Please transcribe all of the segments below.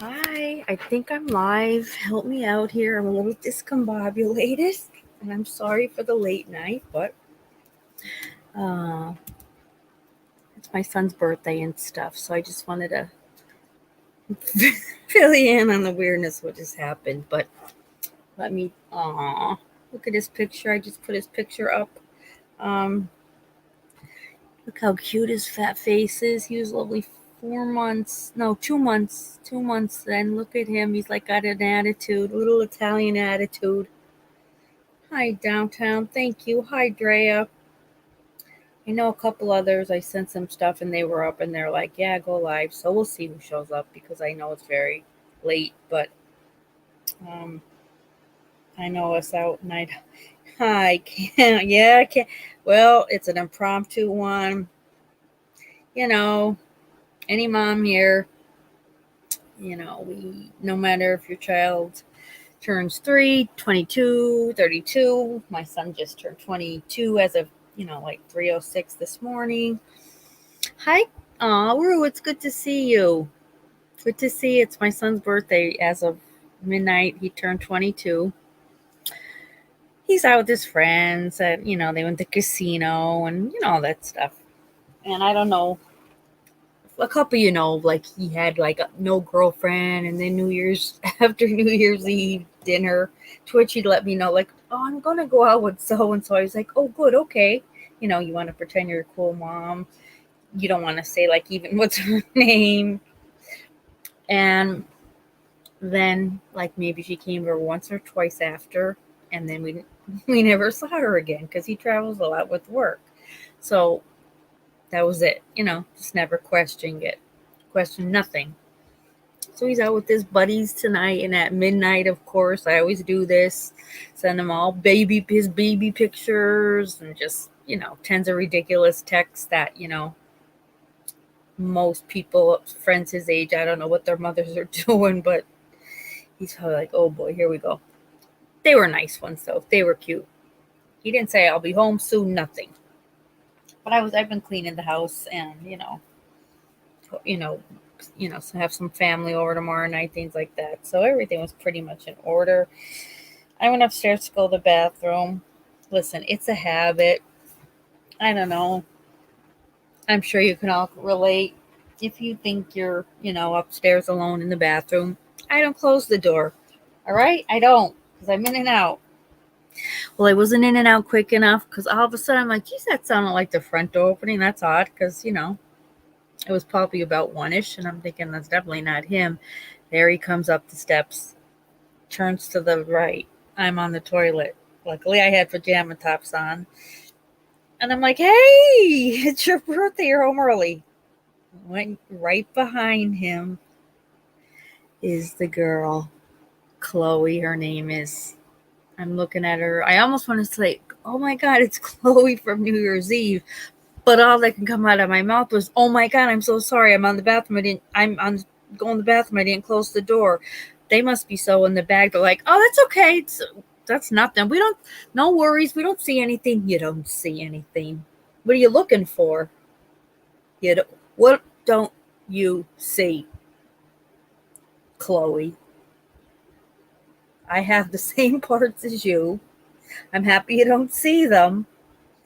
Hi, I think I'm live. Help me out here. I'm a little discombobulated, and I'm sorry for the late night, but uh, it's my son's birthday and stuff, so I just wanted to fill you in on the weirdness what just happened. But let me, look at his picture. I just put his picture up. Um, Look how cute his fat face is. He was lovely 4 months, no, 2 months, 2 months. Then look at him. He's like got an attitude, a little Italian attitude. Hi, downtown. Thank you. Hi, Drea. I know a couple others. I sent some stuff and they were up and they're like, yeah, go live. So we'll see who shows up because I know it's very late, but um, I know us out and I can't. Yeah, I can't. Well, it's an impromptu one. You know, any mom here, no matter if your child turns 3, 22, 32. My son just turned 22 as of, like 3:06 this morning. Hi, Rue, it's good to see you. Good to see you. It's my son's birthday as of midnight. He turned 22. He's out with his friends and, they went to casino and, all that stuff. And I don't know, a couple, like he had like no girlfriend and then New Year's, after New Year's Eve dinner, Twitch, he'd let me know, like, oh, I'm going to go out with so-and-so. I was like, oh, good, okay. You want to pretend you're a cool mom. You don't want to say, like, even what's her name. And then, like, maybe she came over once or twice after, and then we never saw her again because he travels a lot with work. So that was it. Just never questioned it. Questioned nothing. So he's out with his buddies tonight, and at midnight, of course, I always do this. Send him all his baby pictures, and just tons of ridiculous texts that most people, friends his age, I don't know what their mothers are doing, but he's probably like, oh boy, here we go. They were nice ones though. They were cute. He didn't say I'll be home soon, nothing. But I've been cleaning the house and you know, so have some family over tomorrow night, things like that. So everything was pretty much in order. I went upstairs to go to the bathroom. Listen, it's a habit. I don't know. I'm sure you can all relate. If you think you're, upstairs alone in the bathroom, I don't close the door. All right? I don't, because I'm in and out. Well, I wasn't in and out quick enough because all of a sudden I'm like, geez, that sounded like the front door opening. That's odd because, it was probably about one-ish, and I'm thinking that's definitely not him. There he comes up the steps, turns to the right. I'm on the toilet. Luckily, I had pajama tops on. And I'm like, hey, it's your birthday. You're home early. Went right behind him is the girl, Chloe, her name is. I'm looking at her. I almost want to say, oh my God, it's Chloe from New Year's Eve. But all that can come out of my mouth was, oh my God, I'm so sorry. I'm on the bathroom. I'm going to the bathroom. I didn't close the door. They must be so in the bag. They're like, oh, that's okay. That's nothing. No worries. We don't see anything. You don't see anything. What are you looking for? What don't you see, Chloe? I have the same parts as you. I'm happy you don't see them.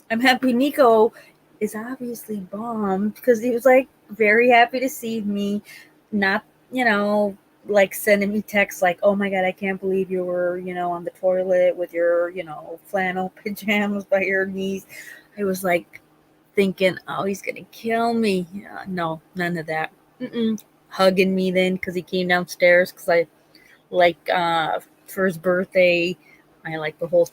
I'm happy Nico is obviously bummed because he was like very happy to see me, not, like sending me texts like, oh my God, I can't believe you were, on the toilet with your, flannel pajamas by your knees. I was like thinking, oh, he's going to kill me. No, none of that. Hugging me then because he came downstairs because I like for his birthday, I like the whole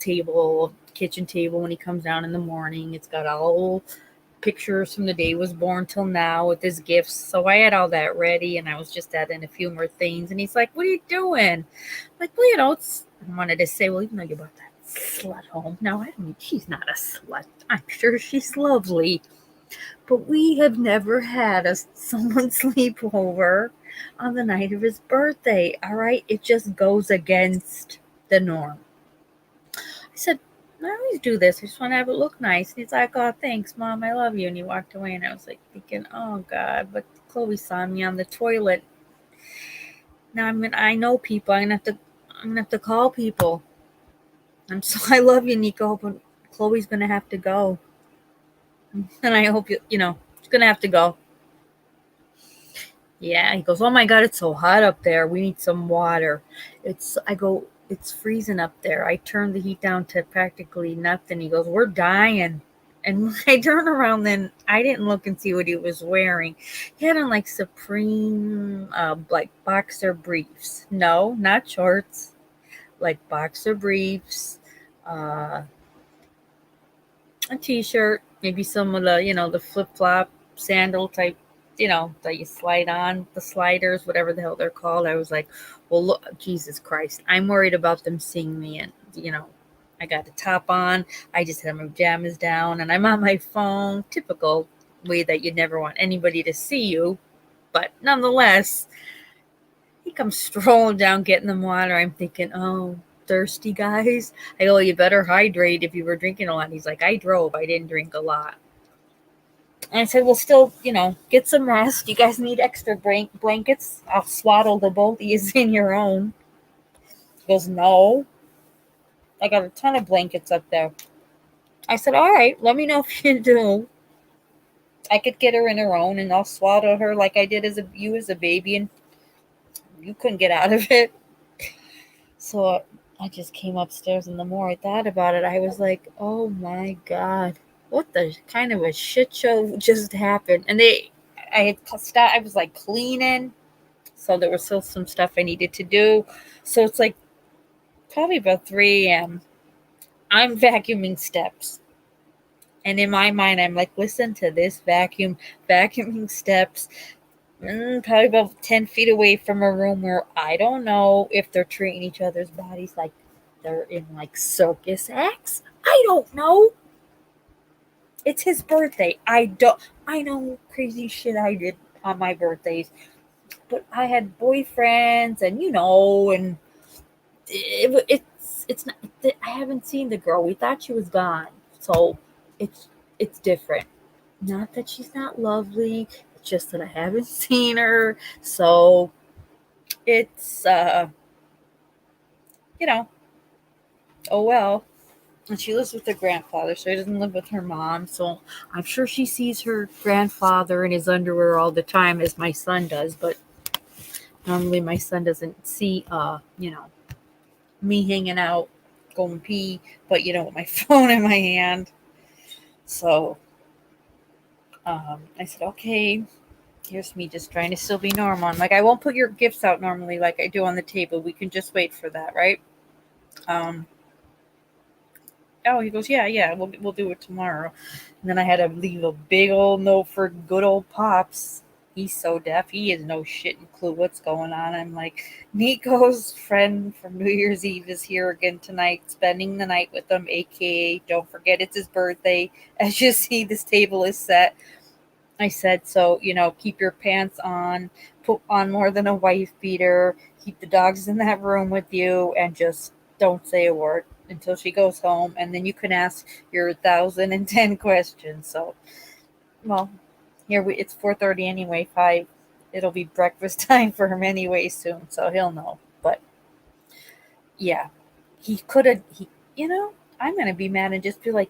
kitchen table when he comes down in the morning. It's got all pictures from the day he was born till now with his gifts. So I had all that ready and I was just adding a few more things. And he's like, what are you doing? I'm like, well, I wanted to say, well, you know, you brought that slut home. No, I don't mean she's not a slut. I'm sure she's lovely. But we have never had someone sleep over on the night of his birthday. All right. It just goes against the norm. I said, I always do this. I just want to have it look nice. And he's like, oh, thanks, Mom. I love you. And he walked away. And I was like thinking, oh, God. But Chloe saw me on the toilet. Now I know people. I'm gonna have to call people. I love you, Nico, but Chloe's gonna have to go. And I hope she's gonna have to go. Yeah, he goes, "Oh my God, it's so hot up there. We need some water." It's freezing up there. I turned the heat down to practically nothing. He goes, "We're dying." And when I turned around, then I didn't look and see what he was wearing. He had on like Supreme, like boxer briefs. No, not shorts, like boxer briefs, uh, a t-shirt, maybe some of the flip-flop sandal type, that you slide on, the sliders, whatever the hell they're called. I was like, well, look, Jesus Christ, I'm worried about them seeing me. And I got the top on, I just had my pajamas down, and I'm on my phone. Typical way that you'd never want anybody to see you, but nonetheless, he comes strolling down getting them water. I'm thinking, oh, thirsty guys. I go, you better hydrate if you were drinking a lot. He's like, I drove. I didn't drink a lot. And I said, well, still, get some rest. You guys need extra blankets. I'll swaddle the both of you in your own. He goes, no. I got a ton of blankets up there. I said, all right, let me know if you do. I could get her in her own, and I'll swaddle her like I did you as a baby, and you couldn't get out of it. So I just came upstairs, and the more I thought about it, I was like, oh my God, what the kind of a shit show just happened? And I was like cleaning, so there was still some stuff I needed to do. So it's like probably about 3 a.m. I'm vacuuming steps. And in my mind, I'm like, listen to this vacuuming steps, probably about 10 feet away from a room where I don't know if they're treating each other's bodies like they're in like circus acts. I don't know. It's his birthday. I know crazy shit I did on my birthdays, but I had boyfriends, and and it's not. I haven't seen the girl. We thought she was gone, so it's it's different. Not that she's not lovely. It's just that I haven't seen her. So it's you know, oh well. And she lives with her grandfather, so she doesn't live with her mom. So I'm sure she sees her grandfather in his underwear all the time, as my son does. But normally my son doesn't see, me hanging out, going pee, but with my phone in my hand. So I said, okay, here's me just trying to still be normal. I'm like, I won't put your gifts out normally like I do on the table. We can just wait for that, right? Um, oh, he goes, yeah, we'll do it tomorrow. And then I had to leave a big old note for good old Pops. He's so deaf. He has no shit and clue what's going on. I'm like, Nico's friend from New Year's Eve is here again tonight, spending the night with him, aka don't forget it's his birthday. As you see, this table is set. I said, so, keep your pants on, put on more than a wife beater, keep the dogs in that room with you, and just don't say a word until she goes home. And then you can ask your 1,010 questions. So, well, it's 4:30 anyway, 5. It'll be breakfast time for him anyway soon, so he'll know. But yeah, he could have, I'm going to be mad and just be like,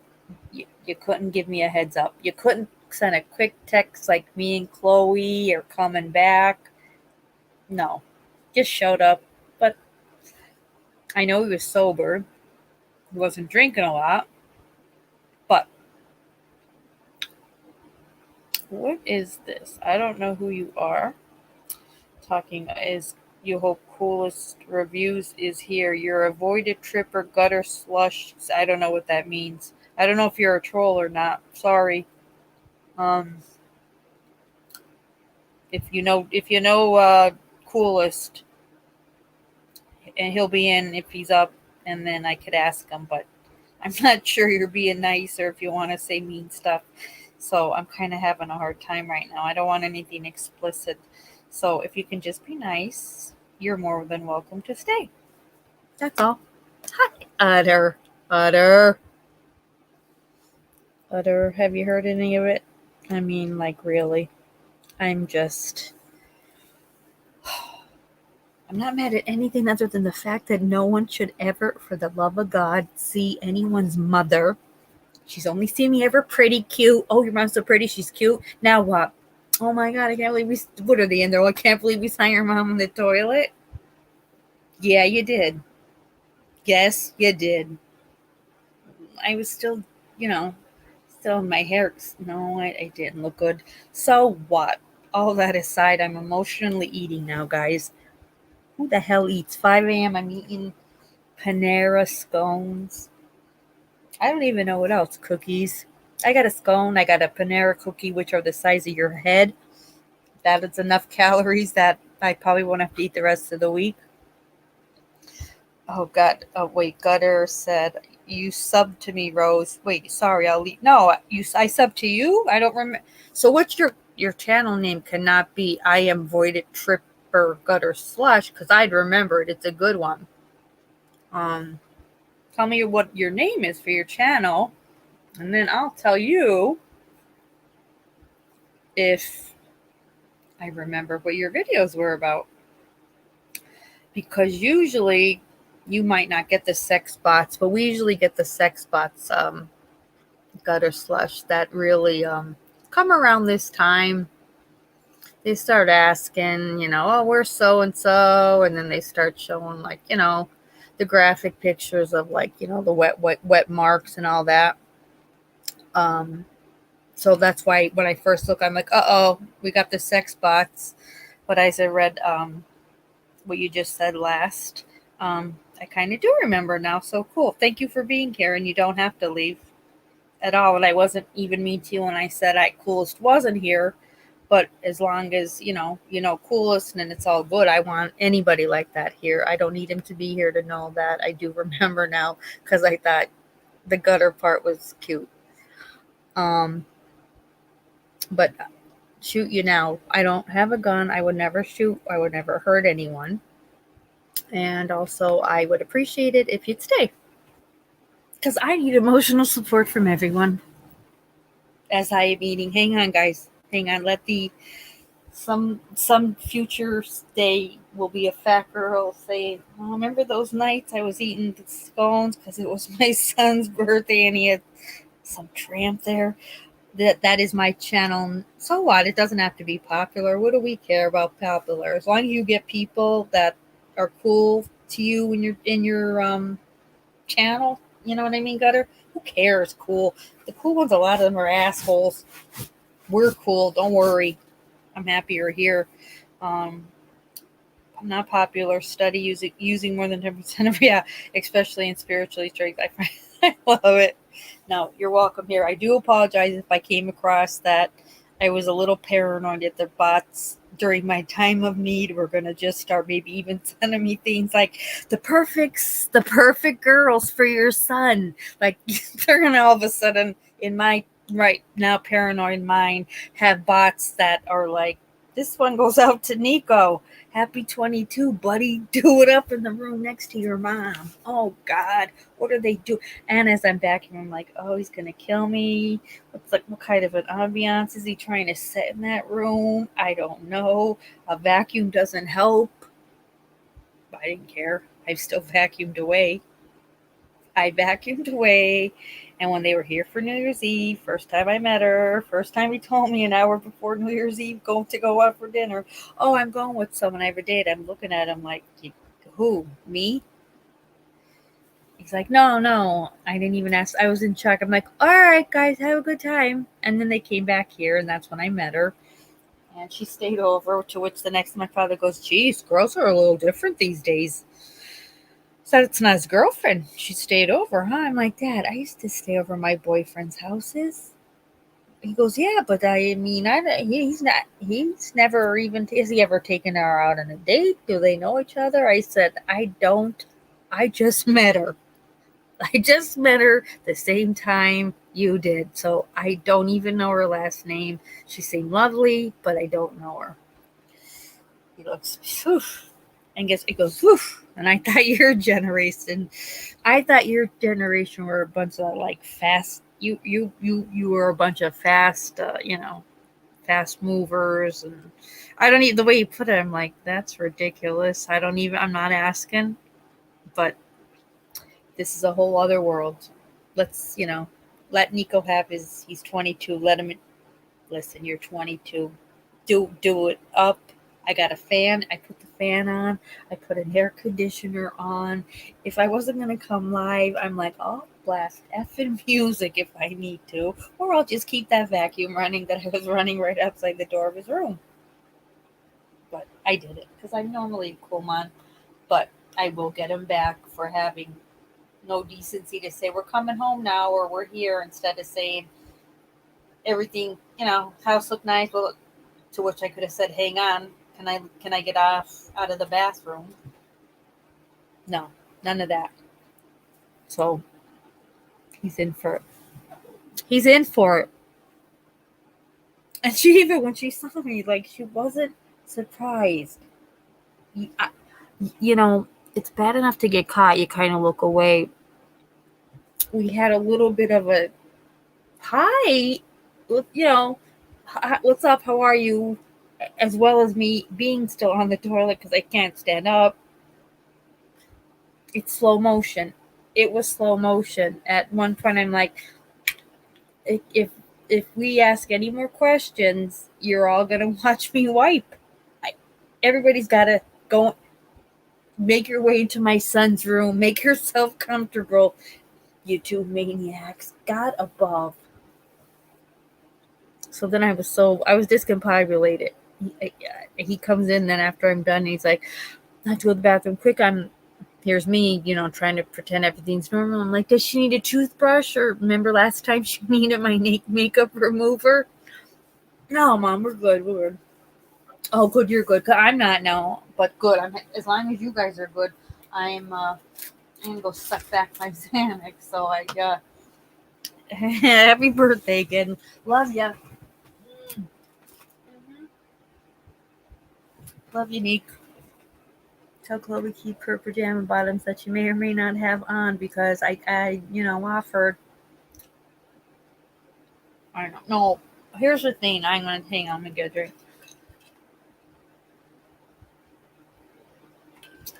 you couldn't give me a heads up. You couldn't send a quick text like me and Chloe or coming back. No, just showed up. But I know he was sober. He wasn't drinking a lot. But what is this? I don't know who you are. Talking is you hope coolest reviews is here. Your avoided tripper gutter slush. I don't know what that means. I don't know if you're a troll or not. Sorry. Um, if you know coolest, and he'll be in if he's up, and then I could ask him. But I'm not sure you're being nice or if you want to say mean stuff. So I'm kind of having a hard time right now. I don't want anything explicit. So if you can just be nice, you're more than welcome to stay. That's all. Hi, Utter. Utter. Utter. Have you heard any of it? I mean, like, really. I'm I'm not mad at anything other than the fact that no one should ever, for the love of God, see anyone's mother. She's only seen me ever pretty, cute. Oh, your mom's so pretty. She's cute. Now what? Oh my God, I can't believe we. What are they in there? I can't believe we saw your mom in the toilet. Yeah, you did. Yes, you did. I was still, still in my hair. No, I didn't look good. So what? All that aside, I'm emotionally eating now, guys. Who the hell eats 5 a.m.? I'm eating Panera scones. I don't even know what else. Cookies. I got a scone. I got a Panera cookie, which are the size of your head. That is enough calories that I probably won't have to eat the rest of the week. Oh, God. Oh, wait. Gutter said, you subbed to me, Rose. Wait, sorry. I'll leave. No, I subbed to you? I don't remember. So what's your channel name? Cannot be I am voided tripper gutter slush, because I'd remember it. It's a good one. Tell me what your name is for your channel, and then I'll tell you if I remember what your videos were about. Because usually you might not get the sex bots, but we usually get the sex bots gutter slush that really come around this time. They start asking, oh, we're so and so, and then they start showing the graphic pictures of the wet marks and all that. So that's why when I first look, I'm like, uh-oh, we got the sex bots. But as I read what you just said last, I kind of do remember now. So cool. Thank you for being here, and you don't have to leave at all. And I wasn't even mean to you when I said Coolest wasn't here. But as long as, Coolest, and it's all good, I want anybody like that here. I don't need him to be here to know that. I do remember now because I thought the gutter part was cute. But shoot you now. I don't have a gun. I would never shoot. I would never hurt anyone. And also, I would appreciate it if you'd stay. Because I need emotional support from everyone. As I am eating. Hang on, guys. Hang on. Let some future day will be a fat girl say, oh, remember those nights I was eating the scones because it was my son's birthday and he had some tramp there. That is my channel. So what? It doesn't have to be popular. What do we care about popular? As long as you get people that are cool to you in your channel, you know what I mean, Gutter? Who cares? Cool. The cool ones, a lot of them are assholes. We're cool. Don't worry. I'm happy you're here. I'm not popular. Study using more than 10% of especially in spiritually strength. I love it. No, you're welcome here. I do apologize if I came across that I was a little paranoid that the bots during my time of need were going to just start maybe even sending me things like the perfect girls for your son. Like they're going to all of a sudden in my right now paranoid mind have bots that are like, this one goes out to Nico. Happy 22, buddy. Do it up in the room next to your mom. Oh, God. What are they doing? And as I'm backing, I'm like, oh, he's going to kill me. What kind of an ambiance is he trying to set in that room? I don't know. A vacuum doesn't help. I didn't care. I still vacuumed away. And when they were here for New Year's Eve, first time I met her, first time he told me an hour before New Year's Eve, going to go out for dinner. Oh, I'm going with someone I ever dated. I'm looking at him like, who? Me? He's like, no. I didn't even ask. I was in shock. I'm like, all right, guys, have a good time. And then they came back here, and that's when I met her. And she stayed over, to which the next my father goes, geez, girls are a little different these days. Said it's not his girlfriend. She stayed over, huh? I'm like, Dad, I used to stay over my boyfriend's houses. He goes, yeah, but I mean, he's never even, has he ever taken her out on a date? Do they know each other? I said, I don't. I just met her. The same time you did. So I don't even know her last name. She seemed lovely, but I don't know her. He looks, whew. And it goes, whew. And I thought your generation were a bunch of like fast. You were a bunch of fast, fast movers. And I don't even, the way you put it, I'm like, that's ridiculous. I'm not asking, but this is a whole other world. Let's, let Nico have he's 22. Let him, listen, you're 22. Do it up. I got a fan. I put the fan on. I put an air conditioner on. If I wasn't going to come live, I'm like, I'll blast effing music if I need to. Or I'll just keep that vacuum running that I was running right outside the door of his room. But I did it because I'm normally a cool man. But I will get him back for having no decency to say, we're coming home now or we're here, instead of saying everything, house look nice. Well, to which I could have said, hang on, can I get out of the bathroom? No, none of that. So he's in for it. He's in for it. And she, even when she saw me, like, she wasn't surprised. It's bad enough to get caught. You kind of look away. We had a little bit of a hi, what's up? How are you? As well as me being still on the toilet because I can't stand up. It's slow motion. It was slow motion. At one point, I'm like, if we ask any more questions, you're all gonna watch me wipe. Everybody's gotta go. Make your way into my son's room. Make yourself comfortable. You two maniacs. God above. So then I was discombobulated. He comes in then after I'm done, and he's like, I have to go to the bathroom quick. Here's me, trying to pretend everything's normal. I'm like, does she need a toothbrush? Or remember last time she needed my makeup remover? No, Mom, we're good. We're good. Oh, good, you're good. I'm not now, but good. As long as you guys are good. I'm gonna go suck back my Xanax. So happy birthday again. Love ya. Love you, Nick. Tell Chloe keep her pajama bottoms that you may or may not have on, because I offered. I don't know. Here's the thing. I'm gonna get a drink.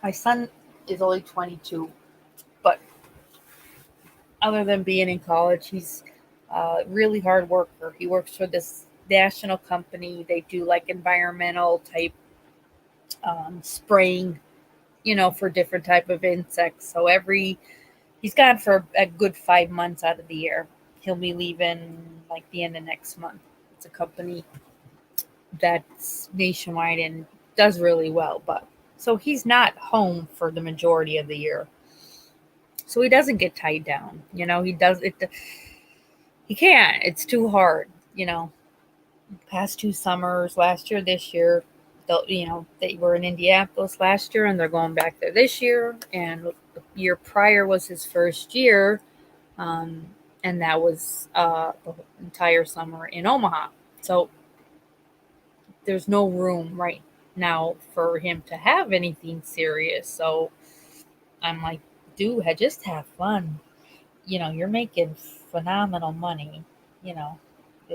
My son is only 22, but other than being in college, he's a really hard worker. He works for this national company. They do like environmental type spraying, for different type of insects. So he's gone for a good 5 months out of the year. He'll be leaving like the end of next month. It's a company that's nationwide and does really well, but so he's not home for the majority of the year. So he doesn't get tied down. He does it. He can't. It's too hard. Past 2 summers, last year, this year, they were in Indianapolis last year and they're going back there this year. And the year prior was his first year. And that was the entire summer in Omaha. So there's no room right now for him to have anything serious. So I'm like, dude, just have fun. You're making phenomenal money. You'll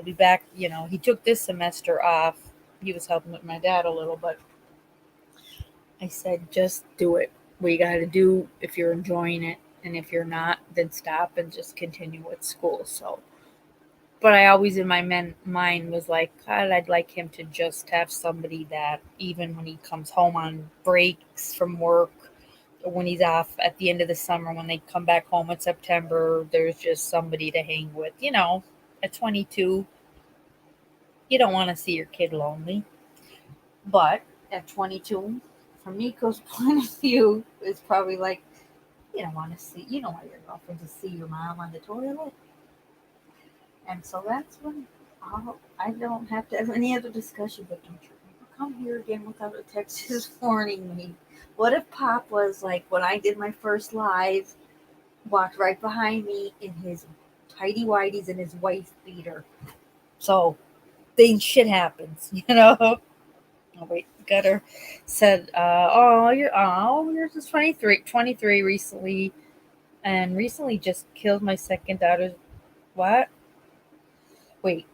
be back. He took this semester off. He was helping with my dad a little, but I said, just do it. What you got to do if you're enjoying it. And if you're not, then stop and just continue with school. So, but I always in my mind was like, God, I'd like him to just have somebody that even when he comes home on breaks from work, or when he's off at the end of the summer, when they come back home in September, there's just somebody to hang with. At 22, you don't want to see your kid lonely. But at 22, from Nico's point of view, it's probably like, you don't want your girlfriend to see your mom on the toilet. And so that's when I don't have to have any other discussion, but don't you ever come here again without a text just warning me. What if Pop was like, when I did my first live, walked right behind me in his tidy whities and his wife beater? So, shit happens, Oh, wait, Gutter said, you're just 23 recently, and recently just killed my second daughter's, what? Wait,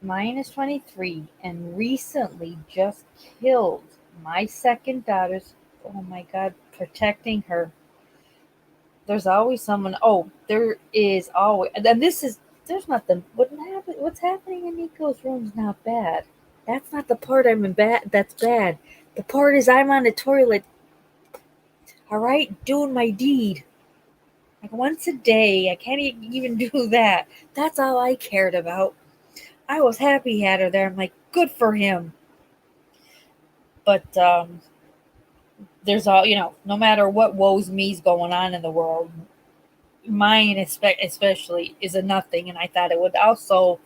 Mine is 23 and recently just killed my second daughter's. Oh my God, protecting her. There's always someone. Oh, there is always. And this is. There's nothing. What's happening in Nico's room is not bad. That's not the part I'm in bad. That's bad. The part is I'm on the toilet. All right, doing my deed. Like once a day. I can't even do that. That's all I cared about. I was happy he had her there. I'm like, good for him. But there's all no matter what woes me's going on in the world, mine especially is a nothing, and I thought it would also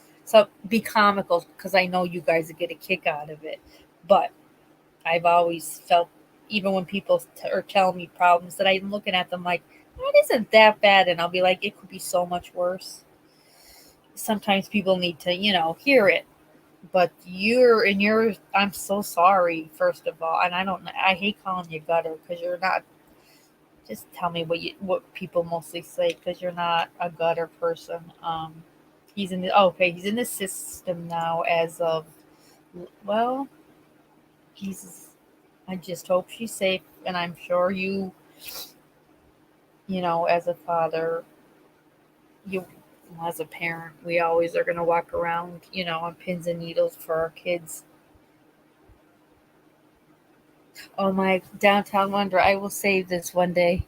be comical because I know you guys would get a kick out of it. But I've always felt, even when people are telling me problems, that I'm looking at them like, it isn't that bad, and I'll be like, it could be so much worse. Sometimes people need to hear it. But I'm so sorry, first of all, and I hate calling you gutter because you're not. Just tell me what people mostly say because you're not a gutter person. He's in the system now as of, well, Jesus. I just hope she's safe, and I'm sure as a father, you as a parent, we always are gonna walk around, on pins and needles for our kids. Oh my downtown wonder, I will save this one day.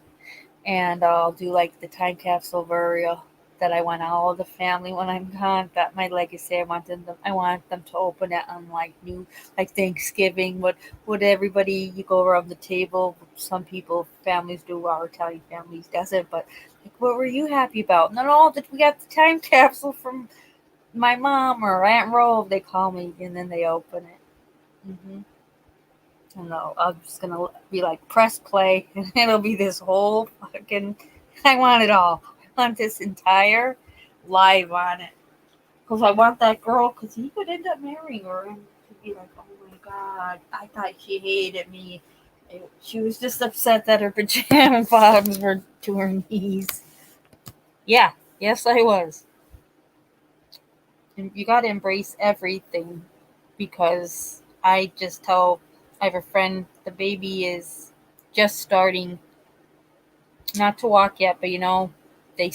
And I'll do like the time capsule burial that I want all of the family when I'm gone. That my legacy. I want them to open it on like Thanksgiving. What everybody, you go around the table. Some people families do. Our Italian families doesn't. But like, what were you happy about? Not all that we got the time capsule from my mom or Aunt Rove. They call me and then they open it. No, I'm just gonna be like, press play, and it'll be this whole fucking. I want it all. I want this entire live on it because I want that girl. Because he could end up marrying her, and she'd be like, "Oh my God, I thought she hated me. She was just upset that her pajama bottoms were to her knees." Yeah, yes, I was. And you got to embrace everything because I have a friend, the baby is just starting, not to walk yet, but they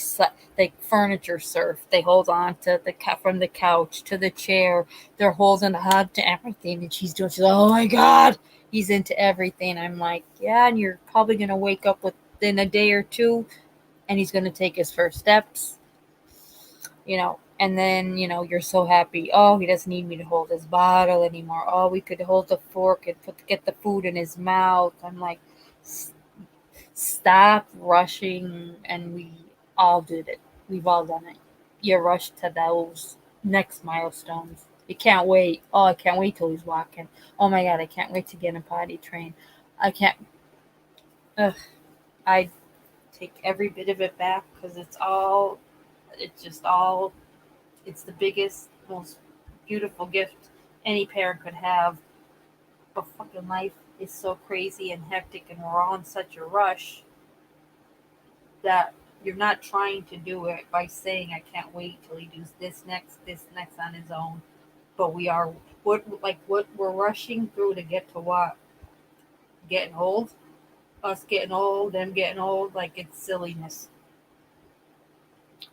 furniture surf. They hold on to from the couch to the chair. They're holding on to everything, and she's like, oh my God, he's into everything. I'm like, yeah, and you're probably gonna wake up within a day or two, and he's gonna take his first steps, and then you're so happy. Oh, he doesn't need me to hold his bottle anymore. Oh, we could hold the fork and get the food in his mouth. I'm like, stop rushing, and we all did it. We've all done it. You rush to those next milestones. You can't wait. Oh, I can't wait till he's walking. Oh my God, I can't wait to get him potty trained. I can't. Ugh, I take every bit of it back because it's just all, it's the biggest, most beautiful gift any parent could have. But fucking life is so crazy and hectic, and we're all in such a rush that you're not trying to do it by saying, I can't wait till he does this next on his own. But we are, what we're rushing through to get to what? Getting old? Us getting old, them getting old, like it's silliness.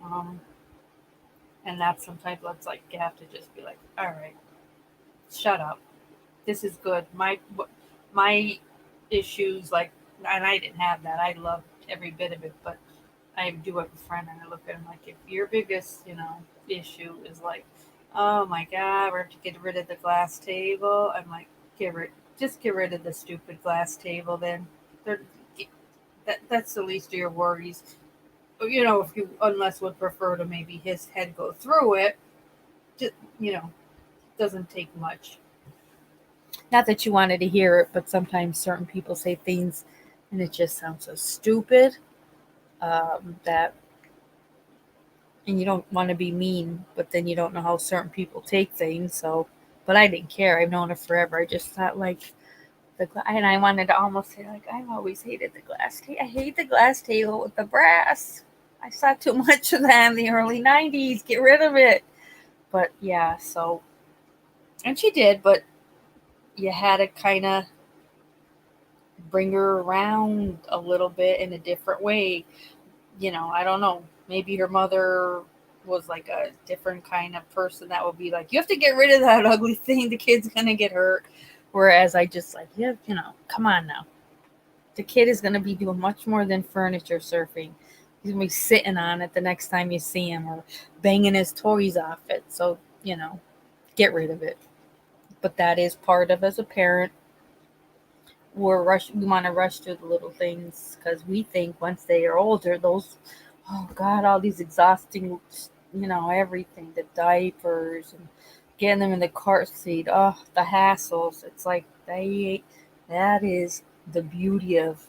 Um, and that's sometimes it's like you have to just be like, all right, shut up. This is good. My issues, like, and I didn't have that. I loved every bit of it, but I do have a friend, and I look at him like, if your biggest, issue is like, oh my God, we have to get rid of the glass table. I'm like, just get rid of the stupid glass table. Then They're- that's the least of your worries. If you unless would prefer to maybe his head go through it, just doesn't take much. Not that you wanted to hear it, but sometimes certain people say things, and it just sounds so stupid, that, and you don't want to be mean, but then you don't know how certain people take things. So, but I didn't care. I've known her forever. I just thought like and I wanted to almost say like, I've always hated the glass table. I hate the glass table with the brass. I saw too much of that in the early '90s. Get rid of it. But yeah, so, and she did, but you had to kind of bring her around a little bit in a different way. I don't know. Maybe her mother was like a different kind of person that would be like, you have to get rid of that ugly thing. The kid's going to get hurt. Whereas I just like, yeah, come on now. The kid is going to be doing much more than furniture surfing. He's going to be sitting on it the next time you see him or banging his toys off it. So, get rid of it. But that is part of, as a parent, we want to rush through the little things because we think once they are older, those, oh God, all these exhausting, everything, the diapers and getting them in the car seat, oh, the hassles. It's like that is the beauty of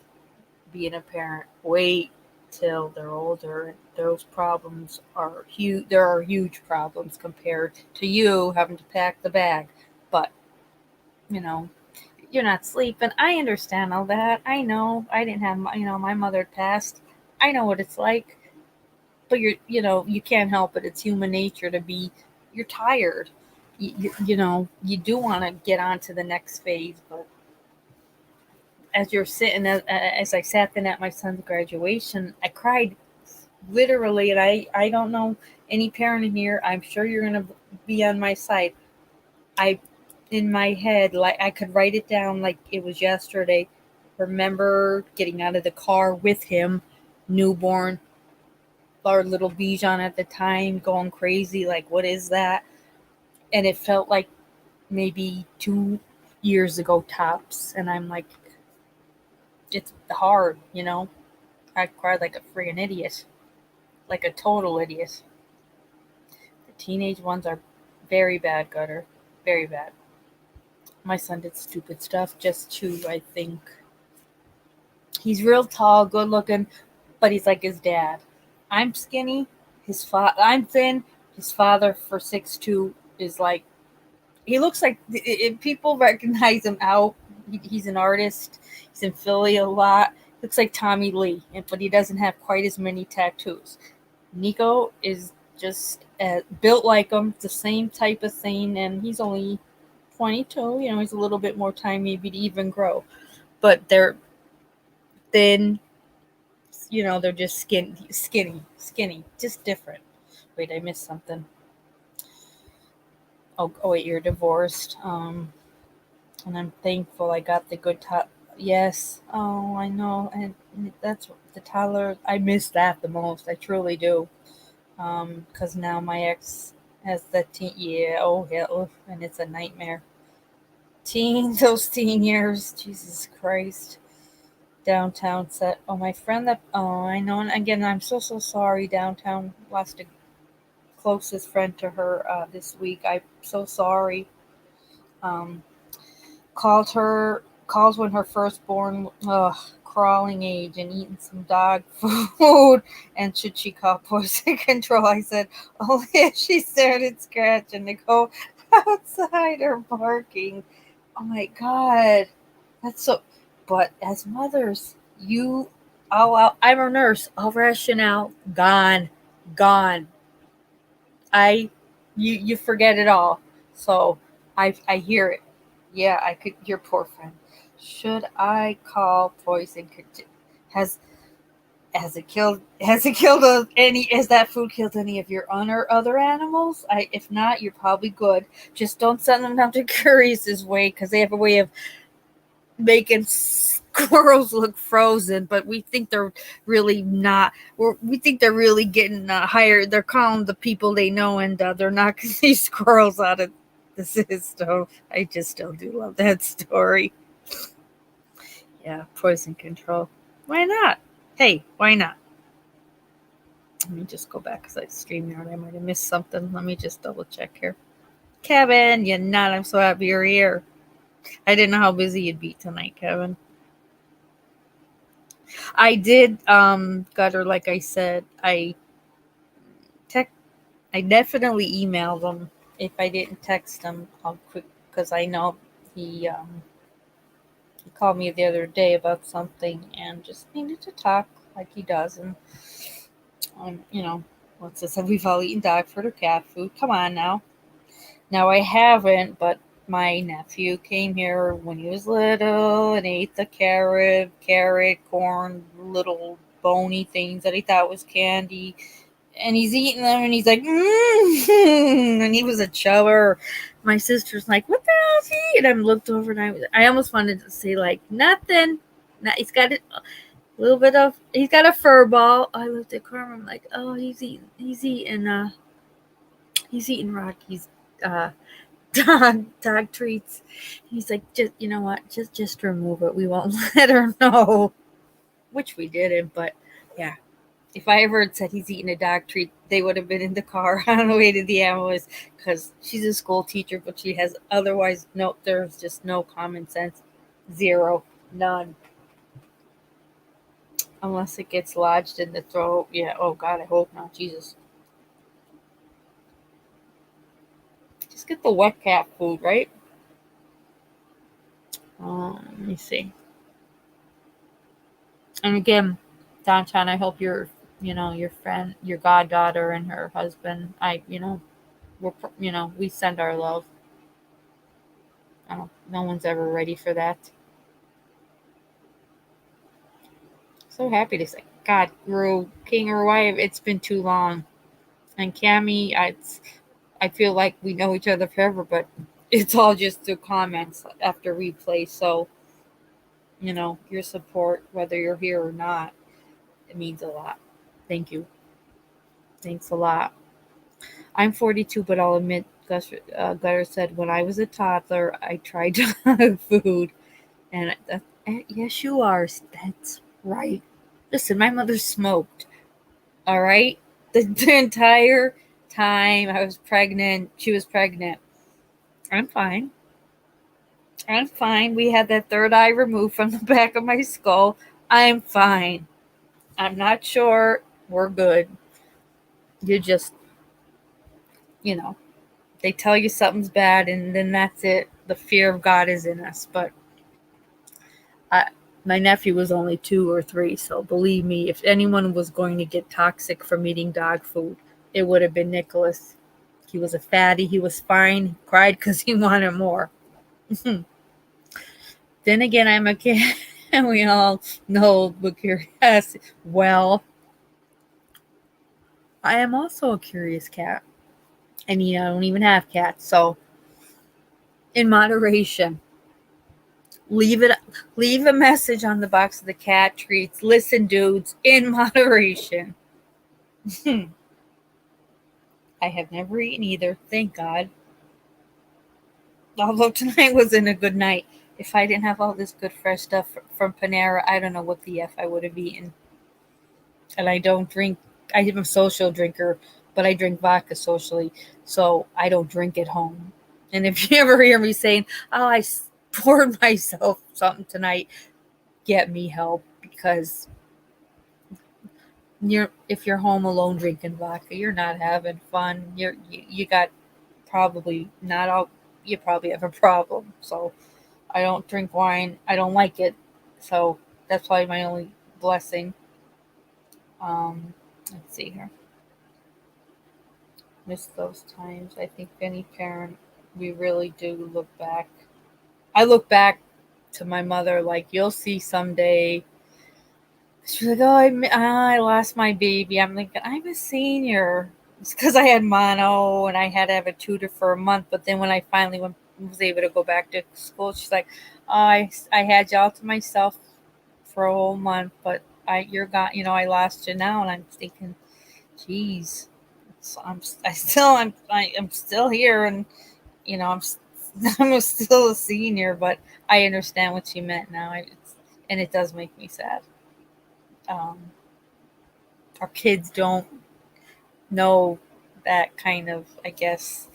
being a parent. Wait till they're older. Those problems are huge. There are huge problems compared to you having to pack the bag. But, you know, you're not sleeping. I understand all that. I know. I didn't have my mother had passed. I know what it's like. But you can't help it. It's human nature to be, you're tired. You do want to get on to the next phase. But as you're sitting, as I sat in at my son's graduation, I cried literally. And I don't know any parent in here. I'm sure you're going to be on my side. In my head, like I could write it down like it was yesterday. Remember getting out of the car with him, newborn, our little Bijan at the time, going crazy, like, what is that? And it felt like maybe 2 years ago tops. And I'm like, it's hard, I cried like a friggin' idiot, like a total idiot. The teenage ones are very bad, Gutter, very bad. My son did stupid stuff just to, I think, he's real tall, good looking, but he's like his dad. I'm skinny. I'm thin. His father, for 6'2", is like, he looks like, people recognize him out. He's an artist. He's in Philly a lot. Looks like Tommy Lee, but he doesn't have quite as many tattoos. Nico is just built like him, the same type of thing, and he's only 22. He's a little bit more time maybe to even grow. But they're thin, they're just skinny, just different. Wait, I missed something. Oh wait, you're divorced. And I'm thankful I got the good top. Yes. Oh, I know, and that's the toddler. I miss that the most. I truly do. Because now my ex has the teen. Yeah. Oh, yeah. Oof, and it's a nightmare. Those teen years. Jesus Christ. Downtown set. Oh, my friend that. Oh, I know. And again, I'm so sorry. Downtown lost a closest friend to her this week. I'm so sorry. Um, calls when her firstborn, crawling age and eating some dog food. And should she call poison control? I said, only if she started scratching to go outside or barking. Oh my God. That's so. But as mothers, I'm a nurse. All rationale gone, gone. You forget it all. So I hear it. Yeah, I could. Your poor friend. Should I call poison? Has has that food killed any of your other animals? If not, you're probably good. Just don't send them down to Curious' way, because they have a way of making squirrels look frozen, but we think they're really not. We think they're really getting hired. They're calling the people they know, and they're knocking these squirrels out of the system. I just still do love that story. Yeah, poison control. Why not? Hey, why not? Let me just go back because I StreamYard. I might have missed something. Let me just double check here. Kevin, you're not. I'm so happy you're here. I didn't know how busy you'd be tonight, Kevin. I did, Gutter, like I said, I definitely emailed him. If I didn't text him, I'll quick, because I know he called me the other day about something and just needed to talk like he does. And, what's this? We've all eaten dog food or cat food. Come on now. Now I haven't, but my nephew came here when he was little and ate the carrot, corn, little bony things that he thought was candy. And he's eating them and he's like, and he was a chubber. My sister's like, what the hell is he? And I looked over and I almost wanted to say, like, nothing. He's got a little bit of, he's got a fur ball. I looked at Carmen, I'm like, oh, he's eating Rocky's, dog treats. He's like, just, you know what? Just remove it. We won't let her know. Which we didn't, but yeah. If I ever had said he's eating a dog treat, they would have been in the car on the way to the ambulance because she's a school teacher, but she has otherwise there's just no common sense. Zero. None. Unless it gets lodged in the throat. Yeah. Oh, God, I hope not. Jesus. Just get the wet cat food, right? Let me see. And again, Downtown, I hope your friend, your goddaughter and her husband, we send our love. No one's ever ready for that. So happy to say, God, Rue, King or wife, it's been too long. And Cammy, I feel like we know each other forever, but it's all just through comments after replay. So, your support, whether you're here or not, it means a lot. Thank you. Thanks a lot. I'm 42, but I'll admit, Gutter said, when I was a toddler, I tried dog food. And yes, you are. That's right. Listen, my mother smoked. All right? The entire time I was pregnant, she was pregnant. I'm fine. I'm fine. We had that third eye removed from the back of my skull. I'm fine. I'm not sure. We're good. You just, they tell you something's bad and then that's it. The fear of God is in us. But my nephew was only 2 or 3, so believe me, if anyone was going to get toxic from eating dog food, it would have been Nicholas. He was a fatty. He was fine. He cried because he wanted more. Then again, I'm a kid, and we all know the curiosity. Well, I am also a curious cat. I mean, I don't even have cats, so in moderation. Leave a message on the box of the cat treats. Listen, dudes, in moderation. I have never eaten either, thank God. Although tonight wasn't a good night. If I didn't have all this good fresh stuff from Panera, I don't know what the F I would have eaten. And I don't drink. I am a social drinker, but I drink vodka socially, so I don't drink at home. And if you ever hear me saying, "Oh, I poured myself something tonight," get me help because if you're home alone drinking vodka, you're not having fun. You got probably not all. You probably have a problem. So I don't drink wine. I don't like it. So that's probably my only blessing. Let's see here. Miss those times. I think any parent, we really do look back. I look back to my mother like you'll see someday. She's like, oh, I lost my baby. I'm like, I'm a senior. It's because I had mono and I had to have a tutor for a month. But then when I finally was able to go back to school, she's like, oh, I had you all to myself for a whole month, but you're gone. I lost you now, and I'm thinking, geez, so I'm still here, and I'm I'm still a senior, but I understand what she meant now, and it does make me sad. Our kids don't know that kind of, I guess,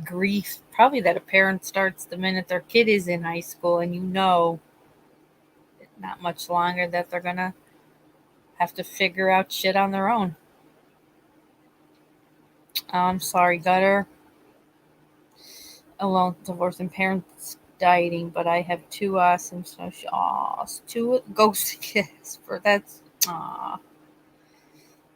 grief. Probably that a parent starts the minute their kid is in high school, and not much longer that they're gonna have to figure out shit on their own. I'm sorry, Gutter. Alone, divorced, and parents dieting, but I have 2 awesome social. Aw, 2 ghost kids. That's aw.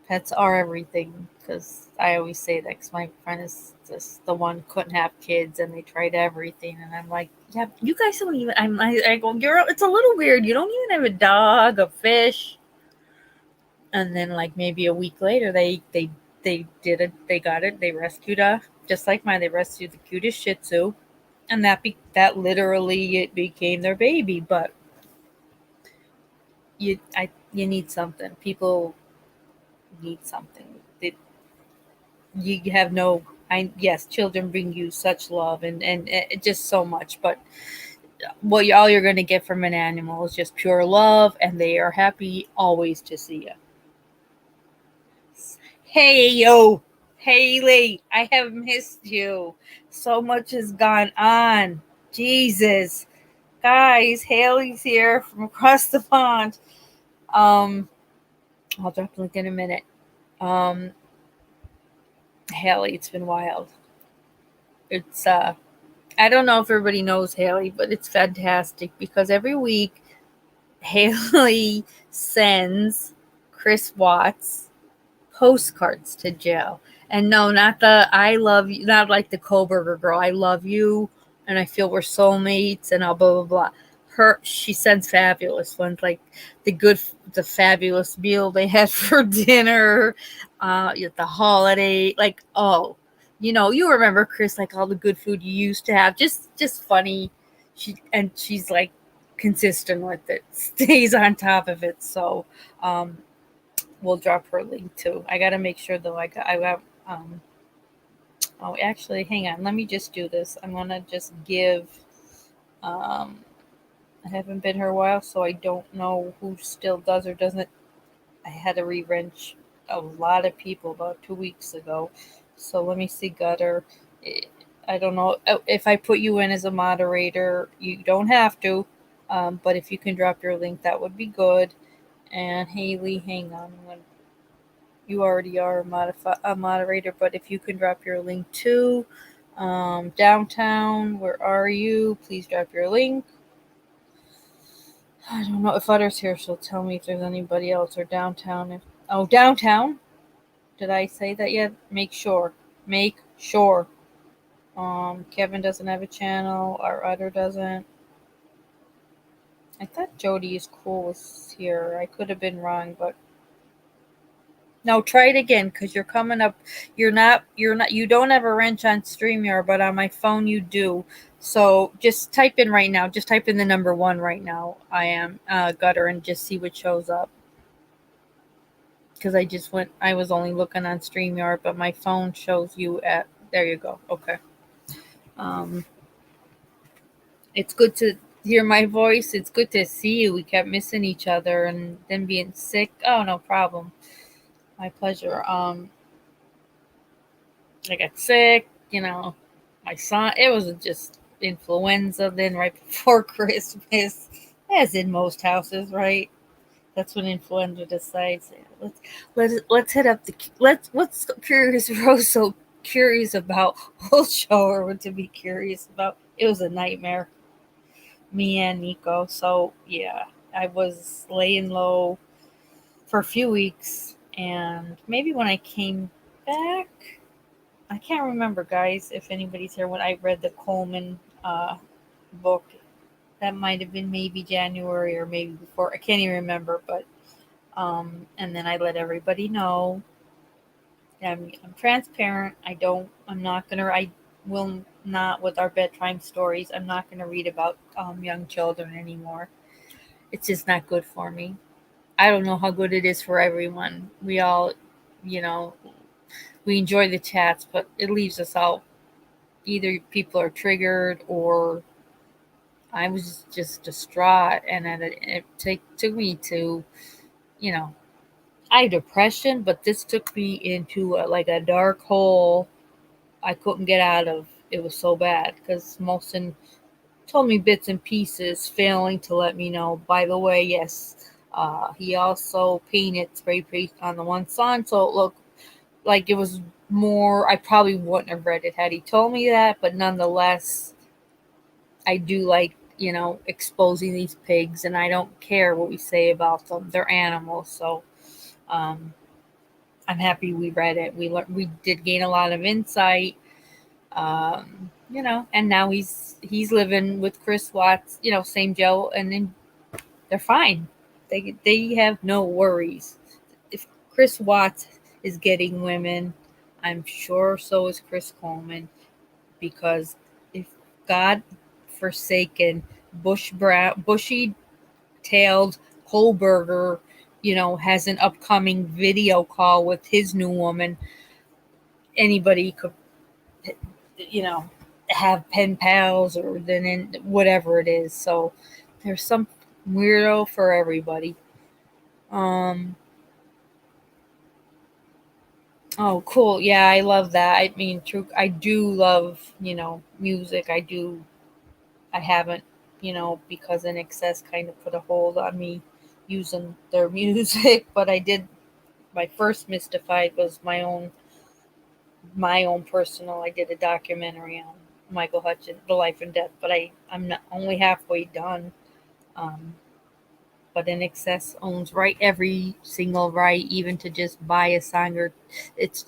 Pets are everything, because I always say that because my friend is just the one couldn't have kids and they tried everything, and I'm like, yeah, you guys don't even. I go, girl, it's a little weird. You don't even have a dog, a fish, and then like maybe a week later, they did it. They got it. They rescued a just like mine. They rescued the cutest Shih Tzu, and that literally it became their baby. But you need something. People need something. You have no. Yes, children bring you such love and just so much, but all you're going to get from an animal is just pure love, and they are happy always to see you. Hey, yo, Haley, I have missed you. So much has gone on. Jesus. Guys, Haley's here from across the pond. I'll drop the link in a minute. Um, Haley, it's been wild. It's I don't know if everybody knows Haley, but it's fantastic because every week Haley sends Chris Watts postcards to jail. And no, not the I love you, not like the Koberger girl. I love you, and I feel we're soulmates, and all blah blah blah. She sends fabulous ones, like the fabulous meal they had for dinner, at the holiday. Like, oh, you remember Chris, like all the good food you used to have. Just funny. She's like consistent with it, stays on top of it. So, we'll drop her link too. I gotta make sure though. I got. Oh, actually, hang on. Let me just do this. I'm gonna just give. Um, I haven't been here a while, so I don't know who still does or doesn't. I had to re-wrench a lot of people about 2 weeks ago. So let me see, Gutter. I don't know if I put you in as a moderator. You don't have to, but if you can drop your link, that would be good. And Haley, hang on. You already are a moderator, but if you can drop your link too. Downtown, where are you? Please drop your link. I don't know if Utter's here. She'll tell me if there's anybody else, or downtown. Downtown. Did I say that yet? Make sure. Make sure. Kevin doesn't have a channel. Our Utter doesn't. I thought Jody is cool was here. I could have been wrong, but no, try it again, because you're coming up. You don't have a wrench on StreamYard, but on my phone you do. So just type in right now. Just type in the number 1 right now. I am Gutter, and just see what shows up. Because I was only looking on StreamYard, but my phone shows you at, there you go. Okay. It's good to hear my voice. It's good to see you. We kept missing each other and then being sick. Oh, no problem. My pleasure. I got sick, my son, it was just influenza then right before Christmas, as in most houses, right? That's when influenza decides. Let's hit up what's curious Rose so curious about. We'll show her what to be curious about. It was a nightmare, me and Nico. So yeah, I was laying low for a few weeks, and maybe when I came back, I can't remember, guys, if anybody's here when I read the Coleman book. That might have been maybe January or maybe before. I can't even remember, but and then I let everybody know. I'm transparent. I will not, with our bedtime stories, I'm not going to read about young children anymore. It's just not good for me. I don't know how good it is for everyone. We all, you know, we enjoy the chats, but it leaves us out. Either people are triggered, or I was just distraught, and then it took me to, you know, I had depression, but this took me into like a dark hole I couldn't get out of. It was so bad because Molson told me bits and pieces, failing to let me know. By the way, yes, he also painted spray paint on the one side, so it looked like it was more. I probably wouldn't have read it had he told me that, but nonetheless, I do like, exposing these pigs, and I don't care what we say about them. They're animals. So, I'm happy we read it. We did gain a lot of insight, and now he's living with Chris Watts, same Joe, and then they're fine. They have no worries. If Chris Watts is getting women, I'm sure so is Chris Coleman, because if God forsaken bushy tailed Kohlberger, has an upcoming video call with his new woman, anybody could, you know, have pen pals or then whatever it is. So there's some weirdo for everybody. Um, oh, cool. Yeah, I love that. I mean, true. I do love, music. I haven't, because In Excess kind of put a hold on me using their music, but I did. My first Mystified was my own personal. I did a documentary on Michael Hutchins, The Life and Death, but I'm not only halfway done. Um, but In Excess owns every single right, even to just buy a song, or it's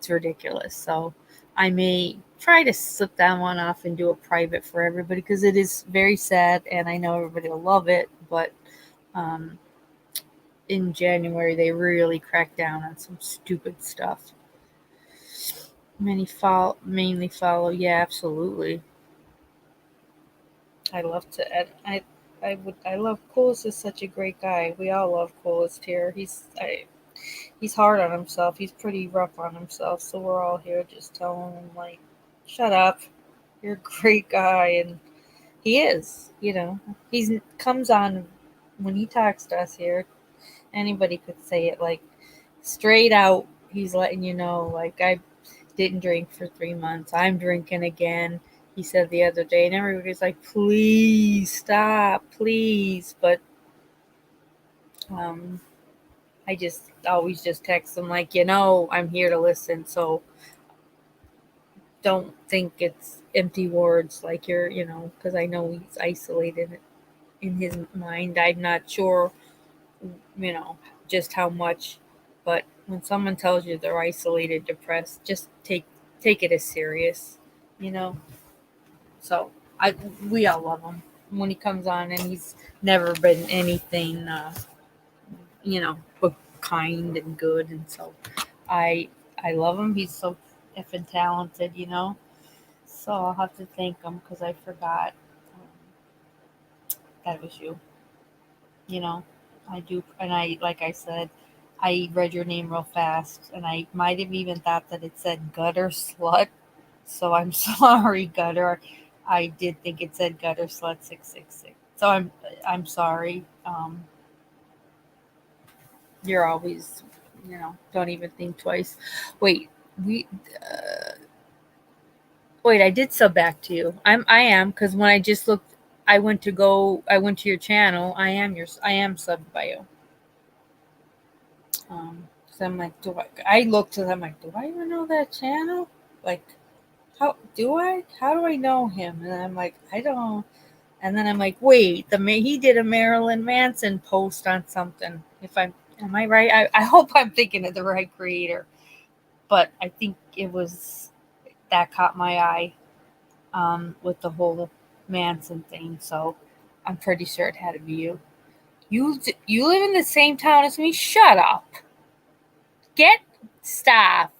ridiculous. So I may try to slip that one off and do a private for everybody, because it is very sad, and I know everybody will love it. But um, in January they really cracked down on some stupid stuff. Mainly follow. Yeah, absolutely. I love to. I love Coolest is such a great guy. We all love Coolest here. He's hard on himself. He's pretty rough on himself. So we're all here just telling him, like, shut up. You're a great guy, and he is. He's comes on when he talks to us here. Anybody could say it, like, straight out. He's letting you know, like, I didn't drink for 3 months. I'm drinking again. He said the other day, and everybody's like, please stop, please. But um, I just always just text him, like, I'm here to listen. So don't think it's empty words, like because I know he's isolated in his mind. I'm not sure, you know, just how much, but when someone tells you they're isolated, depressed, just take it as serious, you know. So I we all love him when he comes on, and he's never been anything, but kind and good, and so I I love him. He's so effing talented. So I'll have to thank him because I forgot that it was you. You know, I do, and like I said, I read your name real fast, and I might have even thought that it said gutter slut. So I'm sorry, gutter. I did think it said gutter slut 666. So I'm sorry. You're always, don't even think twice. Wait, we wait. I did sub back to you. I am, because when I just looked, I went to your channel. I am subbed by you. So I'm like, I looked to them like, do I even know that channel? Like, how do I? How do I know him? And I'm like, I don't. And then I'm like, wait, he did a Marilyn Manson post on something. Am I right? I hope I'm thinking of the right creator, but I think it was that caught my eye, with the whole Manson thing. So I'm pretty sure it had to be you. You live in the same town as me? Shut up. Get staff.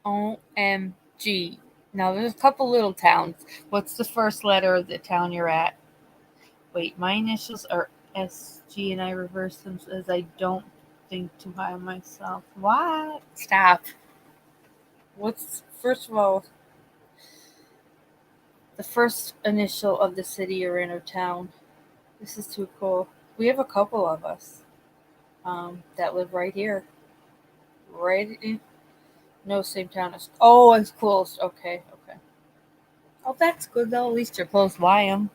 OMG. Now there's a couple little towns. What's the first letter of the town you're at? Wait, my initials are SG, and I reverse them as I don't think too high of myself. What? Stop. What's, first of all, the first initial of the city you're in or town? This is too cool. We have a couple of us, that live right here. Right in, no, same town as, oh, it's close. Okay, okay. Oh, that's good though. At least you're close by them.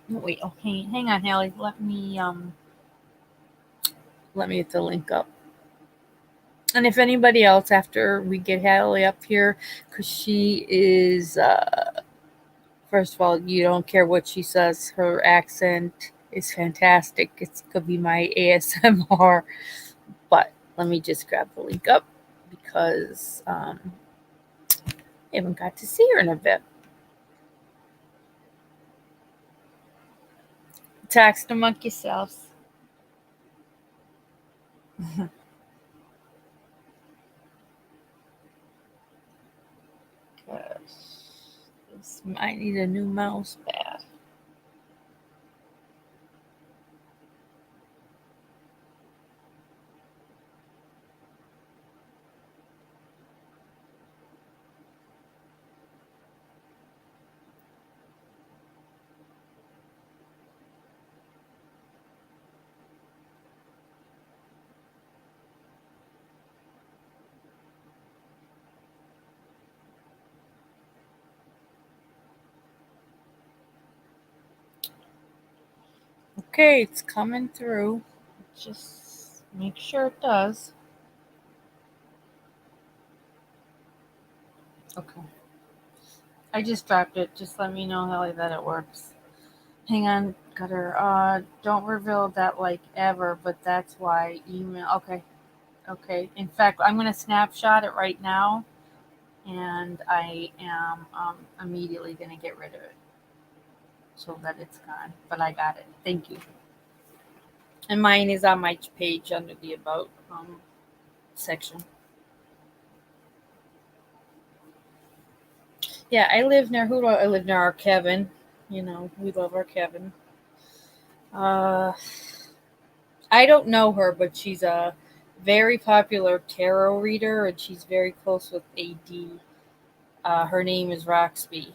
Wait, okay, hang on, Haley. Let me get the link up. And if anybody else, after we get Haley up here, because she is, first of all, you don't care what she says. Her accent is fantastic. It could be my ASMR, but let me just grab the link up because I haven't got to see her in a bit. Text among yourselves. This might need a new mouse pad. Okay, it's coming through. Just make sure it does. Okay. I just dropped it. Just let me know, Haley, that it works. Hang on, got her. Don't reveal that like ever, but that's why email. Okay. In fact, I'm gonna snapshot it right now, and I am immediately gonna get rid of it so that it's gone. But I got it. Thank you. And mine is on my page under the about section. Yeah, I live near I live near our cabin. You know, we love our cabin. I don't know her, but she's a very popular tarot reader, and she's very close with AD. Her name is Roxby,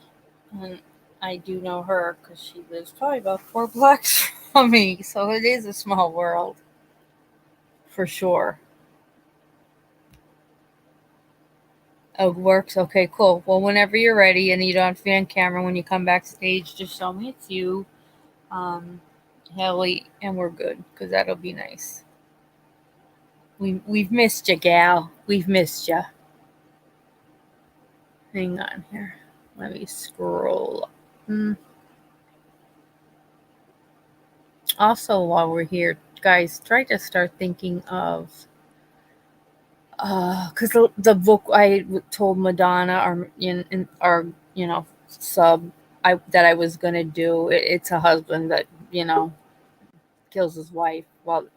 and I do know her because she lives probably about 4 blocks from me. So it is a small world, for sure. Oh, it works. Okay, cool. Well, whenever you're ready and you don't have to be on camera, when you come backstage, just show me it's you, Haley, and we're good because that'll be nice. We've missed you, gal. We've missed you. Hang on here. Let me scroll up. Also, while we're here, guys, try to start thinking of because the book I told Madonna in our sub that I was gonna do. It's a husband that kills his wife while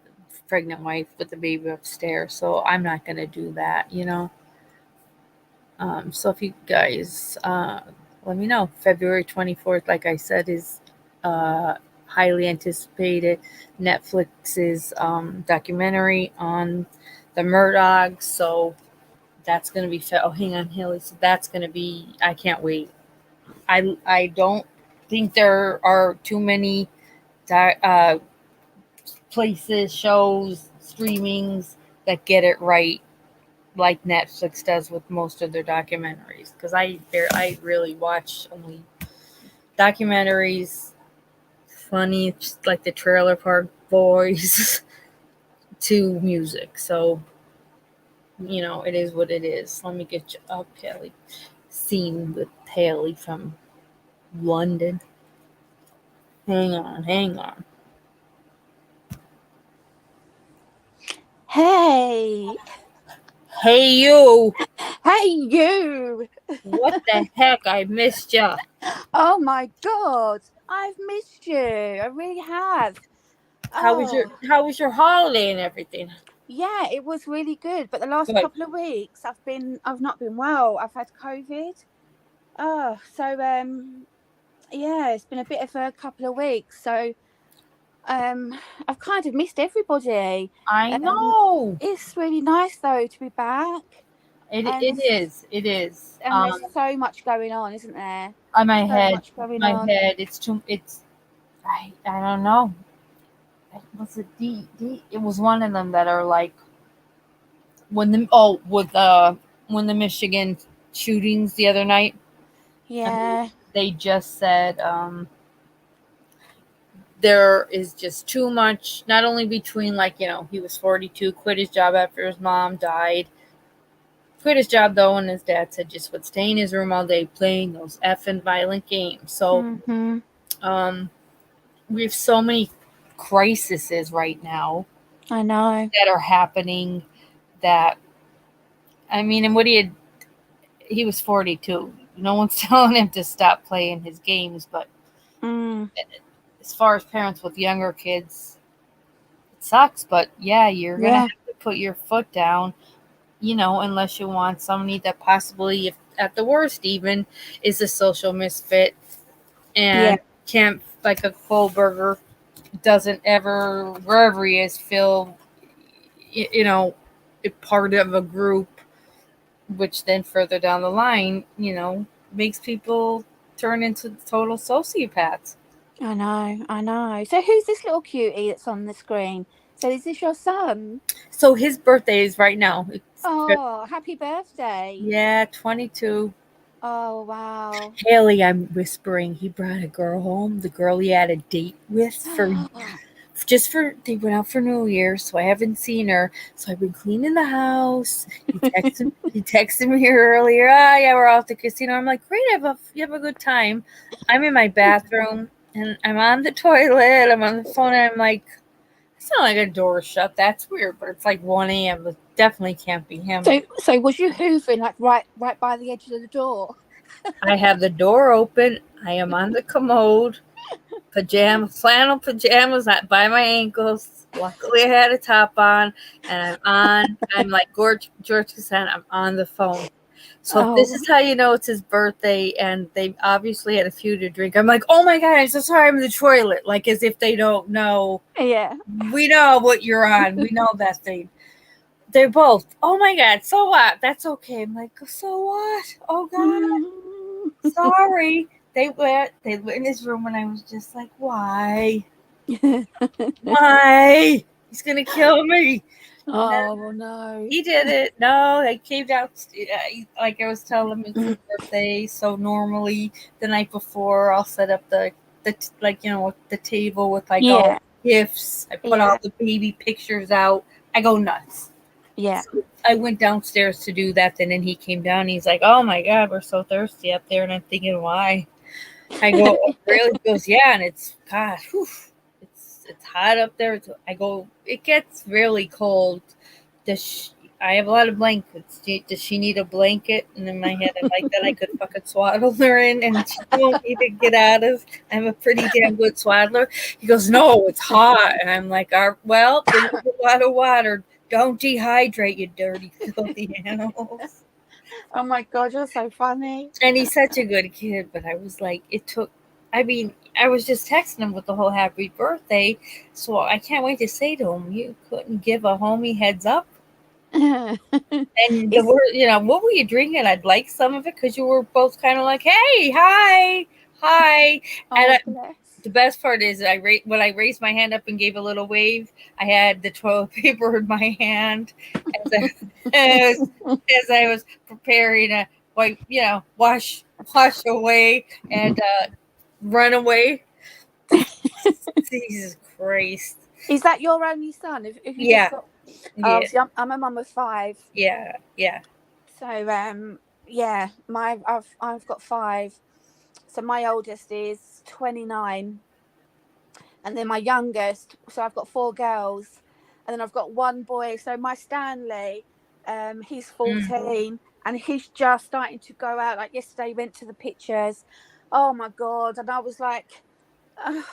pregnant wife with the baby upstairs. So I'm not gonna do that. So if you guys let me know. February 24th, like I said, is highly anticipated Netflix's documentary on the Murdochs. So that's going to be oh, hang on, Haley. So that's going to be, I can't wait. I don't think there are too many places, shows, streamings that get it right like Netflix does with most of their documentaries. Because I really watch only documentaries, funny, just like the Trailer Park Boys, to music. So, it is what it is. Let me get you up, Kelly. Scene with Haley from London. Hang on. Hey. Hey, you. Hey, you. What the heck? I missed ya. Oh, my God. I've missed you. I really have. How was your holiday and everything? Yeah, it was really good. But the last Good. couple of weeks, I've not been well. I've had COVID. Yeah, it's been a bit of a couple of weeks. So, I've kind of missed everybody. I know. It's really nice though to be back. It And is. It is. and there's so much going on, isn't there? On my So head. much going on. It's too. I don't know. Was it it was one of them that are like when the Michigan shootings the other night. Yeah. They just said there is just too much, not only between he was 42, quit his job after his mom died. Quit his job though, and his dad said just would stay in his room all day playing those effing violent games. So we have so many crises right now I know. that are happening. That I mean, and he was 42. No one's telling him to stop playing his games, but Mm, as far as parents with younger kids, it sucks. But yeah, you're gonna yeah. have to put your foot down, unless you want somebody that possibly, if at the worst even, is a social misfit Yeah. and can't, like a Kohlberger, doesn't ever, wherever he is, feel, a part of a group, which then further down the line, makes people turn into total sociopaths. I know. I know. So who's this little cutie that's on the screen? So is this your son? So his birthday is right now. It's, Oh, happy birthday. yeah, 22. Oh, wow. Haley, I'm whispering, he brought a girl home, the girl he had a date with they went out for New Year's, so I haven't seen her. So I've been cleaning the house. He texted me here earlier. Ah, yeah, we're off the casino. I'm like, great, you have a good time. I'm in my bathroom and I'm on the toilet. I'm on the phone and I'm like, it's not like a door shut. That's weird, but it's like 1 a.m. It definitely can't be him. So was you hoovering like right by the edge of the door? I have the door open. I am on the commode. Flannel pajamas by my ankles. Luckily, I had a top on, and I'm like George said, I'm on the phone. So if this Oh, is how you know it's his birthday, and they obviously had a few to drink, I'm like, oh my god, I'm so sorry, I'm in the toilet. Like as if they don't know. yeah. We know what you're on. We know that thing. They're both, oh my god, so what? That's okay. I'm like, so what? Oh god. Sorry. They went in his room and I was just like, why? Why? He's gonna kill me. No, Oh no. he did it. No, they came out like I was telling him, it's his birthday. So normally the night before I'll set up the table with like all Yeah. the gifts. I put all Yeah. the baby pictures out. I go nuts. Yeah. So I went downstairs to do that, and then he came down. He's like, "Oh my god, we're so thirsty up there," and I'm thinking, "Why?" I go, "Oh, really?" He goes, "Yeah," and it's God, whew, it's hot up there. I go, "It gets really cold." I have a lot of blankets. Does she need a blanket? And in my head, I'm like, that I could fucking swaddle her in, and she won't need to get out of. I'm a pretty damn good swaddler. He goes, "No, it's hot," and I'm like, "Well, drink a lot of water. Don't dehydrate, you dirty, filthy animals." Oh my god, you're so funny. And he's such a good kid, but I was like, I was just texting him with the whole happy birthday, so I can't wait to say to him, you couldn't give a homie heads up. And the It's word, what were you drinking? I'd like some of it because you were both kind of like, hey, hi, hi. oh And bless. the best part is, when I raised my hand up and gave a little wave, I had the toilet paper in my hand as I was preparing to wipe, wash away and run away. Jesus Christ. Is that your only son? If you just Yeah, got yeah, see, I'm a mum of 5. yeah, yeah. So yeah, I've got 5. So my oldest is 29, and then my youngest. So I've got 4 girls, and then I've got 1 boy. So my Stanley, he's Mm. 14, and he's just starting to go out. Like yesterday, he went to the pictures. Oh my god! And I was like,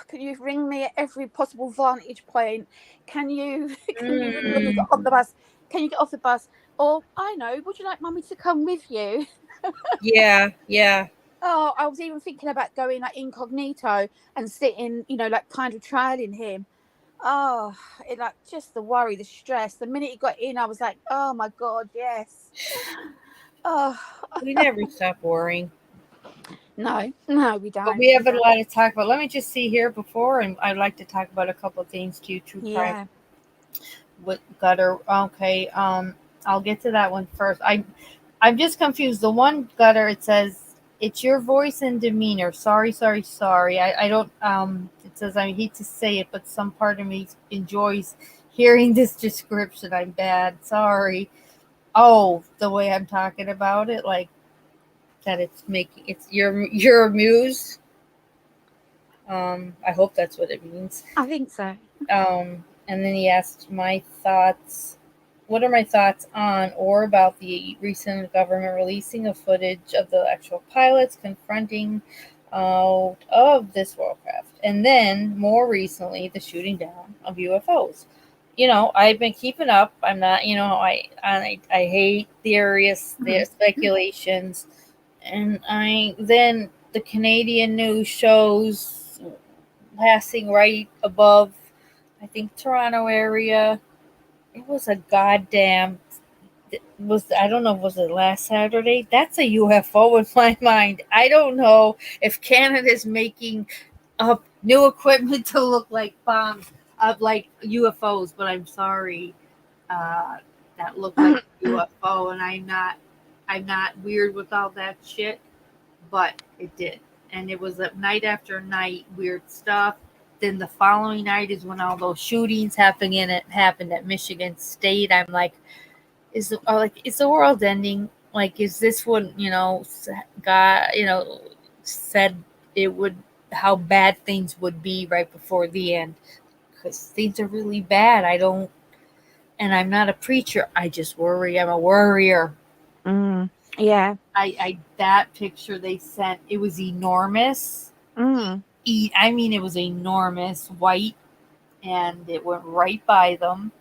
can you ring me at every possible vantage point? Can you can you ring me when you get on the Mm. bus? Can you get off the bus? Or I know, would you like mummy to come with you? Yeah, yeah. Oh, I was even thinking about going like incognito and sitting, like kind of trailing him. Oh, it like just the worry, the stress. The minute he got in, I was like, oh my god, yes. Oh We never stop worrying. no, we But don't. we We have a don't. lot to talk about. Let me just see here before, and I'd like to talk about a couple of things too. True crime Yeah. with gutter. Okay, I'll get to that one first. I'm just confused. The one gutter, it says it's your voice and demeanor. Sorry, sorry, sorry. I don't. It says I hate to say it, but some part of me enjoys hearing this description. I'm bad. Sorry. Oh, the way I'm talking about it, like that. You're amused. I hope that's what it means. I think so. And then he asked my thoughts. What are my thoughts on or about the recent government releasing of footage of the actual pilots confronting out of this warcraft? And then, more recently, the shooting down of UFOs. I've been keeping up. I'm not, I hate theories, the speculations. And then the Canadian news shows passing right above, I think, Toronto area. It was a goddamn. I don't know. Was it last Saturday? That's a UFO in my mind. I don't know if Canada's making up new equipment to look like bombs, like UFOs. But I'm sorry, that looked like a UFO, and I'm not weird with all that shit, but it did, and it was night after night, weird stuff. Then the following night is when all those shootings happened, and it happened at Michigan State. I'm like, is the world ending? Like, is this what God said it would? How bad things would be right before the end? Because things are really bad. And I'm not a preacher. I just worry. I'm a worrier. Yeah. I that picture they sent, it was enormous. I mean, it was enormous, white, and it went right by them.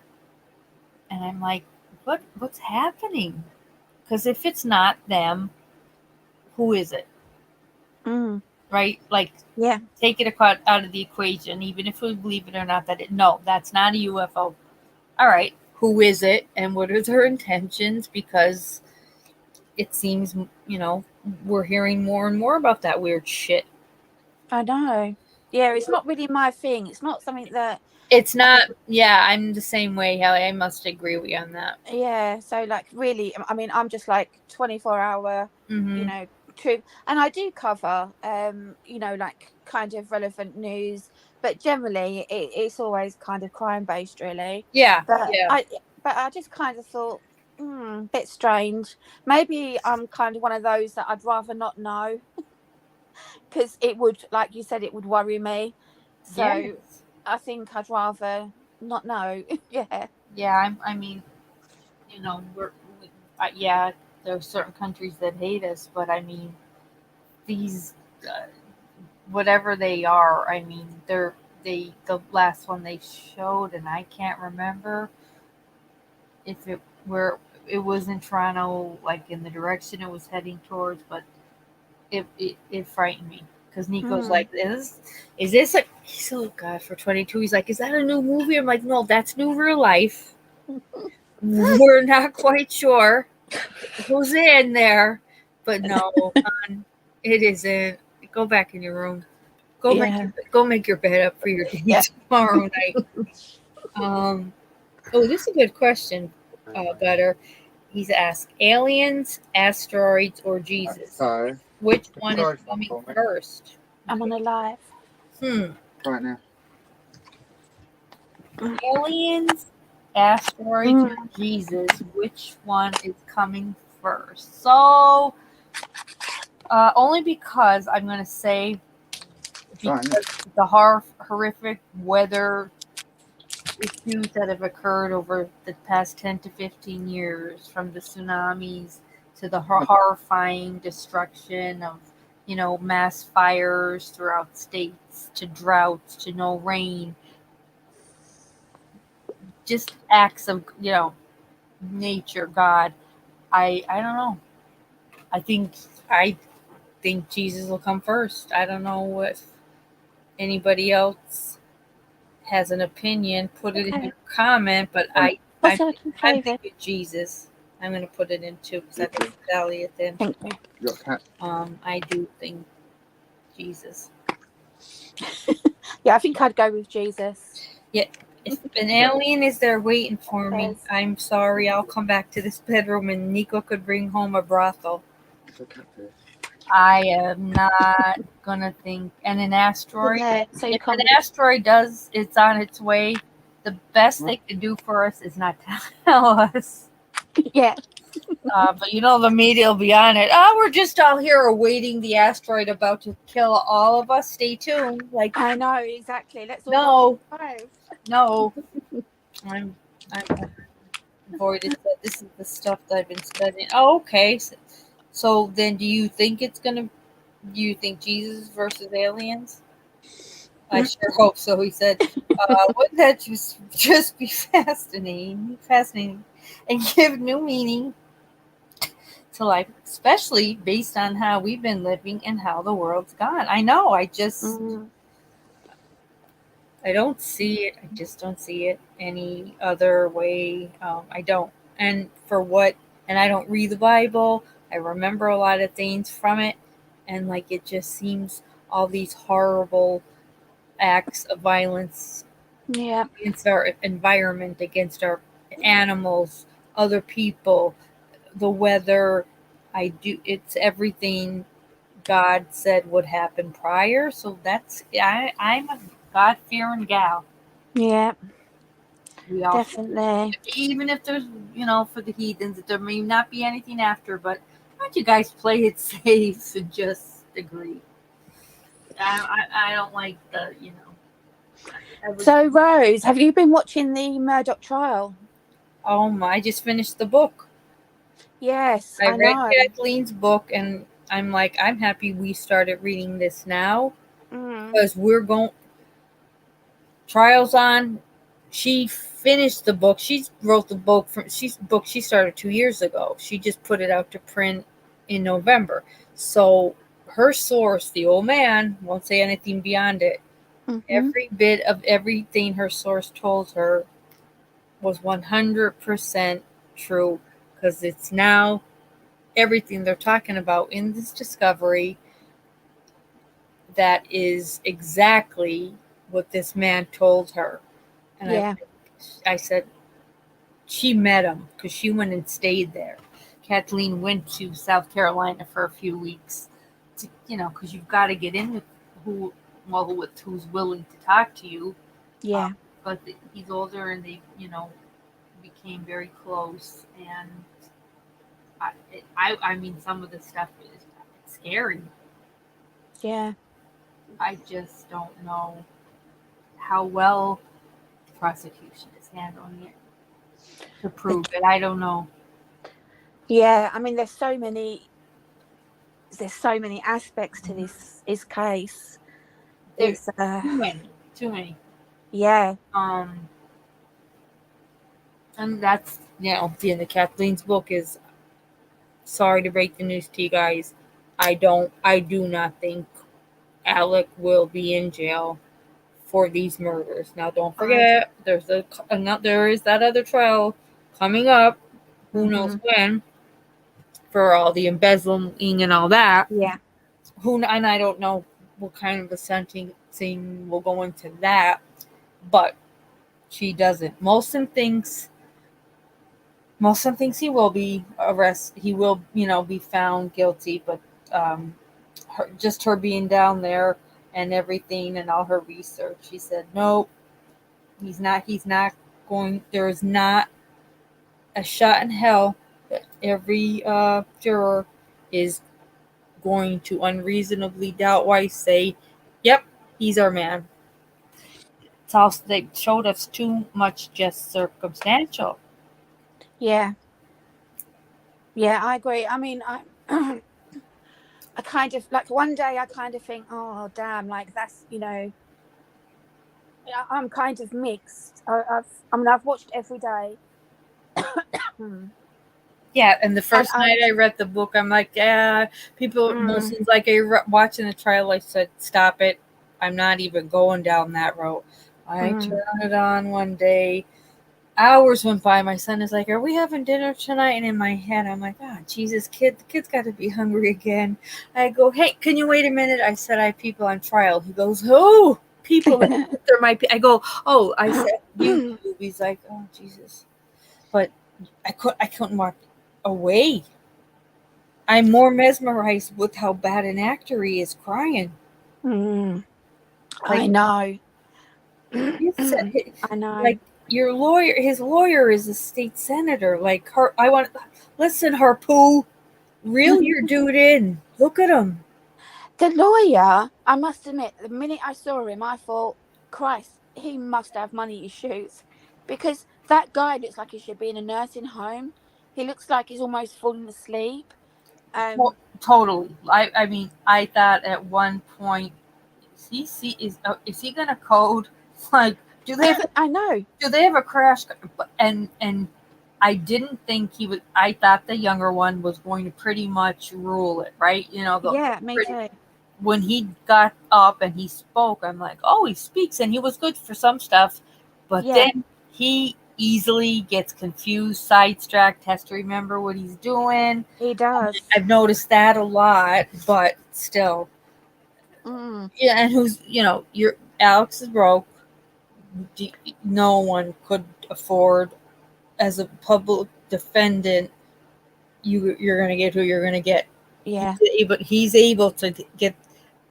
And I'm like, what's happening? Because if it's not them, who is it? Right? Like, yeah, take it out of the equation, even if we believe it or not. That's not a UFO. All right, who is it, and what are their intentions? Because it seems, we're hearing more and more about that weird shit. I know. Yeah, it's not really my thing. It's not something that. It's not. Yeah, I'm the same way, Haley. I must agree with you on that. Yeah, so like really, I mean, I'm just like 24-hour, true, and I do cover, like kind of relevant news, but generally it's always kind of crime based, really. Yeah, But yeah. I just kind of thought, bit strange. Maybe I'm kind of one of those that I'd rather not know, because it would, like you said, it would worry me. So Yes. I think I'd rather not know. Yeah. Yeah, I mean, yeah, there are certain countries that hate us, but I mean, these, whatever they are, I mean, the last one they showed, and I can't remember if it was in Toronto, like in the direction it was heading towards, but it frightened me. Because Nico's like, is this a, he's, oh God, for 22, he's like, is that a new movie? I'm like, no, that's new real life. We're not quite sure who's in there, but no, it isn't. Go back in your room. Go make your bed up for your day tomorrow night. This is a good question, Gutter. He's asked, aliens, asteroids, or Jesus? So, Which one is coming first? I'm on a live. Right now. Aliens, asteroids, or Jesus? Which one is coming first? So, only because I'm going to say, because the horrific weather issues that have occurred over the past 10 to 15 years, from the tsunamis to the horrifying destruction of, mass fires throughout states, to droughts, to no rain, just acts of, nature, God. I don't know. I think Jesus will come first. I don't know if anybody else has an opinion. Put it in your comment, but I'm thinking Jesus. I'm going to put it in too, because I think Elliot then. I do think Jesus. Yeah, I think I'd go with Jesus. Yeah, if an alien is there waiting for me, I'm sorry, I'll come back to this bedroom and Nico could bring home a brothel. I am not gonna think. And an asteroid, if an asteroid it's on its way, the best they could do for us is not tell us. Yeah. But the media will be on it. Oh, we're just all here awaiting the asteroid about to kill all of us. Stay tuned. Like, I know, exactly. Let's all watch it live. no. I'm avoided that. This is the stuff that I've been studying. Oh, okay. So then, do you think Jesus versus aliens? I sure hope so. He said, "Wouldn't that just be fascinating, and give new meaning to life, especially based on how we've been living and how the world's gone." I know. I don't see it. I just don't see it any other way. I don't. And for what? And I don't read the Bible. I remember a lot of things from it, and like it just seems all these horrible acts of violence against our environment, against our animals, other people, the weather. It's everything God said would happen prior. So I'm a God fearing gal. Yeah, We all definitely. even if there's for the heathens, that there may not be anything after, but why don't you guys play it safe and just agree? I don't like the So, Rose, have you been watching the Murdoch trial? I just finished the book. Yes, I I read know. Kathleen's book, and I'm like, I'm happy we started reading this now Mm. because we're going trials on. She finished the book. She wrote the book she started 2 years ago. She just put it out to print in November. So her source, the old man, won't say anything beyond it. Mm-hmm. Every bit of everything her source told her was 100% true, because it's now everything they're talking about in this discovery that is exactly what this man told her. And I said, she met him because she went and stayed there. Kathleen went to South Carolina for a few weeks, because you've got to get in with who's willing to talk to you. Yeah. But he's older, and they, became very close. And I mean, some of the stuff is scary. Yeah. I just don't know how well the prosecution is handling it to prove it. I don't know. Yeah, I mean, there's so many aspects to this case. There's It's too many. Yeah. And that's the end of Kathleen's book. Is sorry to break the news to you guys. I do not think Alec will be in jail for these murders. Now, don't forget, there is that other trial coming up. Who knows when? For all the embezzling and all that. Yeah. And I don't know what kind of a sentencing will go into that, but she doesn't. Molson thinks he will be arrested. He will, be found guilty, but her being down there and everything and all her research, she said, nope, he's not going. There is not a shot in hell that every juror is going to unreasonably doubt Weiss, say, yep, he's our man. It's also, they showed us too much just circumstantial. Yeah. Yeah, I agree. I mean, I kind of like one day I kind of think, oh damn, like that's I'm kind of mixed. I've watched every day. Yeah, and the first night I read the book, I'm like, yeah, people, Molson's like, are you watching the trial? I said, stop it. I'm not even going down that road. I turned it on one day. Hours went by. My son is like, are we having dinner tonight? And in my head, I'm like, oh, Jesus, the kid's got to be hungry again. I go, hey, can you wait a minute? I said, I have people on trial. He goes, oh, people. There might be. I go, oh, I said, you. He's like, oh, Jesus. But I couldn't walk away. I'm more mesmerized with how bad an actor he is crying. I know. I know. Like your lawyer, his lawyer is a state senator. Like, listen, Harpoo, reel your dude in. Look at him. The lawyer, I must admit, the minute I saw him, I thought, Christ, he must have money issues. Because that guy looks like he should be in a nursing home. He looks like he's almost falling asleep. Well, totally. I mean, I thought at one point, is he gonna code? Like, I know. do they have a crash? And I didn't think he would. I thought the younger one was going to pretty much rule it, right? You know, Me too. when he got up and he spoke, I'm like, oh, he speaks, and he was good for some stuff, but then he easily gets confused, sidetracked, has to remember what he's doing. He does. I've noticed that a lot, but still. Yeah, and your Alex is broke. No one could afford, as a public defendant, you're going to get who you're going to get. Yeah. He's able to get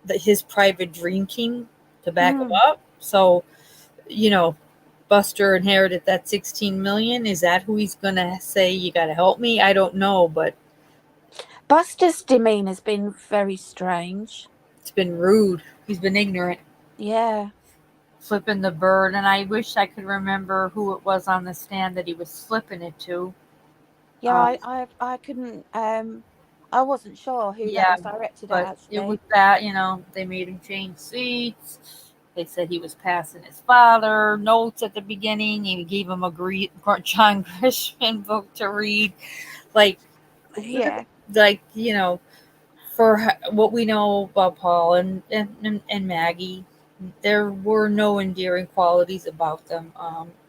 his private drinking to back him up. So, Buster inherited that $16 million. Is that who he's going to say, you got to help me? I don't know, but Buster's demeanor has been very strange. It's been rude. He's been ignorant. Yeah. Flipping the bird, and I wish I could remember who it was on the stand that he was flipping it to. Yeah, I couldn't. I wasn't sure who that was directed at. Actually, it was that they made him change seats. They said he was passing his father notes at the beginning. He gave him a John Grisham book to read. For what we know about Paul and Maggie, there were no endearing qualities about them.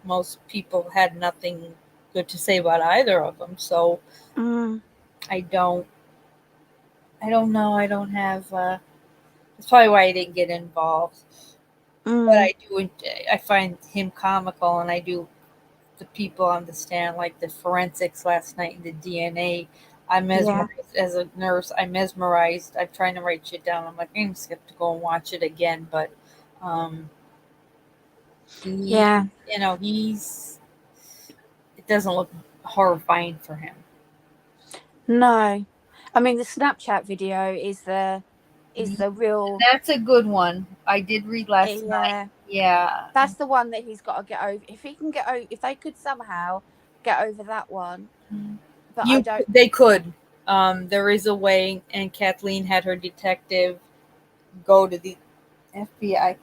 Most people had nothing good to say about either of them. So I don't know. I don't have. That's probably why I didn't get involved. But I do. I find him comical, and I do the people on the stand, like the forensics last night and the DNA. I'm mesmerized as a nurse. I'm mesmerized. I'm trying to write shit down. I'm like, I'm just going to go and watch it again. But, it doesn't look horrifying for him. No, I mean the Snapchat video is the real. That's a good one. I did read last night. Yeah, that's the one that he's got to get over. If he can get over, if they could somehow get over that one, but I don't. They could. There is a way, and Kathleen had her detective go to the FBI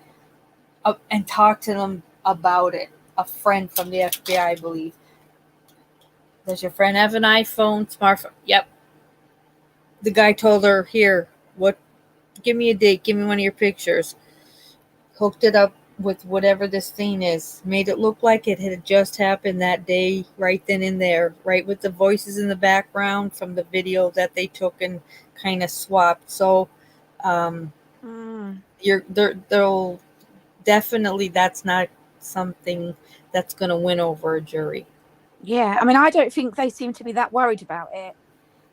and talk to them about it. A friend from the FBI, I believe. Does your friend have an iPhone, smartphone? Yep. The guy told her, here, give me a date, give me one of your pictures. Hooked it up with whatever this thing is. Made it look like it had just happened that day, right then and there. Right with the voices in the background from the video that they took and kind of swapped. So, they'll definitely, that's not something that's going to win over a jury. Yeah, I mean, I don't think they seem to be that worried about it.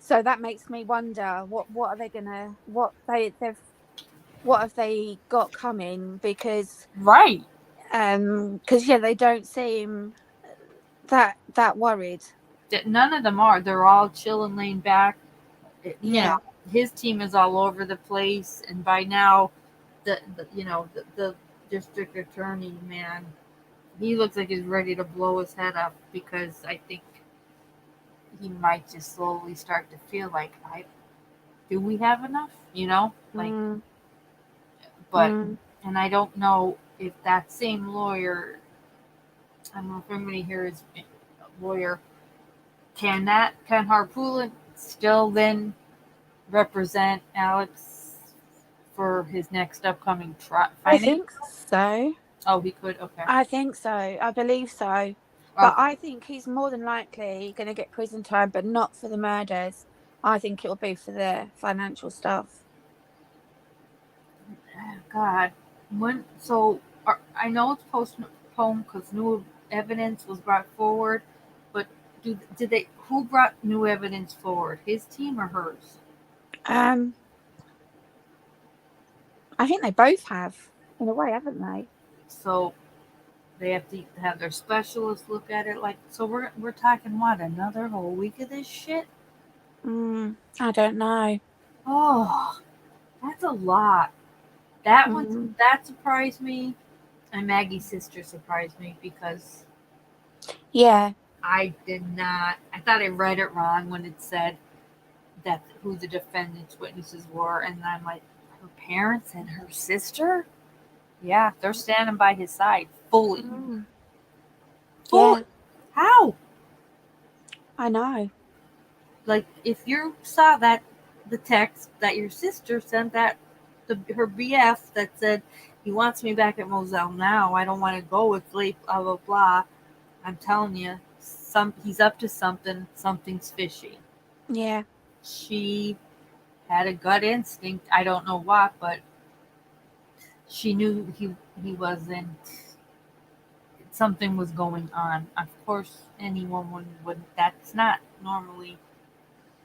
So that makes me wonder what are they gonna what have they got coming? Because because they don't seem that worried. None of them are. They're all chill and laying back. His team is all over the place, and by now, the district attorney, man, he looks like he's ready to blow his head up, because I think he might just slowly start to feel like, do we have enough? But and I don't know if that same lawyer, I don't know if anybody here is a lawyer, can Harpoolen still then represent Alex for his next upcoming trial? I think so. Oh, he could? Okay. I think so. I believe so. But I think he's more than likely going to get prison time, but not for the murders. I think it will be for the financial stuff. God. I know it's postponed because new evidence was brought forward, but who brought new evidence forward? His team or hers? I think they both have, in a way, haven't they? So They have to have their specialist look at it. Like, so we're talking what, another whole week of this shit? I don't know. Oh, that's a lot. That Mm. that surprised me, and Maggie's sister surprised me because Yeah. I did not. I thought I read it wrong when it said that who the defendant's witnesses were, and I'm like, her parents and her sister. Yeah, they're standing by his side fully. Mm. Fully. Yeah, How? I know. Like, if you saw that the text that your sister sent, that her BF that said he wants me back at Moselle now, I don't want to go with Leif, blah blah blah. I'm telling you, he's up to something. Something's fishy. Yeah. She had a gut instinct. I don't know what, but she knew he wasn't. Something was going on. Of course, any woman would. That's not normally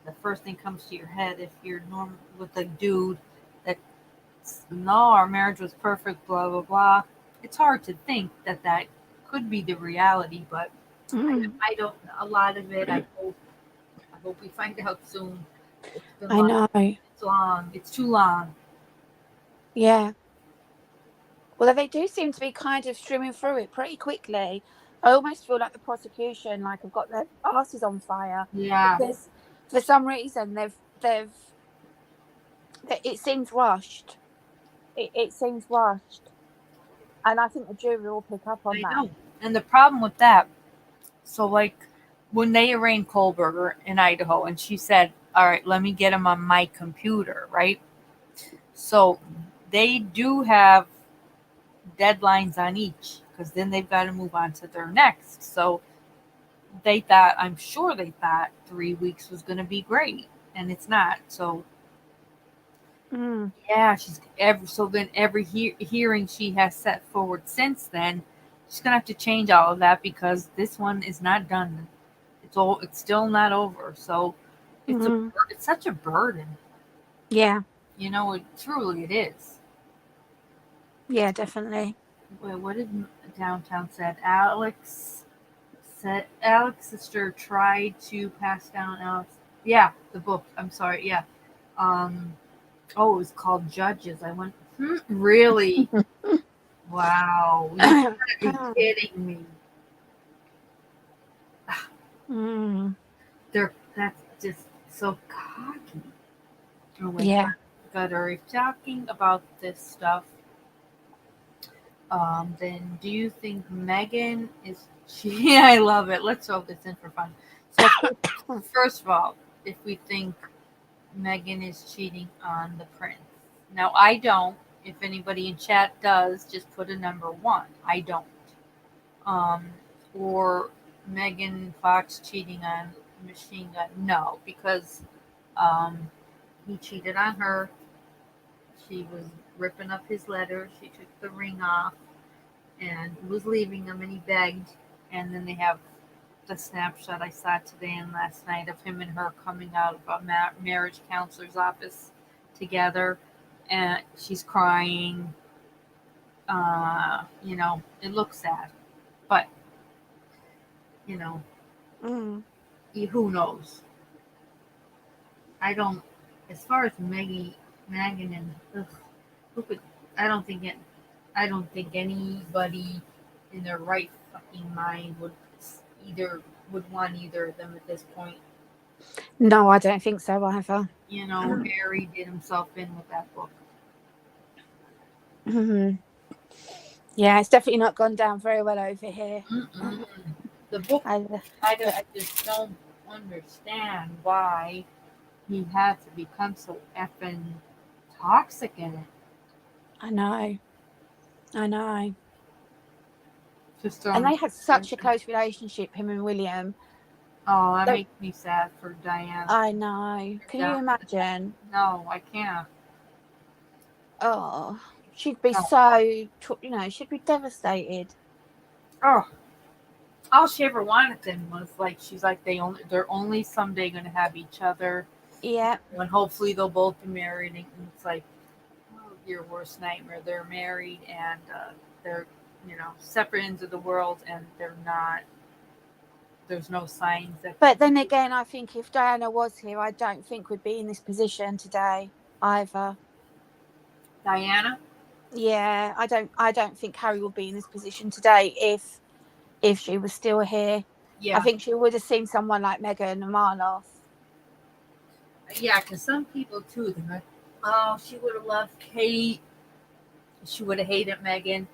the first thing comes to your head if you're normal with a dude that no, our marriage was perfect, blah blah blah. It's hard to think that that could be the reality, but Mm. I don't. A lot of it, I hope we find out soon. It's been I long. know. It's long. It's too long. Yeah. Well, they do seem to be kind of streaming through it pretty quickly. I almost feel like the prosecution, like, have got their asses on fire Yeah, because for some reason it seems rushed. It seems rushed, and I think the jury will pick up on I that. know. And the problem with that, so like when they arraigned Kohlberger in Idaho, and she said, "All right, let me get him on my computer," right? So they do have deadlines on each because then they've got to move on to their next. So they thought, I'm sure they thought 3 weeks was going to be great, and it's not. So Mm. yeah, every hearing she has set forward since then, she's gonna have to change all of that because this one is not done. It's still not over. So Mm. it's such a burden. Yeah. Truly it is. Yeah, definitely. Wait, what did downtown said? Alex's sister tried to pass down Alex. Yeah, the book. I'm sorry. Yeah. Um. Oh, it was called Judges. I went. Really? Wow. You gotta be kidding me. Mm. That's just so cocky. Oh my Yeah. God. Are we talking about this stuff? Then do you think Megan is she I love it. Let's throw this in for fun. So first of all, if we think Megan is cheating on the prince. Now I don't. If anybody in chat does, just put a number 1. I don't. Um, or Megan Fox cheating on Machine Gun. No, because um, he cheated on her. She was ripping up his letter. She took the ring off and was leaving him, and he begged. And then they have the snapshot I saw today and last night of him and her coming out of a marriage counselor's office together, and she's crying. It looks sad, but you know, Mm. who knows? I don't. As far as Megan, and who could? I don't think it. I don't think anybody in their right fucking mind either would want either of them at this point. No, I don't think so either. Harry did himself in with that book. Mm-hmm. Yeah, it's definitely not gone down very well over here. Mm-mm. The book, I just don't understand why he had to become so effing toxic in it. I know. Just And throwing. they had such a close relationship, him and William. Oh, that So, makes me sad for Diane. I know. Can you imagine? No, I can't. Oh, she'd be No. she'd be devastated. Oh, all she ever wanted then was she's like they're only someday gonna have each other, Yeah. and hopefully they'll both be married. And it's like, oh, your worst nightmare. They're married and they're separate ends of the world, and they're not. There's no signs that. But then again, I think if Diana was here, I don't think we'd be in this position today either. Diana. Yeah, I don't think Harry would be in this position today if she was still here. Yeah. I think she would have seen someone like Meghan Markle. Yeah, because some people too, they're like, oh, she would have loved Kate. She would have hated Meghan.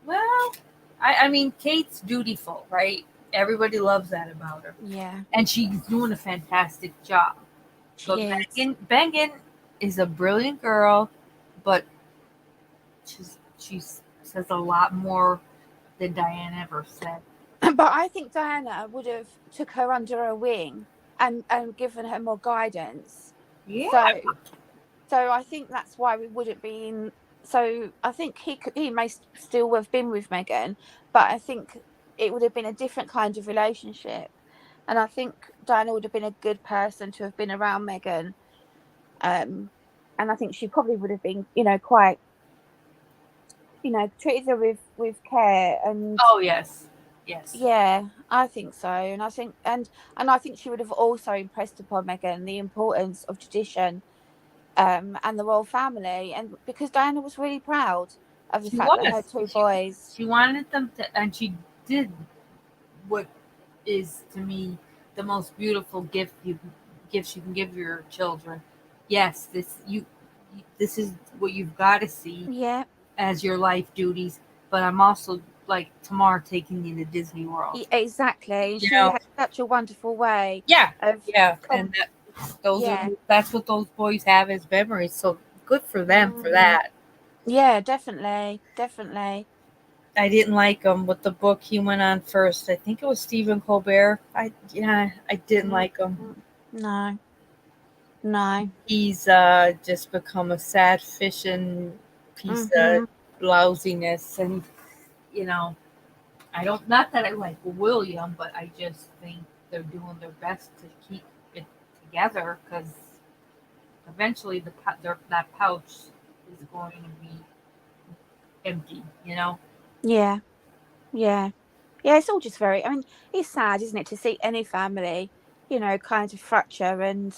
Well, I mean, Kate's dutiful, right? Everybody loves that about her. Yeah. And she's doing a fantastic job. But Meghan is a brilliant girl, but she says a lot more than Diana ever said. But I think Diana would have took her under her wing and given her more guidance. Yeah. So I think that's why we wouldn't be in. So I think he may still have been with Meghan, but I think it would have been a different kind of relationship. And I think Diana would have been a good person to have been around Meghan. And I think she probably would have been, quite, treated her with care and. Oh yes. Yeah, I think so, and I think I think she would have also impressed upon Meghan the importance of tradition, and the royal family, and because Diana was really proud of the fact that her two boys. She wanted them to, and she did what is to me the most beautiful gift you can give your children. Yes, this is what you've got to see as your life duties. But I'm also like Tamar taking you to Disney World. Exactly, she had such a wonderful way. And that's what those boys have as memories. So good for them for that. Yeah, definitely. I didn't like him with the book he went on first. I think it was Stephen Colbert. I didn't like him. No. He's just become a sad fishing piece of lousiness, and I don't. Not that I like William, but I just think they're doing their best to keep it together because eventually that pouch is going to be empty. Yeah, it's all just very, I mean, it's sad, isn't it, to see any family, kind of fracture and,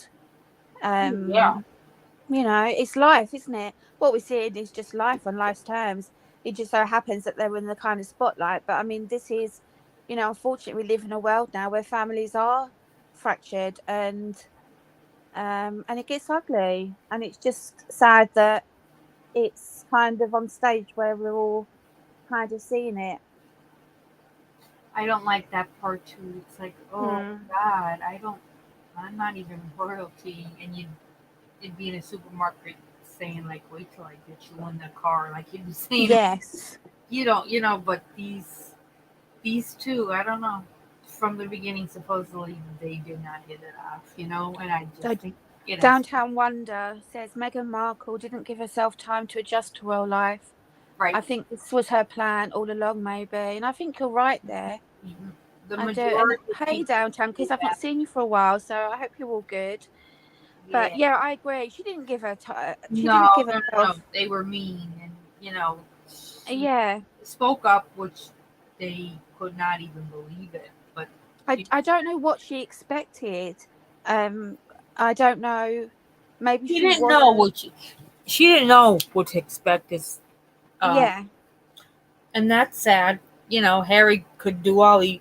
it's life, isn't it? What we're seeing is just life on life's terms. It just so happens that they're in the kind of spotlight. But I mean, this is, unfortunately, we live in a world now where families are fractured and it gets ugly. And it's just sad that it's kind of on stage where we're all kind of seeing it. I don't like that part too. It's like, oh God, I'm not even royalty, and you'd be in a supermarket saying like, wait till I get you in the car, like you'd be saying, yes, you don't, but these two, I don't know. From the beginning, supposedly they did not hit it off, and I just think. Downtown Wonder says Meghan Markle didn't give herself time to adjust to royal life. Right. I think this was her plan all along, maybe, and I think you're right there. I do. And hey, Downtown, because I've not seen you for a while, so I hope you're all good. Yeah. But yeah, I agree. She didn't give her time. No, they were mean, and she spoke up, which they could not even believe it. But I don't know what she expected. I don't know. Maybe she didn't know she didn't know what to expect. And that's sad. Harry could do all he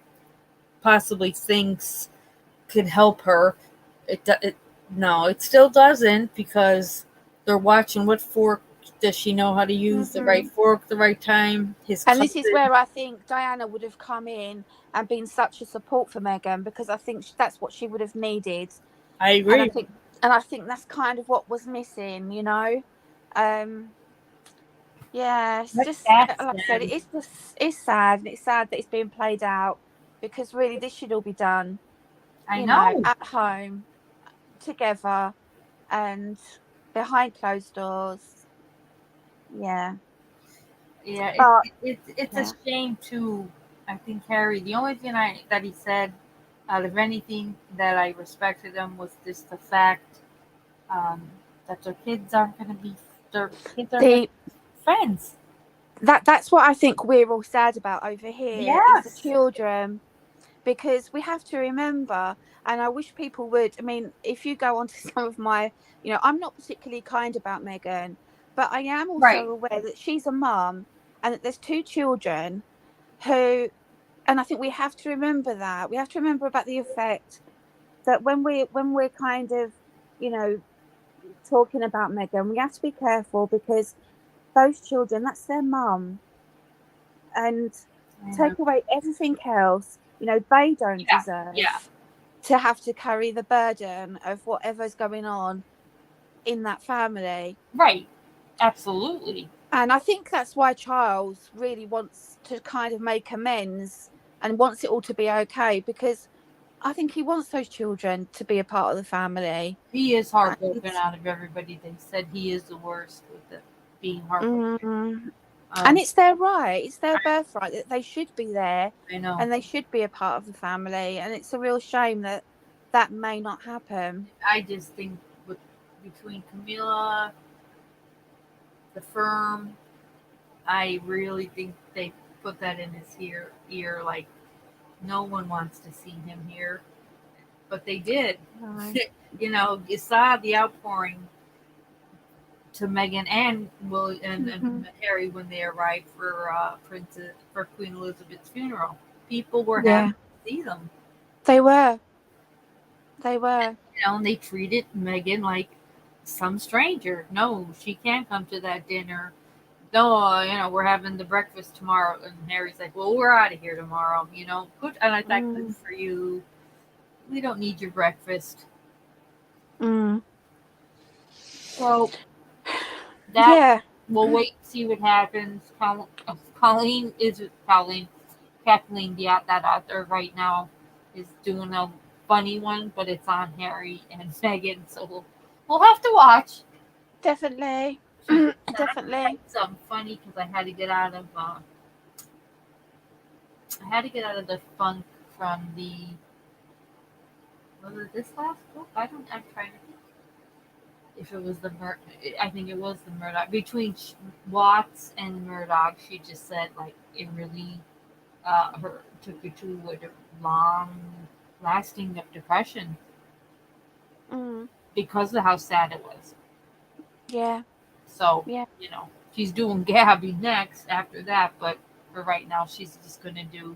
possibly thinks could help her. No, it still doesn't, because they're watching what fork does she know how to use, the right fork, the right time. This is where I think Diana would have come in and been such a support for Meghan, because I think that's what she would have needed. I agree. And I think that's kind of what was missing, Yeah, it's just like I said, it's sad. It's sad that it's being played out, because really this should all be done. I know, at home, together, and behind closed doors. Yeah. Yeah, it's a shame too. I think Harry. The only thing that he said out of anything that I respected him was just the fact that their kids aren't going to be friends. that's what I think we're all sad about over here is the Yes. children, because we have to remember, and I wish people would. I mean, if you go onto some of my, I'm not particularly kind about Megan, but I am also Right. aware that she's a mum and that there's two children who, and I think we have to remember that. We have to remember about the effect that when we're kind of, you know, talking about Megan, we have to be careful because those children, that's their mum, and take away everything else, they don't deserve Yeah. to have to carry the burden of whatever's going on in that family. Right. Absolutely. And I think that's why Charles really wants to kind of make amends and wants it all to be okay, because I think he wants those children to be a part of the family. He is heartbroken out of everybody. They said he is the worst with it being heartbroken. And it's their right, it's their birthright that they should be there. I know. And they should be a part of the family. And it's a real shame that that may not happen. I just think between Camilla, the firm, I really think they put that in his ear like no one wants to see him here. But they did. No. You saw the outpouring to Meghan and and Harry when they arrived for Queen Elizabeth's funeral. People were happy to see them. They were. And they treated Meghan like some stranger. No, she can't come to that dinner. No, we're having the breakfast tomorrow. And Harry's like, well, we're out of here tomorrow. Good. And I thought, good for you. We don't need your breakfast. So we'll wait and see what happens. Kathleen, that author right now, is doing a funny one, but it's on Harry and Meghan, so we'll have to watch. Definitely. Definitely. Something funny because I had to get out of the funk from the. Was it this last book? I'm trying to think. If it was I think it was the Murdoch. Between Watts and Murdoch, she just said like it really took her to a long-lasting depression because of how sad it was. Yeah. So she's doing Gabby next after that, but for right now, she's just gonna do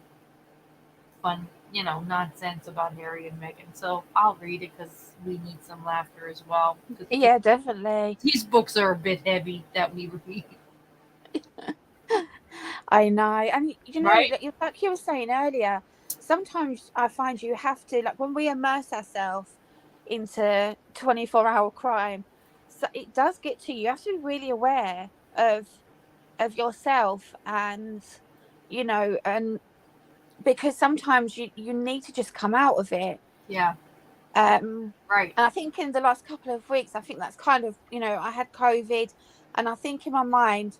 fun, nonsense about Harry and Meghan. So I'll read it because we need some laughter as well. Yeah, definitely. These books are a bit heavy that we read. I know. And, like you were saying earlier, sometimes I find you have to, like when we immerse ourselves into 24-hour crime, so it does get to you. You have to be really aware of yourself and, and because sometimes you need to just come out of it. Yeah. Right. And I think in the last couple of weeks, I think that's kind of, I had COVID, and I think in my mind,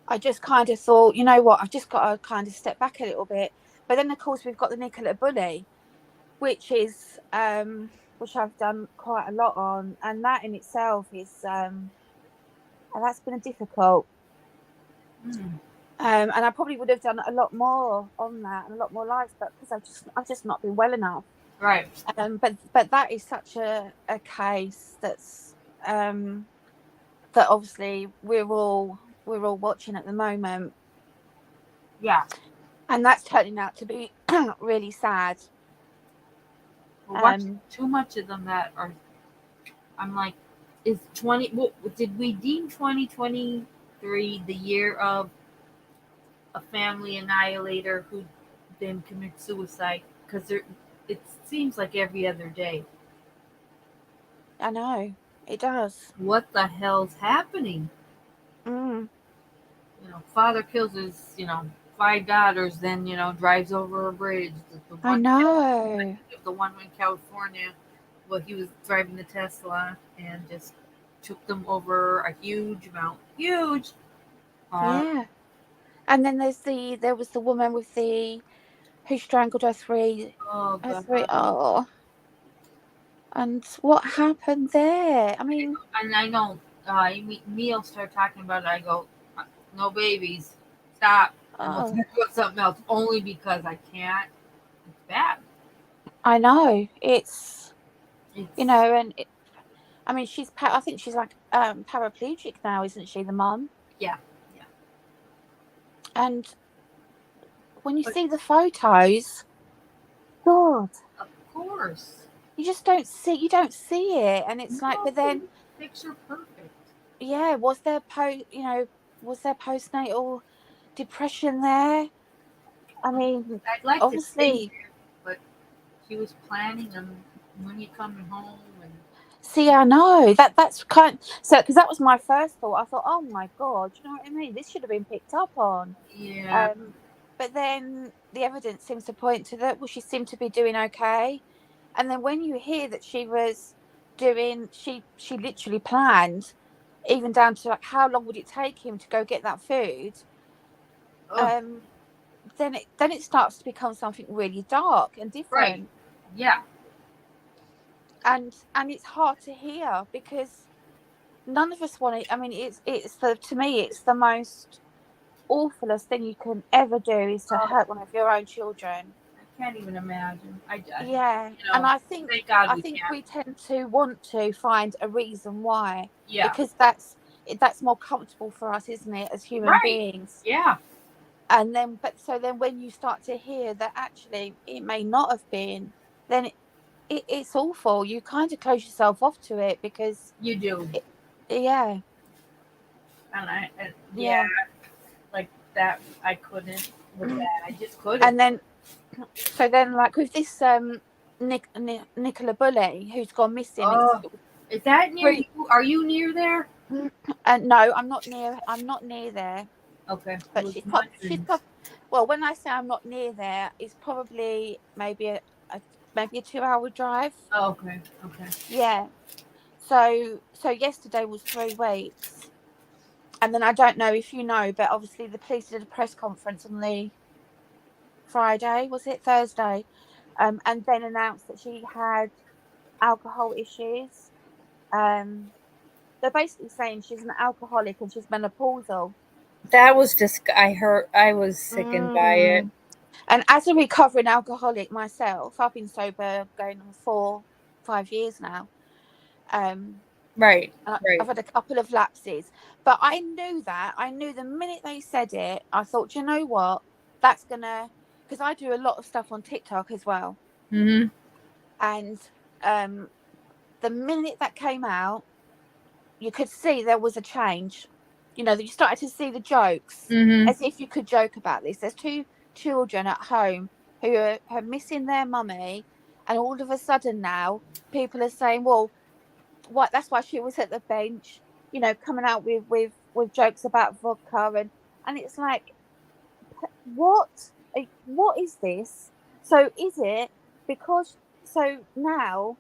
I just kind of thought, you know what, I've just got to kind of step back a little bit. But then, of course, we've got the Nicola Bully, which is, which I've done quite a lot on. And that in itself is, that's been difficult. And I probably would have done a lot more on that and a lot more lives, but because I've just not been well enough. Right. But that is such a case that's that obviously we're all watching at the moment. Yeah. And that's turning out to be really sad. Too much of them that are. I'm like, did we deem 2023 the year of a family annihilator who then commits suicide? Because it seems like every other day. I know, it does. What the hell's happening? Father kills his, 5 daughters, then, drives over a bridge. I know. The one in California, well, he was driving the Tesla and just took them over a huge amount. Huge. Yeah. And then there was the woman with who strangled her three. Oh. And what happened there? I mean, and I know, Neil started talking about it. I go, No babies. Stop. And we'll Oh, talk about something else. Only because I can't. It's bad. I know. It's, It's and I mean, I think she's like paraplegic now, isn't she, the mum? yeah, yeah. And when you But see the photos, God, of course. you don't see it. And it's like, No, but then, picture perfect. yeah, was there postnatal depression there? I mean, I'd like to think obviously, that, but she was planning on when you coming home and see, I know that's so because that was my first thought. I thought, oh my God, you know what I mean? This should have been picked up on. yeah. But then the evidence seems to point to that. Well, she seemed to be doing okay. And then when you hear that she was she literally planned, even down to like how long would it take him to go get that food. Oh, Then it starts to become something really dark and right. different. Yeah. And it's hard to hear because none of us want it. I mean, it's the to me it's the most awfulest thing you can ever do is to Oh, hurt one of your own children. I can't even imagine. Yeah, You and know, thank God I we think can't. we tend to want to find a reason why, Yeah. because that's more comfortable for us, isn't it, as human Right. beings? Yeah. And then, but so then when you start to hear that actually it may not have been, then it's awful. You kind of close yourself off to it because, You do. it, yeah, Yeah, yeah. like that. I couldn't with that. I just couldn't. And then, so then, like with this Nicola Bully who's gone missing, Oh, it was is that near three. you? Are you near there? And no, I'm not near. I'm not near there. Okay. I But was she's wondering. well, when I say I'm not near there, it's probably maybe a 2 hour drive. Oh, okay. Okay. Yeah. So yesterday was 3 weeks, and then I don't know if you know, but obviously the police did a press conference on the Friday, was it Thursday, and then announced that she had alcohol issues. Um, they're basically saying she's an alcoholic and she's menopausal. That was just. I heard. I was sickened by it. Mm. And as a recovering alcoholic myself, I've been sober going on 5 years now. Um, Right. I've Right. had a couple of lapses, but I knew that. I knew the minute they said it, I thought, you know what? That's gonna, because I do a lot of stuff on TikTok as well. Mhm. And um, the minute that came out, you could see there was a change. You started to see the jokes Mhm. as if you could joke about this. There's two children at home who are missing their mummy, and all of a sudden now people are saying, "Well, what? That's why she was at the bench." Coming out with jokes about vodka and it's like, what? What is this? So is it because so now?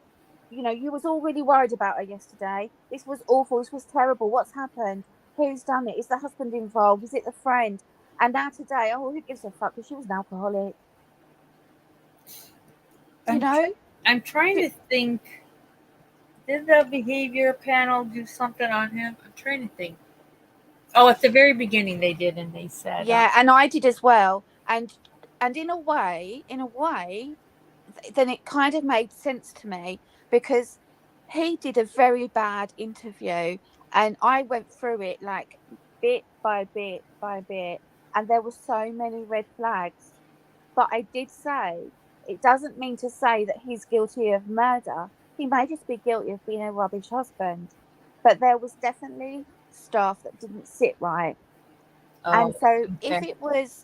You was all really worried about her yesterday. This was awful. This was terrible. What's happened? Who's done it? Is the husband involved? Is it the friend? And now today, oh, who gives a fuck? Because she was an alcoholic. You I'm. know? I'm trying to think. Did the behavior panel do something on him? I'm trying to think. Oh, at the very beginning they did, and they said, Yeah, and I did as well. And in a way, then it kind of made sense to me because he did a very bad interview, and I went through it like bit by bit by bit, and there were so many red flags. But I did say it doesn't mean to say that he's guilty of murder. He may just be guilty of being a rubbish husband. But there was definitely stuff that didn't sit right. And "Oh, so okay."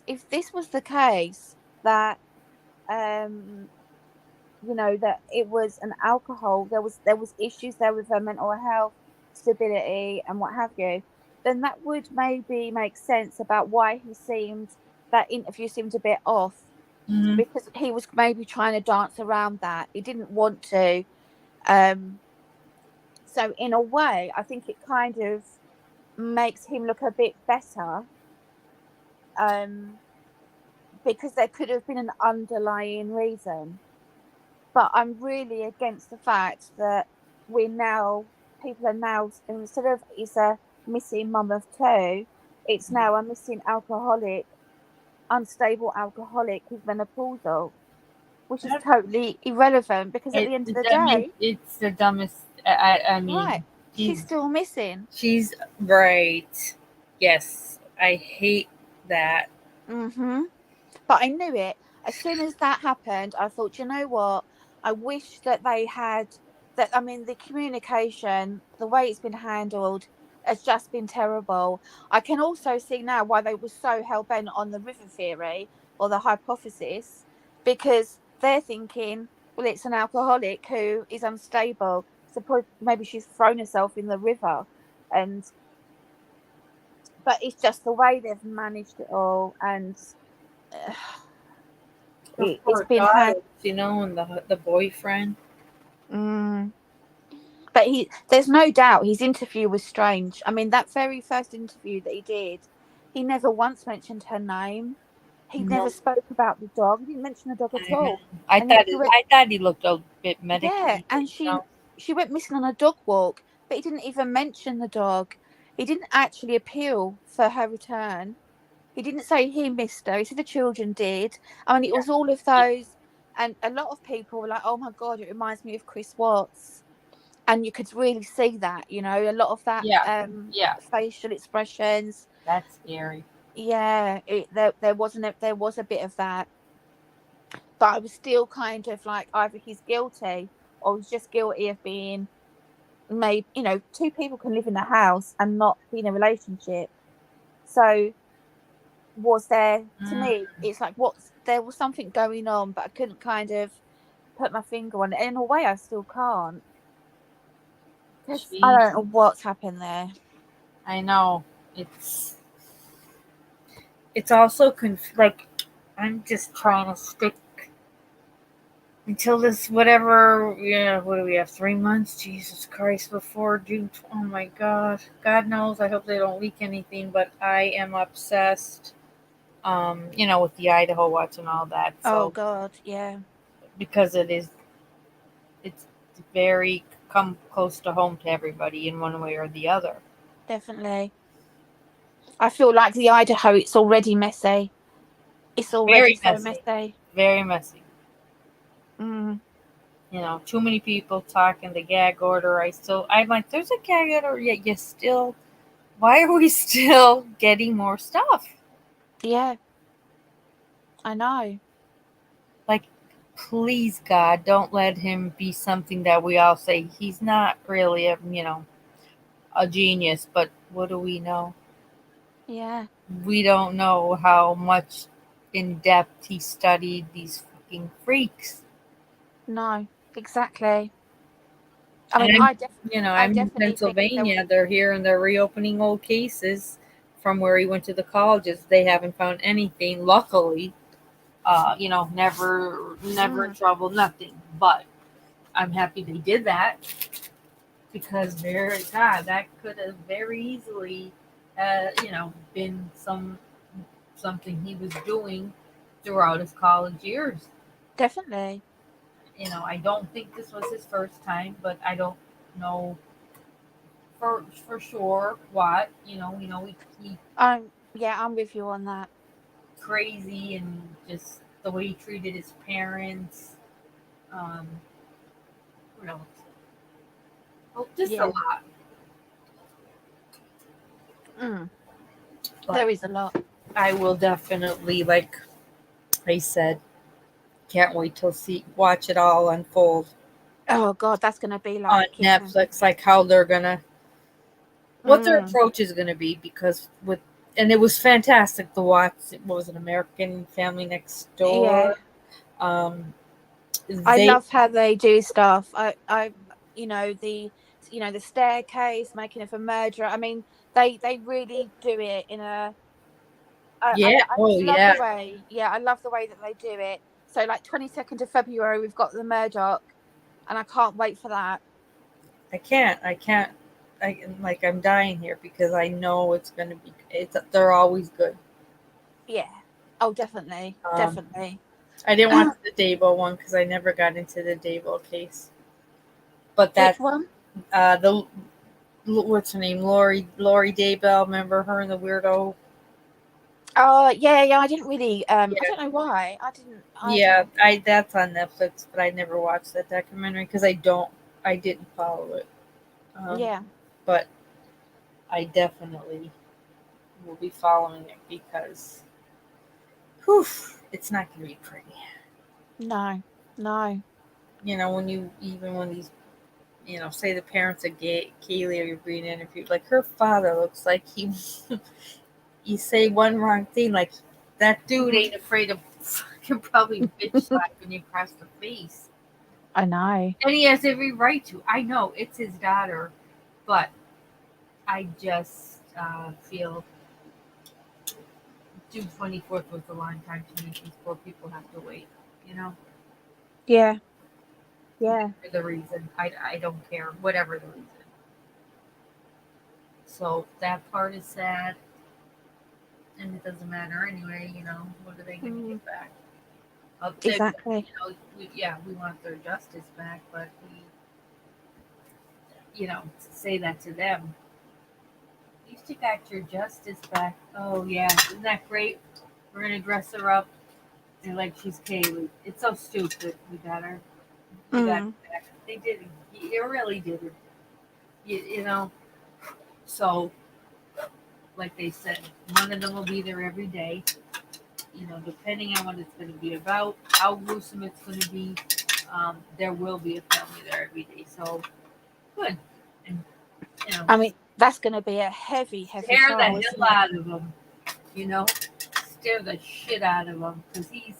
if this was the case that um that it was an alcohol, there was issues there with her mental health, stability and what have you, then that would maybe make sense about why that interview seemed a bit off, Mhm. because he was maybe trying to dance around that. He didn't want to. Um, so in a way, I think it kind of makes him look a bit better, um, because there could have been an underlying reason. But I'm really against the fact that people are now, instead of is a missing mum of two, It's now a missing alcoholic, unstable alcoholic who's menopausal, which is totally irrelevant because at the end of the day, it's the dumbest. I mean, right, she's still missing. She's right. Yes, I hate that. But I knew it. As soon as that happened, I thought, you know what? I wish that they had that. I mean, the communication, the way it's been handled, has just been terrible. I can also see now why they were so hell bent on the river theory or the hypothesis, because they're thinking, well, it's an alcoholic who is unstable. So maybe she's thrown herself in the river, and but it's just the way they've managed it all, and it's been daughter, and the boyfriend. But there's no doubt his interview was strange. I mean, that very first interview that he did, he never once mentioned her name. He never spoke about the dog. He didn't mention the dog at all. I thought he looked a bit medicated. Yeah, and she went missing on a dog walk, but he didn't even mention the dog. He didn't actually appeal for her return. He didn't say he missed her. He said the children did. I mean, it was all of those, and a lot of people were like, "Oh my god, it reminds me of Chris Watts." And you could really see that, a lot of that facial expressions. That's scary. Yeah, there was a bit of that, but I was still kind of like, either he's guilty or he's just guilty of being made. Two people can live in a house and not be in a relationship. So was there, to me, it's like there was something going on, but I couldn't kind of put my finger on it. And in a way, I still can't. I don't know what's happened there. I know. It's also like, I'm just trying to stick until this whatever. What do we have? 3 months? Jesus Christ! Before June. Oh my God! God knows. I hope they don't leak anything. But I am obsessed. With the Idaho watch and all that. So, oh God, yeah. Because it's very come close to home to everybody in one way or the other. Definitely. I feel like the Idaho, it's already messy. It's already so messy. Very messy. Too many people talking the gag order. I'm like, there's a gag order, yet why are we still getting more stuff? Yeah. I know. Like, please, God, don't let him be something that we all say he's not really a genius, but what do we know? Yeah. We don't know how much in depth he studied these fucking freaks. No, exactly. I mean, I'm in Pennsylvania. They're here and they're reopening old cases from where he went to the colleges. They haven't found anything, luckily. Never in trouble, nothing. But I'm happy they did that, because that could have very easily, been something he was doing throughout his college years. Definitely. I don't think this was his first time, but I don't know for sure what. He I'm with you on that. Crazy, and just the way he treated his parents. What else? Oh, just a lot. There is a lot. I will definitely, like I said, can't wait to watch it all unfold. Oh God, that's gonna be like on Netflix, like how they're gonna, what their approach is gonna be, because and it was fantastic to watch. What was it, American Family Next Door? Yeah. I love how they do stuff. The staircase, making of a murderer. I mean, they really do it in a. I love the way. Yeah, I love the way that they do it. So, like 22nd of February, we've got the Murdoch, and I can't wait for that. I can't. I'm dying here because I know it's gonna be. They're always good. Yeah. Oh, definitely, definitely. I didn't watch the Dabo one because I never got into the Dabo case. But which one? what's her name? Lori Daybell. Remember her and the weirdo? Oh yeah, I didn't really. I Yeah. don't know why. I didn't. Yeah, that's on Netflix, but I never watched that documentary because I didn't follow it. Yeah. But I definitely will be following it because, whew, it's not going to be pretty. No. When these, say the parents of Kaylee are being interviewed, like her father looks like he, you say one wrong thing, like that dude ain't afraid of fucking probably bitch slapping you across the face. I know. And he has every right to. I know it's his daughter, but I just feel June 24th was a long time to make these poor people have to wait, you know? Yeah. Yeah. For the reason. I don't care, whatever the reason. So that part is sad. And it doesn't matter anyway, what are they going to get back? Exactly. We want their justice back, but say that to them. At least you got your justice back. Oh, yeah. Isn't that great? We're going to dress her up and like she's Kaylee. It's so stupid. We got her. We got her back. They did it. It really did it. You know? So, like they said, one of them will be there every day. Depending on what it's going to be about, how gruesome it's going to be, there will be a family there every day. So, good. And, I mean, that's going to be a heavy scare trial, the isn't hell it? out of him. Scare the shit out of him because he's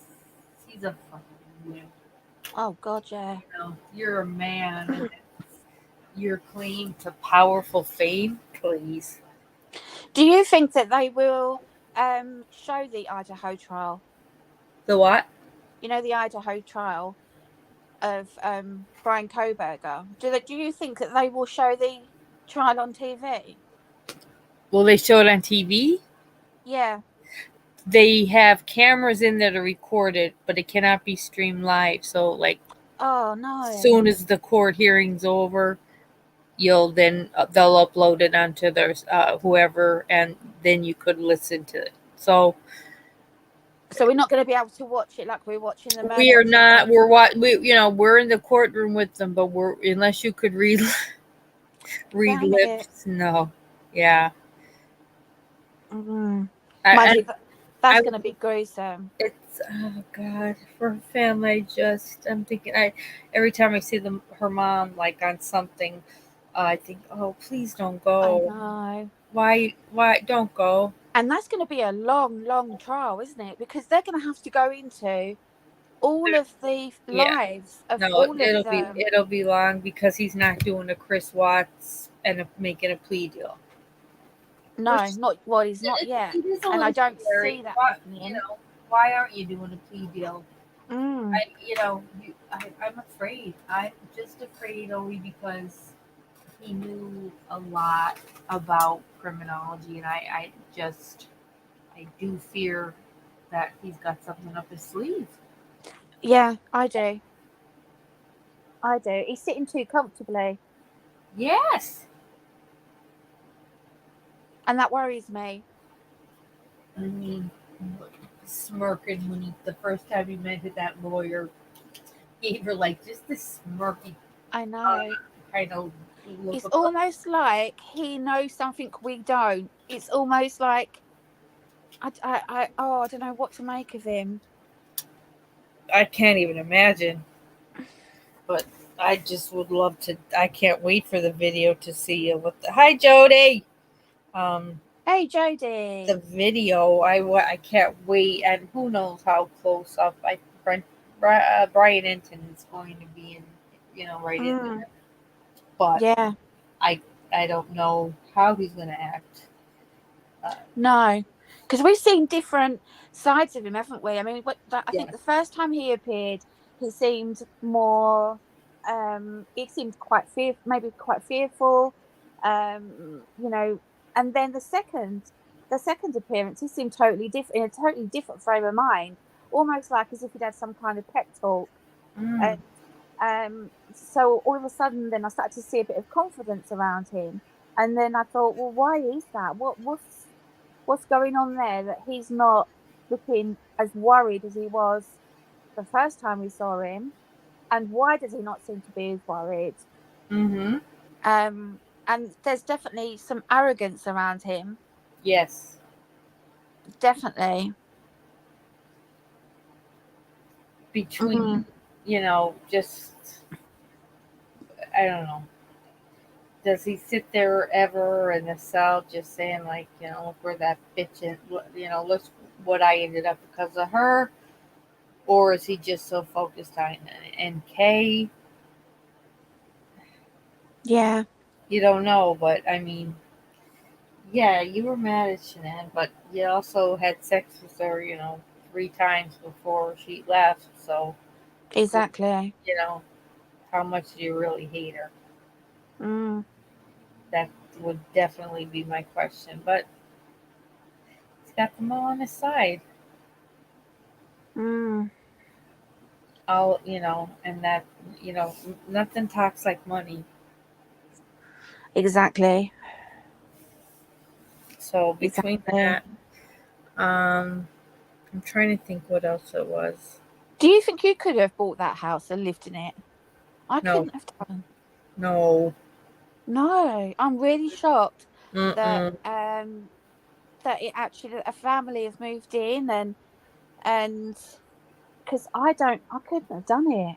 a fucking wimp. Oh God, yeah. You're a man. And you're claim to powerful fame, please. Do you think that they will show the Idaho trial? The what? The Idaho trial of Brian Koberger. Do you think that they will show the trial on TV? Will they show it on TV? Yeah. They have cameras in there to record it, but it cannot be streamed live. So, like, Oh no. as soon as the court hearing's over, they'll upload it onto their whoever, and then you could listen to it. So we're not going to be able to watch it like we're watching the we are Murdoch not. trial? We're in the courtroom with them, but unless you could read Damn lips. No, yeah. Mm-hmm. I, That's going to be gruesome. It's oh god, for her family. I'm thinking. Every time I see her mom like on something, I think, oh please don't go. I know. Why don't go? And that's going to be a long trial, isn't it? Because they're going to have to go into all of the Yeah. lives of No, all of them. it'll be long because he's not doing a Chris Watts and making a plea deal. No, he's not yet. And I don't see that happening. Why aren't you doing a plea deal? Mm. I'm afraid. I'm just afraid only because he knew a lot about criminology, and I do fear that he's got something up his sleeve. Yeah, I do. He's sitting too comfortably. Yes. And that worries me. I mean, smirking when the first time he met that lawyer, gave her like just this smirky. I know. Kind of. It's almost like he knows something we don't. It's almost like I don't know what to make of him. I can't even imagine. But I just would love to. I can't wait for the video to see Hi, Jody. Hey, Jody. The video. I can't wait, and who knows how close up. Brian Enton is going to be in, right in there. But yeah, I don't know how he's going to act. No, because we've seen different sides of him, haven't we? I mean, I think the first time he appeared, he seemed more. He seemed quite fearful. And then the second appearance, he seemed totally different, in a totally different frame of mind, almost like as if he'd had some kind of pep talk. And so all of a sudden, then I started to see a bit of confidence around him. And then I thought, well, why is that? What's going on there that he's not looking as worried as he was the first time we saw him? And why does he not seem to be as worried? Mm-hmm. And there's definitely some arrogance around him. Yes. Definitely. Between, just, I don't know. Does he sit there ever in the cell just saying, like, look where that bitch is, look what I ended up because of her? Or is he just so focused on NK? Yeah. You don't know, but I mean, yeah, you were mad at Shanann, but you also had sex with her, 3 times before she left. So, Exactly. how much do you really hate her? Mm. That would definitely be my question. But he's got them all on his side. Mm. And that, nothing talks like money. Exactly. So between Exactly. that, I'm trying to think what else it was. Do you think you could have bought that house and lived in it? I No, couldn't have done. no. No, I'm really shocked that Mm-mm. that it actually a family has moved in and because I couldn't have done it.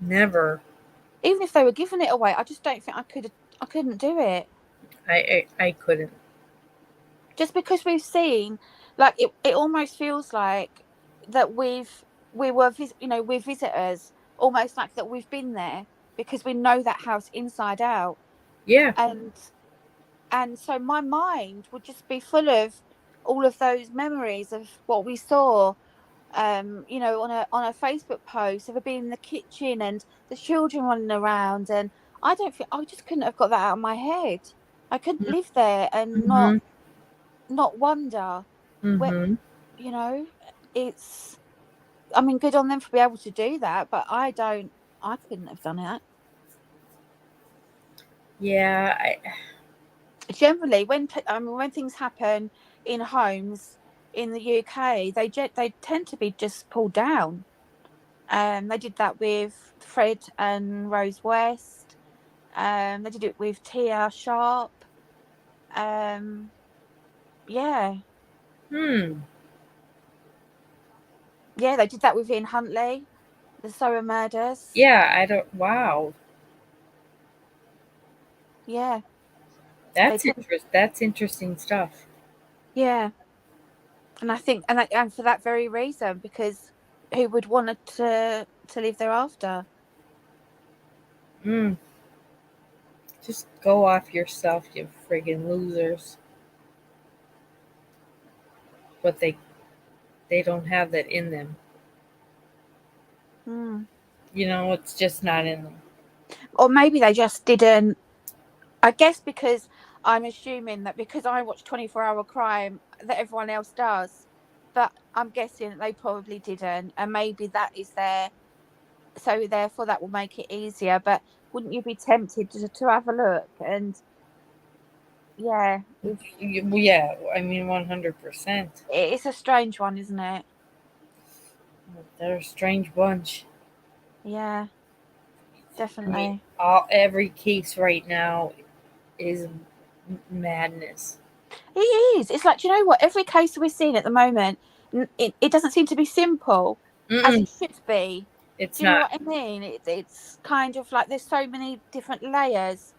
Never. Even if they were giving it away, I just don't think I couldn't do it. I couldn't. Just because we've seen, like it almost feels like that we're visitors, almost like that we've been there because we know that house inside out, Yeah. and so my mind would just be full of all of those memories of what we saw, on a Facebook post of it being in the kitchen and the children running around, and I just couldn't have got that out of my head. I couldn't live there and Mm-hmm. not wonder where, Mm-hmm. you know, it's. I mean, good on them for being able to do that, but I don't. I couldn't have done it. Yeah. Generally, when things happen in homes in the UK, they tend to be just pulled down. They did that with Fred and Rose West. They did it with Tia Sharp. Um, yeah, Hmm. yeah, they did that with Ian Huntley, the Sower murders. Yeah. I don't. Wow. Yeah, they That's tend. interest. That's interesting stuff. Yeah, and I think, and for that very reason, because who would want to live thereafter? Hmm. Just go off yourself, you friggin' losers. But they don't have that in them. Hmm. It's just not in them. Or maybe they just didn't. I guess because I'm assuming that because I watch 24-hour crime that everyone else does, but I'm guessing that they probably didn't, and maybe that is there, so therefore that will make it easier. But wouldn't you be tempted to have a look? And yeah, Yeah. I mean, 100%. it's a strange one, isn't it? They're a strange bunch. Yeah, I mean, definitely. every case right now is madness. It is. It's like, do you know what? Every case we're seeing at the moment, it doesn't seem to be simple as Mm-mm. it should be. It's Do you know not. what I mean? It's kind of like there's so many different layers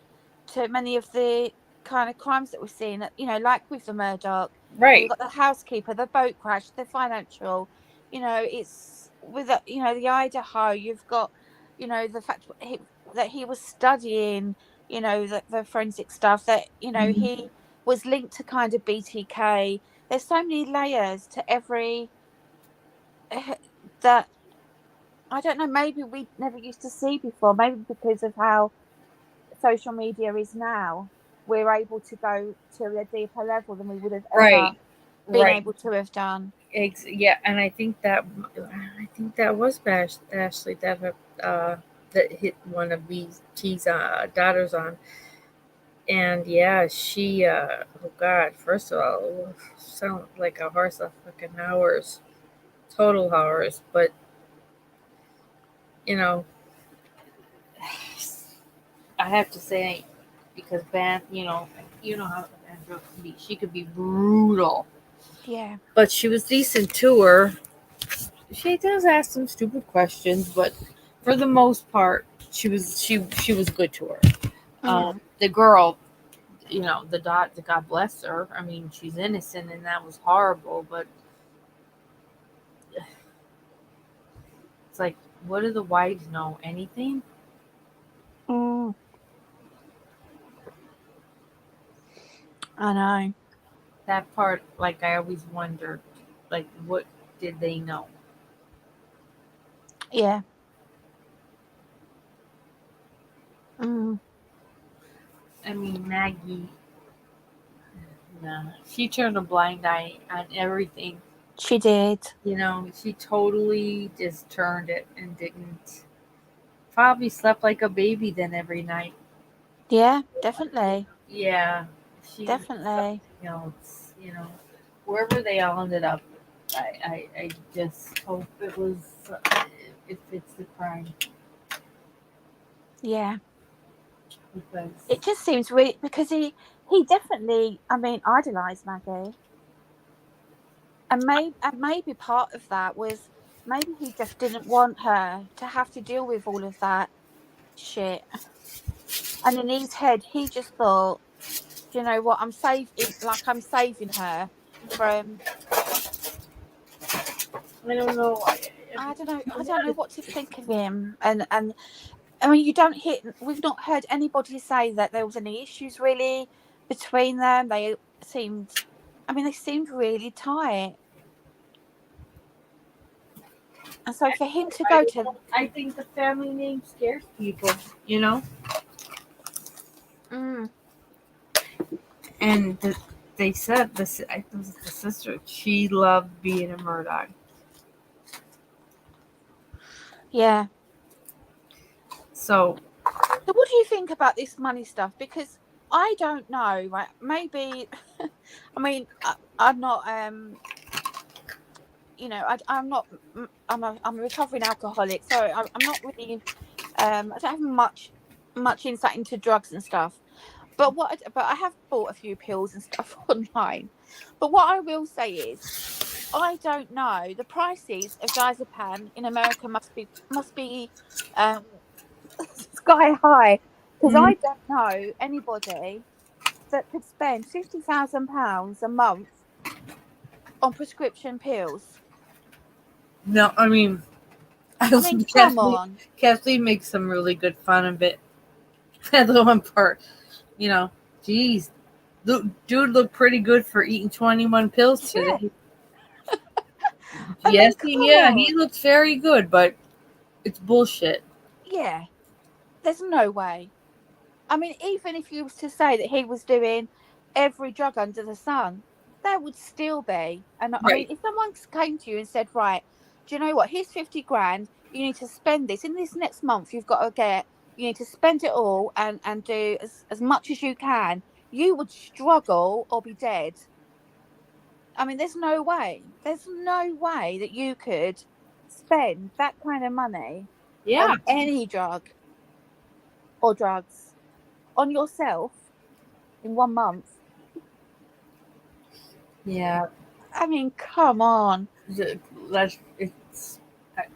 to many of the kind of crimes that we're seeing. Like with the Murdoch, you've Right. got the housekeeper, the boat crash, the financial. It's with the Idaho. You've got the fact that he was studying. The forensic stuff that Mhm. he was linked to kind of BTK. There's so many layers to every that I don't know. Maybe we never used to see before. Maybe because of how social media is now, we're able to go to a deeper level than we would have ever Right. been Right. able to have done. Yeah, and I think that was Ashley that hit one of these T's daughters on. And yeah, she, oh God, first of all, sound like a horse of fucking hours, total hours. But, you know, I have to say, because Beth, you know how Beth can be. She could be brutal, Yeah. but she was decent to her. She does ask some stupid questions, but for the most part, she was good to her. The girl, the God bless her. I mean, she's innocent, and that was horrible. But it's like, what do the wives know? Anything? Mm. I know. That part, like, I always wondered, like, what did they know? Yeah. Mm. I mean, Maggie, nah, she turned a blind eye on everything. She did. She totally just turned it and didn't. Probably slept like a baby then every night. Yeah, definitely. Yeah, she was Definitely. something else. Wherever they all ended up, I just hope it fits the crime, Yeah. because It just seems really because he definitely, I mean, idolized Maggie. And maybe part of that was maybe he just didn't want her to have to deal with all of that shit. And in his head, he just thought, you know what, I'm saving her from. I don't know. I don't know. I don't know what to think of him. And I mean, you don't hear. We've not heard anybody say that there was any issues really between them. They seemed. I mean, they seemed really tight. And so for him to I go don't to. know. I think the family name scares people, you know. Mm, And they said this. I think it was the sister. She loved being a Murdoch. yeah. So So what do you think about this money stuff? Because I don't know. Right? Maybe. I mean, I'm not. I'm not. I'm a recovering alcoholic, so I'm not really. I don't have much insight into drugs and stuff. But I have bought a few pills and stuff online. But what I will say is, I don't know. The prices of diazepam in America must be um, sky high, because mm, I don't know anybody that could spend £50,000 a month on prescription pills. no, I mean, I I was mean, come Kathleen. on. Kathleen makes some really good fun of it. The one part, geez, dude looked pretty good for eating 21 pills Yeah, today. I mean, Yes, come he on. looks very good, but it's bullshit. Yeah, there's no way. I mean, even if you was to say that he was doing every drug under the sun, there would still be. And I mean, Right. if someone came to you and said, right, do you know what? Here's 50 grand. You need to spend this in this next month. You need to spend it all and do as much as you can. You would struggle or be dead. I mean, there's no way. There's no way that you could spend that kind of money Yeah. on any drug or drugs on yourself in 1 month. Yeah. I mean, come on. It's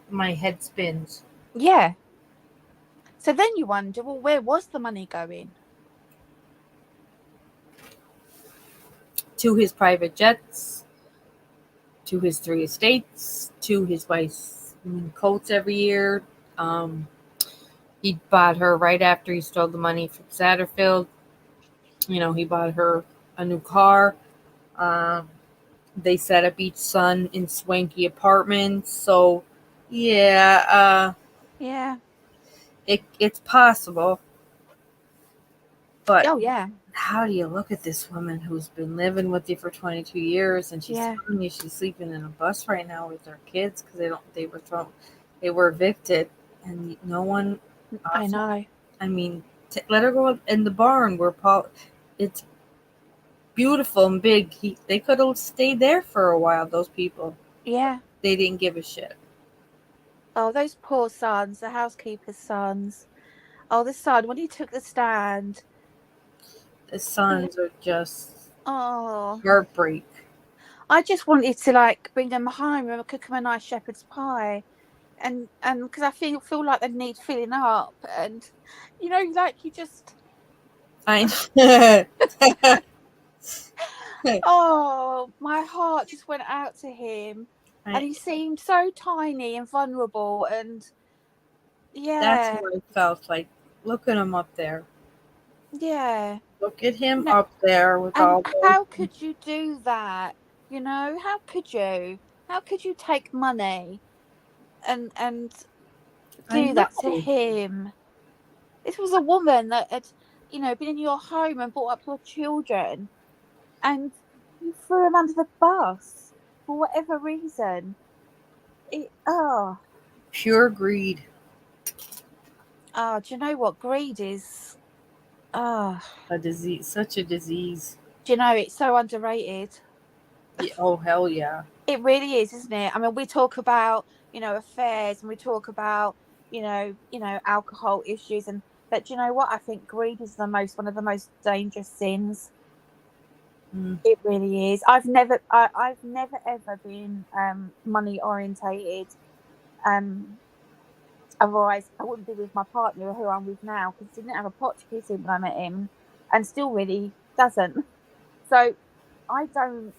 my head spins. Yeah. So then you wonder, well, where was the money going? To his private jets, to his 3 estates, to his wife's coats every year. Um, he bought her right after he stole the money from Satterfield. He bought her a new car. Um, they set up each son in swanky apartments. So, yeah, Yeah. it's possible. But Oh, yeah. how do you look at this woman who's been living with you for 22 years, and she's Yeah. telling you she's sleeping in a bus right now with her kids because they were evicted, and no one I offered. know. I mean, let her go in the barn where Paul. It's beautiful and big. They could have stayed there for a while. Those people. Yeah. They didn't give a shit. Oh, those poor sons, the housekeeper's sons. Oh, the son, when he took the stand. The sons are just Oh, heartbreak. I just wanted to like bring them home and cook them a nice shepherd's pie, and because I feel like they need filling up, and like you just. Oh, my heart just went out to him, and he seemed so tiny and vulnerable, and that's what I felt like. Look at him up there. Yeah. Look at him up there with and all those. How could you do that? How could you? How could you take money and do that to him? This was a woman that had, been in your home and brought up your children, and you threw him under the bus for whatever reason. Pure greed. Do you know what greed is? A disease, such a disease. Do you know it's so underrated? Yeah, oh hell yeah! It really is, isn't it? I mean, we talk about affairs, and we talk about alcohol issues, but do you know what? I think greed is one of the most dangerous sins. It really is. I've never ever been money orientated. Otherwise, I wouldn't be with my partner, who I'm with now, because he didn't have a pot to piss in when I met him, and still really doesn't. So I don't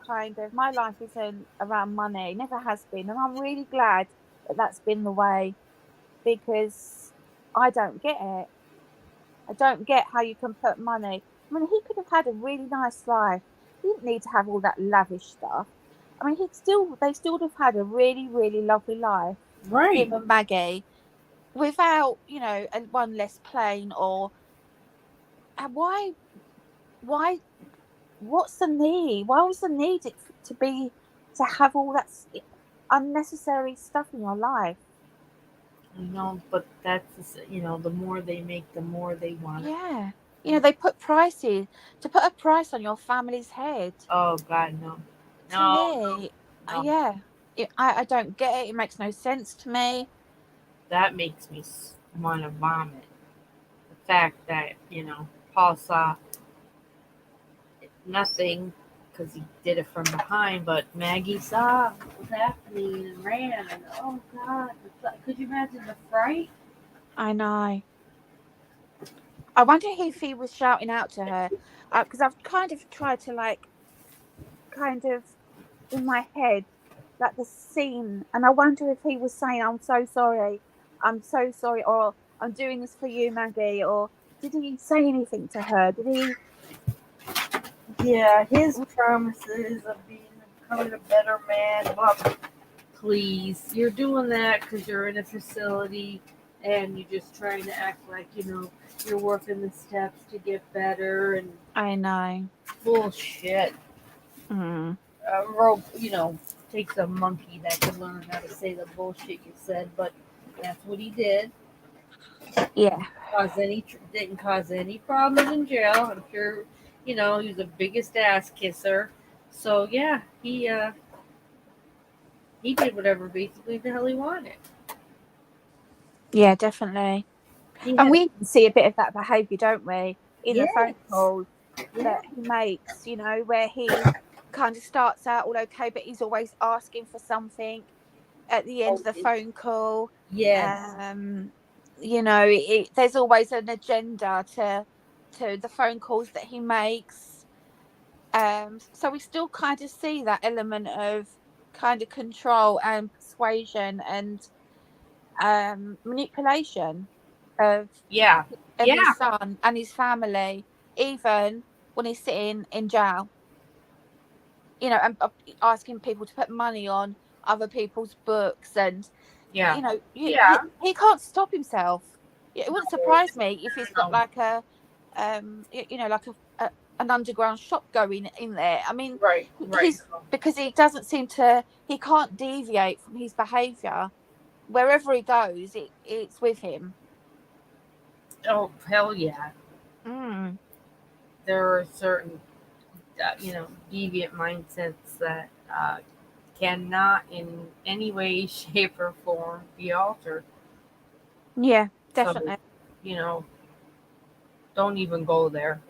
kind of, my life isn't around money, never has been, and I'm really glad that that's been the way, because I don't get it. I don't get how you can put money. I mean, he could have had a really nice life. He didn't need to have all that lavish stuff. I mean, they still would have had a really, really lovely life, right? Him and Maggie, without one less plane or. Why? What's the need? Why was the need to have all that unnecessary stuff in your life? But that's the more they make, the more they want it. Yeah, they put prices to put a price on your family's head. Oh God, no. To me, yeah, I don't get it. It makes no sense to me. That makes me want to vomit. The fact that Paul saw nothing because he did it from behind, but Maggie saw what was happening and ran. And oh God, could you imagine the fright? I know. I wonder if he was shouting out to her, because I've kind of tried to in my head, like the scene, and I wonder if he was saying, I'm so sorry, or I'm doing this for you, Maggie, or did he say anything to her? Did he? Yeah, his promises of becoming a better man. Well, please, you're doing that because you're in a facility and you're just trying to act like you're working the steps to get better. And I know. Bullshit. Rope, takes a monkey that can learn how to say the bullshit you said, but that's what he did. Yeah. Didn't cause any problems in jail. I'm sure, he was the biggest ass kisser. So yeah, he did whatever basically the hell he wanted. Yeah, definitely. And we see a bit of that behaviour, don't we? In the phone calls that he makes, where he kind of starts out all okay, but he's always asking for something at the end of the phone call. Yeah. There's always an agenda to the phone calls that he makes. So we still kind of see that element of kind of control and persuasion and manipulation of his son and his family, even when he's sitting in jail, and asking people to put money on other people's books, and he can't stop himself. It wouldn't surprise me if he's got like a an underground shop going in there. I mean, because he can't deviate from his behavior. Wherever he goes, it's with him. Oh, hell yeah. Mm. There are certain, deviant mindsets that cannot in any way, shape, or form be altered. Yeah, So, definitely. you know, don't even go there.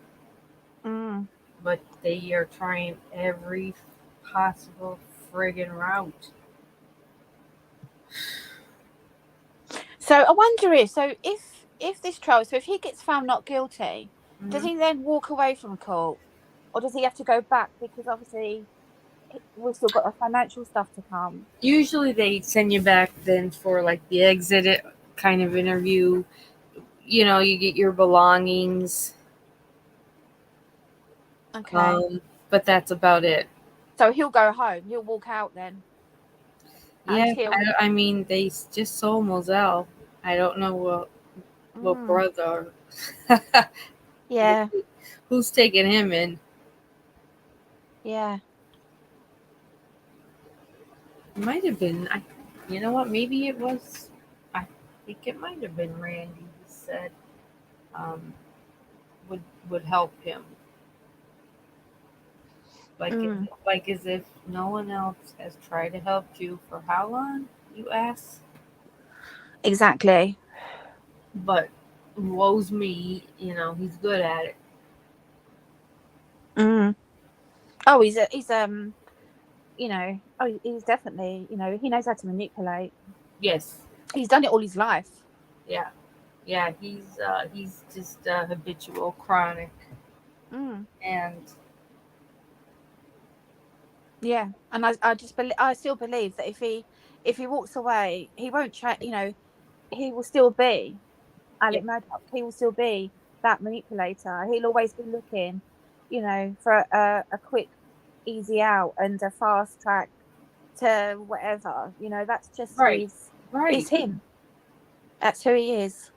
Mm. But they are trying every possible friggin' route. So I wonder if this trial, so if he gets found not guilty, does Mhm. he then walk away from court, or does he have to go back because obviously we've still got the financial stuff to come? Usually they send you back then for like the exit kind of interview. You get your belongings, Okay. but that's about it. So he'll go home. He'll walk out then Yeah, until. I mean they just sold Moselle. I don't know what Mm, brother yeah, who's taking him in. yeah. It might have been. You know what? Maybe it was. I think it might have been Randy. He said um, would would help him. Mm, Like as if no one else has tried to help you for how long? You ask. exactly. But woe's me. He's good at it. Mm. Oh, he's definitely, he knows how to manipulate. Yes. He's done it all his life. Yeah. Yeah. He's just habitual, chronic, Mm. and Yeah, and I just believe, I still believe that if he walks away, he won't change. He will still be yeah. Alec Murdoch. He will still be that manipulator. He'll always be looking, for a quick, easy out and a fast track to whatever. That's just Right. Right. is him. That's who he is.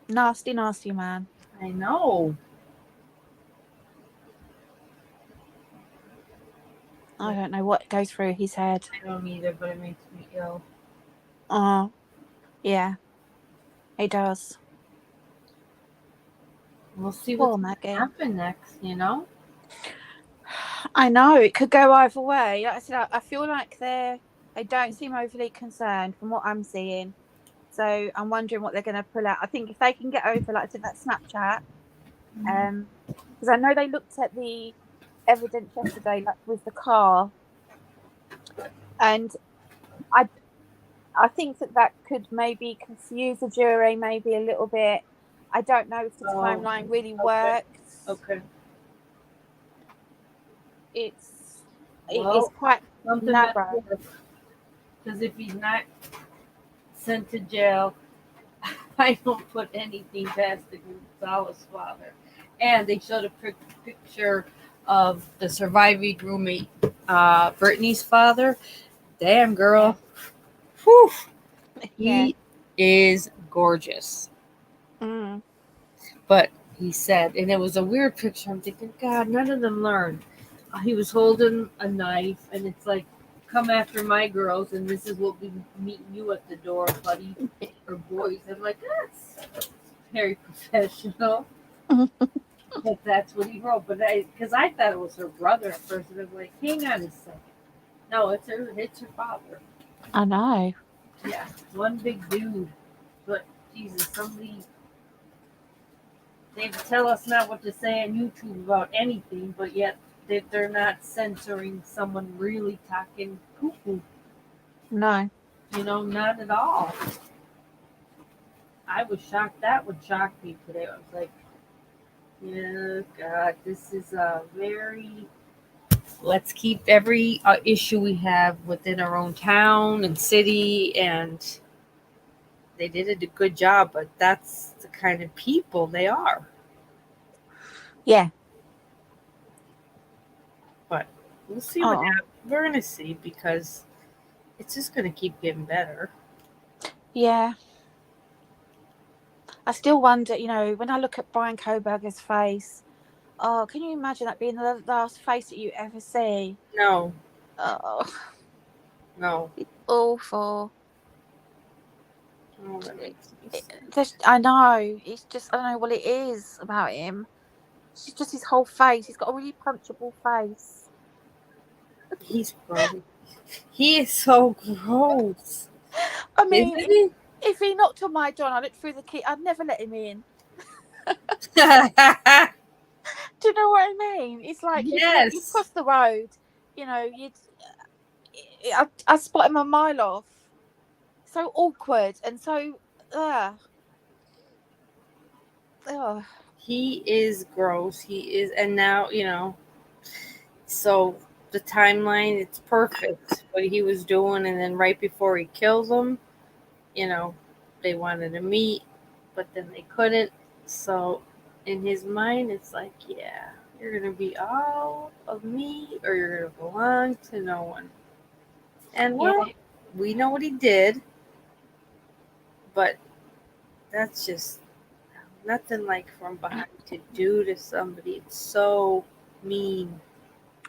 Nasty, nasty man. I know. I don't know what goes through his head. I don't either, but it makes me ill. Oh, yeah, he does. We'll see what's Poor going to Maggie. happen next. I know it could go either way. Like I said, I feel like they don't seem overly concerned from what I'm seeing. So I'm wondering what they're going to pull out. I think if they can get over, like I said, that Snapchat, because I know they looked at the evidence yesterday, like with the car, and I I think that could maybe confuse the jury, maybe a little bit. I don't know if the Oh, timeline really okay. works. Okay. It's Well, quite something better narrow. work. Because if he's not sent to jail, I don't put anything past the Gonzalez father. And they showed a picture of the surviving roommate, Brittany's father. Damn, Yeah, girl. Whew. yeah. He is gorgeous. Mm. But he said, and it was a weird picture. I'm thinking, God, none of them learned. He was holding a knife, and it's like, come after my girls, and this is what we meeting you at the door, buddy, or boys. I'm like, that's very professional. But that's what he wrote. But because I thought it was her brother at first, and I'm like, hang on a second. No, it's her father. I know. Yeah, one big dude. But Jesus, somebody they tell us not what to say on YouTube about anything, but yet they're not censoring someone really talking cuckoo. No. Not at all. I was shocked. That would shock me today. I was like, yeah, God, this is a very. Let's keep every issue we have within our own town and city, and they did a good job. But that's the kind of people they are. Yeah. But we'll see what Oh, happens. We're gonna see because it's just gonna keep getting better. yeah. I still wonder, when I look at Brian Koberger's face, oh, can you imagine that being the last face that you ever see? No, Oh, no. it's awful. Oh, that makes me I know. It's just, I don't know what it is about him. It's just his whole face. He's got a really punchable face. He's gross. He is so gross. I mean, Isn't he? if he knocked on my door and I looked through the key, I'd never let him in. Do you know what I mean? It's like you'd Yes. cross the road, I spot him a mile off. So awkward and so He is gross. He is, and now, so the timeline, it's perfect what he was doing, and then right before he kills him, they wanted to meet, but then they couldn't. So in his mind, it's like, yeah, you're gonna be all of me, or you're gonna belong to no one. And well, we know what he did, but that's just nothing like from behind to do to somebody. It's so mean.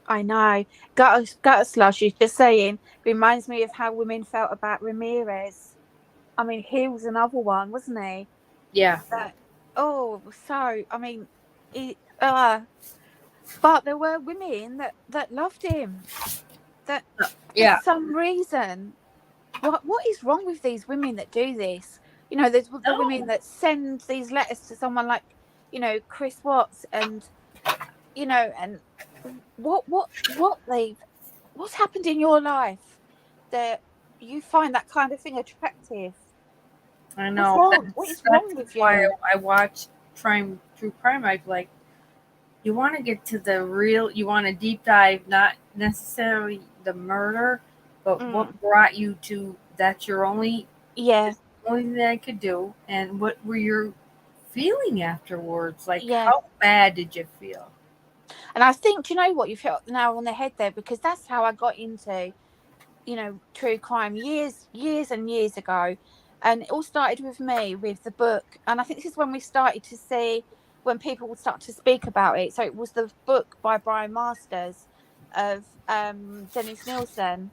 I know. Gutter Slush, you're just saying, reminds me of how women felt about Ramirez. I mean, he was another one, wasn't he? Yeah. I mean, but there were women that loved him. That Yeah. for some reason, what is wrong with these women that do this? There's the women that send these letters to someone like, Chris Watts, and and what's happened in your life that you find that kind of thing attractive? I What's know. wrong? What is wrong with Why you? I watch true crime. I'm like, you want to get to the real. You want to deep dive, not necessarily the murder, but what brought you to. That's your only. Yeah. Only thing that I could do, and what were you feeling afterwards? Like, Yeah. how bad did you feel? And I think, you know what, you've hit the nail on the head there, because that's how I got into, true crime years and years ago. And it all started with me with the book. And I think this is when we started to see, when people would start to speak about it. So it was the book by Brian Masters of Dennis Nielsen,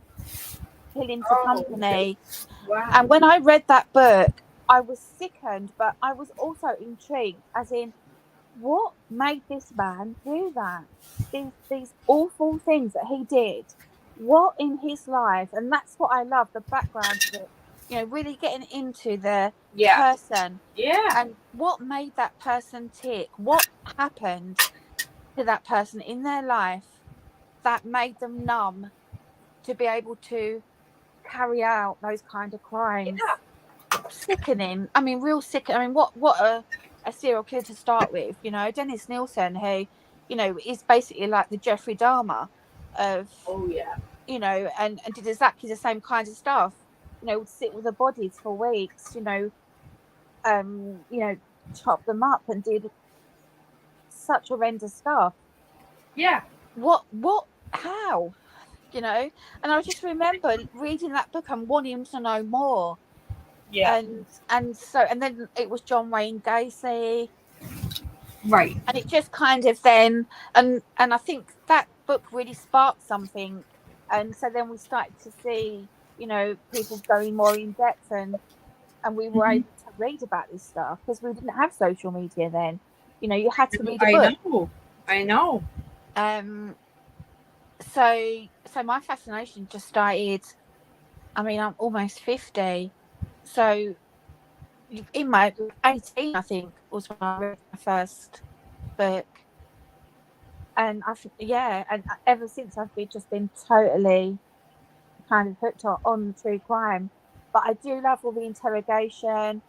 Killing for Company. Wow. And when I read that book, I was sickened, but I was also intrigued, as in, what made this man do that? These awful things that he did. What in his life? And that's what I love, the background of it. Really getting into the person Yeah. and what made that person tick. What happened to that person in their life that made them numb to be able to carry out those kind of crimes? Sickening. I mean, real sick. I mean, what a serial killer to start with. Dennis Nielsen, who is basically like the Jeffrey Dahmer of Oh yeah. and did exactly the same kinds of stuff. Would sit with the bodies for weeks. Chop them up and did such horrendous stuff. Yeah. What? How? And I just remember reading that book and wanting to know more. Yeah. And then it was John Wayne Gacy, Right. and it just kind of then and I think that book really sparked something, and so then we started to see people going more in depth, and we were able to read about this stuff because we didn't have social media then. You had to read a book. I know. So my fascination just started. I mean, I'm almost 50, so in my 18, I think, was when I read my first book. And and ever since I've been totally kind of hooked on true crime. But I do love all the interrogation.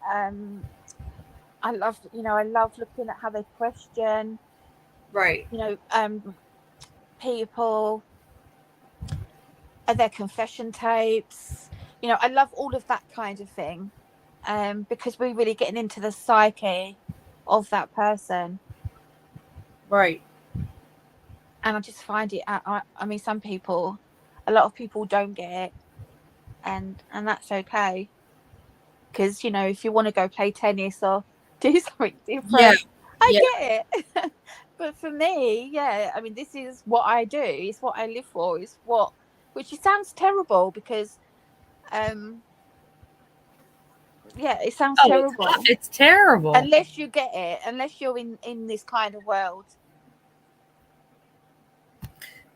I love looking at how they question, Right. people, their confession tapes. I love all of that kind of thing, because we're really getting into the psyche of that person. Right. And I just find it. I mean, a lot of people don't get it, and that's okay. Because if you want to go play tennis or do something different, I get it. But for me, I mean, this is what I do. It's what I live for. Which it sounds terrible because, Yeah, it sounds Oh, terrible. it's terrible. Unless you get it, unless you're in this kind of world.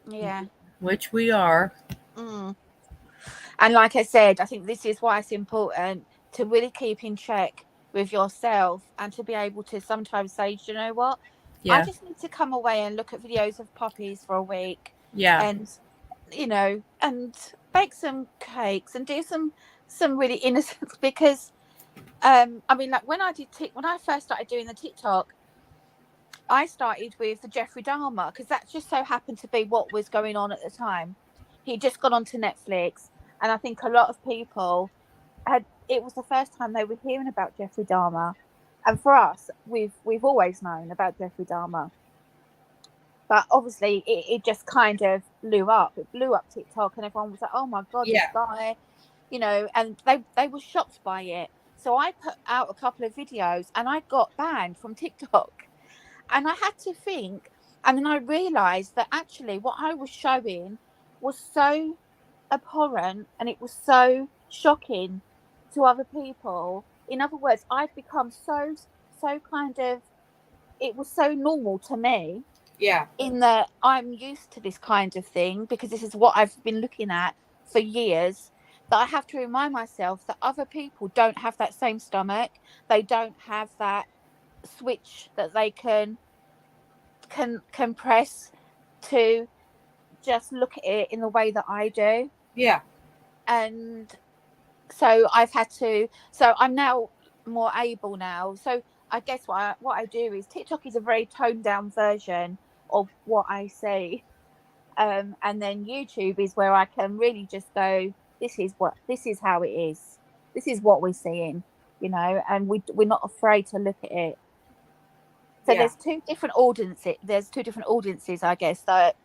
Yeah. Which we are. Mm. And like I said, I think this is why it's important to really keep in check with yourself and to be able to sometimes say, do you know what? I Yeah. just need to come away and look at videos of puppies for a week Yeah. and, you know, and bake some cakes and do some really innocent because I mean, like when I first started doing the TikTok, I started with the Jeffrey Dahmer because that just so happened to be what was going on at the time. He'd just gone onto Netflix, and I think a lot of people it was the first time they were hearing about Jeffrey Dahmer. And for us, we've always known about Jeffrey Dahmer. But obviously it just kind of blew up. It blew up TikTok and everyone was like, oh my God, this guy, you know, and they were shocked by it. So I put out a couple of videos and I got banned from TikTok. And I had to think, and then I realised that actually what I was showing was so abhorrent and it was so shocking to other people. In other words, I'd become so kind of, it was so normal to me Yeah. in that I'm used to this kind of thing because this is what I've been looking at for years, that I have to remind myself that other people don't have that same stomach. They don't have that switch that they can press to just look at it in the way that I do. Yeah. And so I'm now more able now. So I guess what I do is TikTok is a very toned down version of what I see. And then YouTube is where I can really just go, this is how it is. This is what we're seeing, you know, and we're not afraid to look at it. So there's two different audiences, I guess, that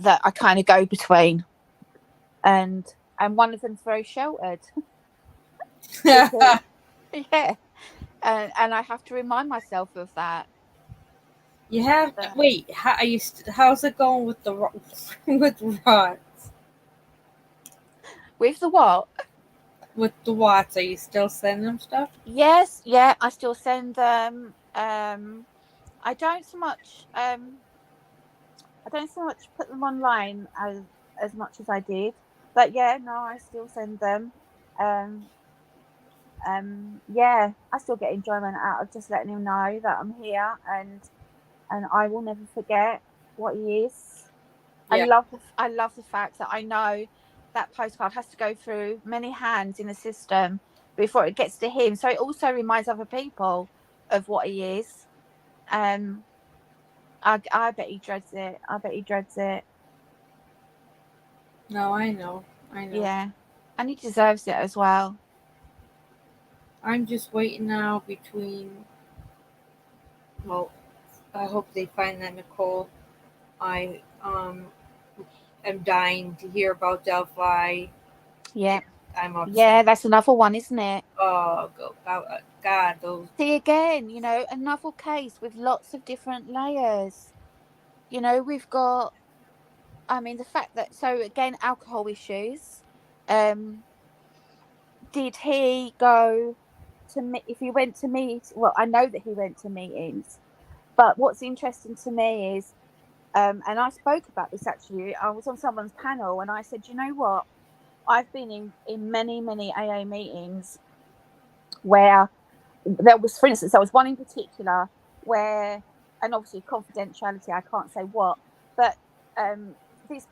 I kind of go between, and one of them's very sheltered. Because, yeah, and I have to remind myself of that. You have wait. How's it going with the with rods? With the what? With the watts, are you still sending them stuff? Yes, yeah, I still send them. I don't so much. I don't so much put them online as much as I did, but yeah, no, I still send them. Um, yeah, I still get enjoyment out of just letting him know that I'm here, and I will never forget what he is. Yeah. I love the fact that I know that postcard has to go through many hands in the system before it gets to him. So it also reminds other people of what he is. I bet he dreads it. I bet he dreads it. No, I know. Yeah, and he deserves it as well. I'm just waiting now between. Well, I hope they find that Nicole. I am dying to hear about Delphi. Yeah. I'm upset. Yeah, that's another one, isn't it? Oh, God, those. See, again, you know, another case with lots of different layers. You know, we've got, I mean, the fact that, so again, alcohol issues. Did he go to me? If he went to meet, well, I know that he went to meetings, but what's interesting to me is, and I spoke about this actually, I was on someone's panel and I said, you know what? I've been in many AA meetings where there was, for instance, there was one in particular where, and obviously confidentiality, I can't say what, but this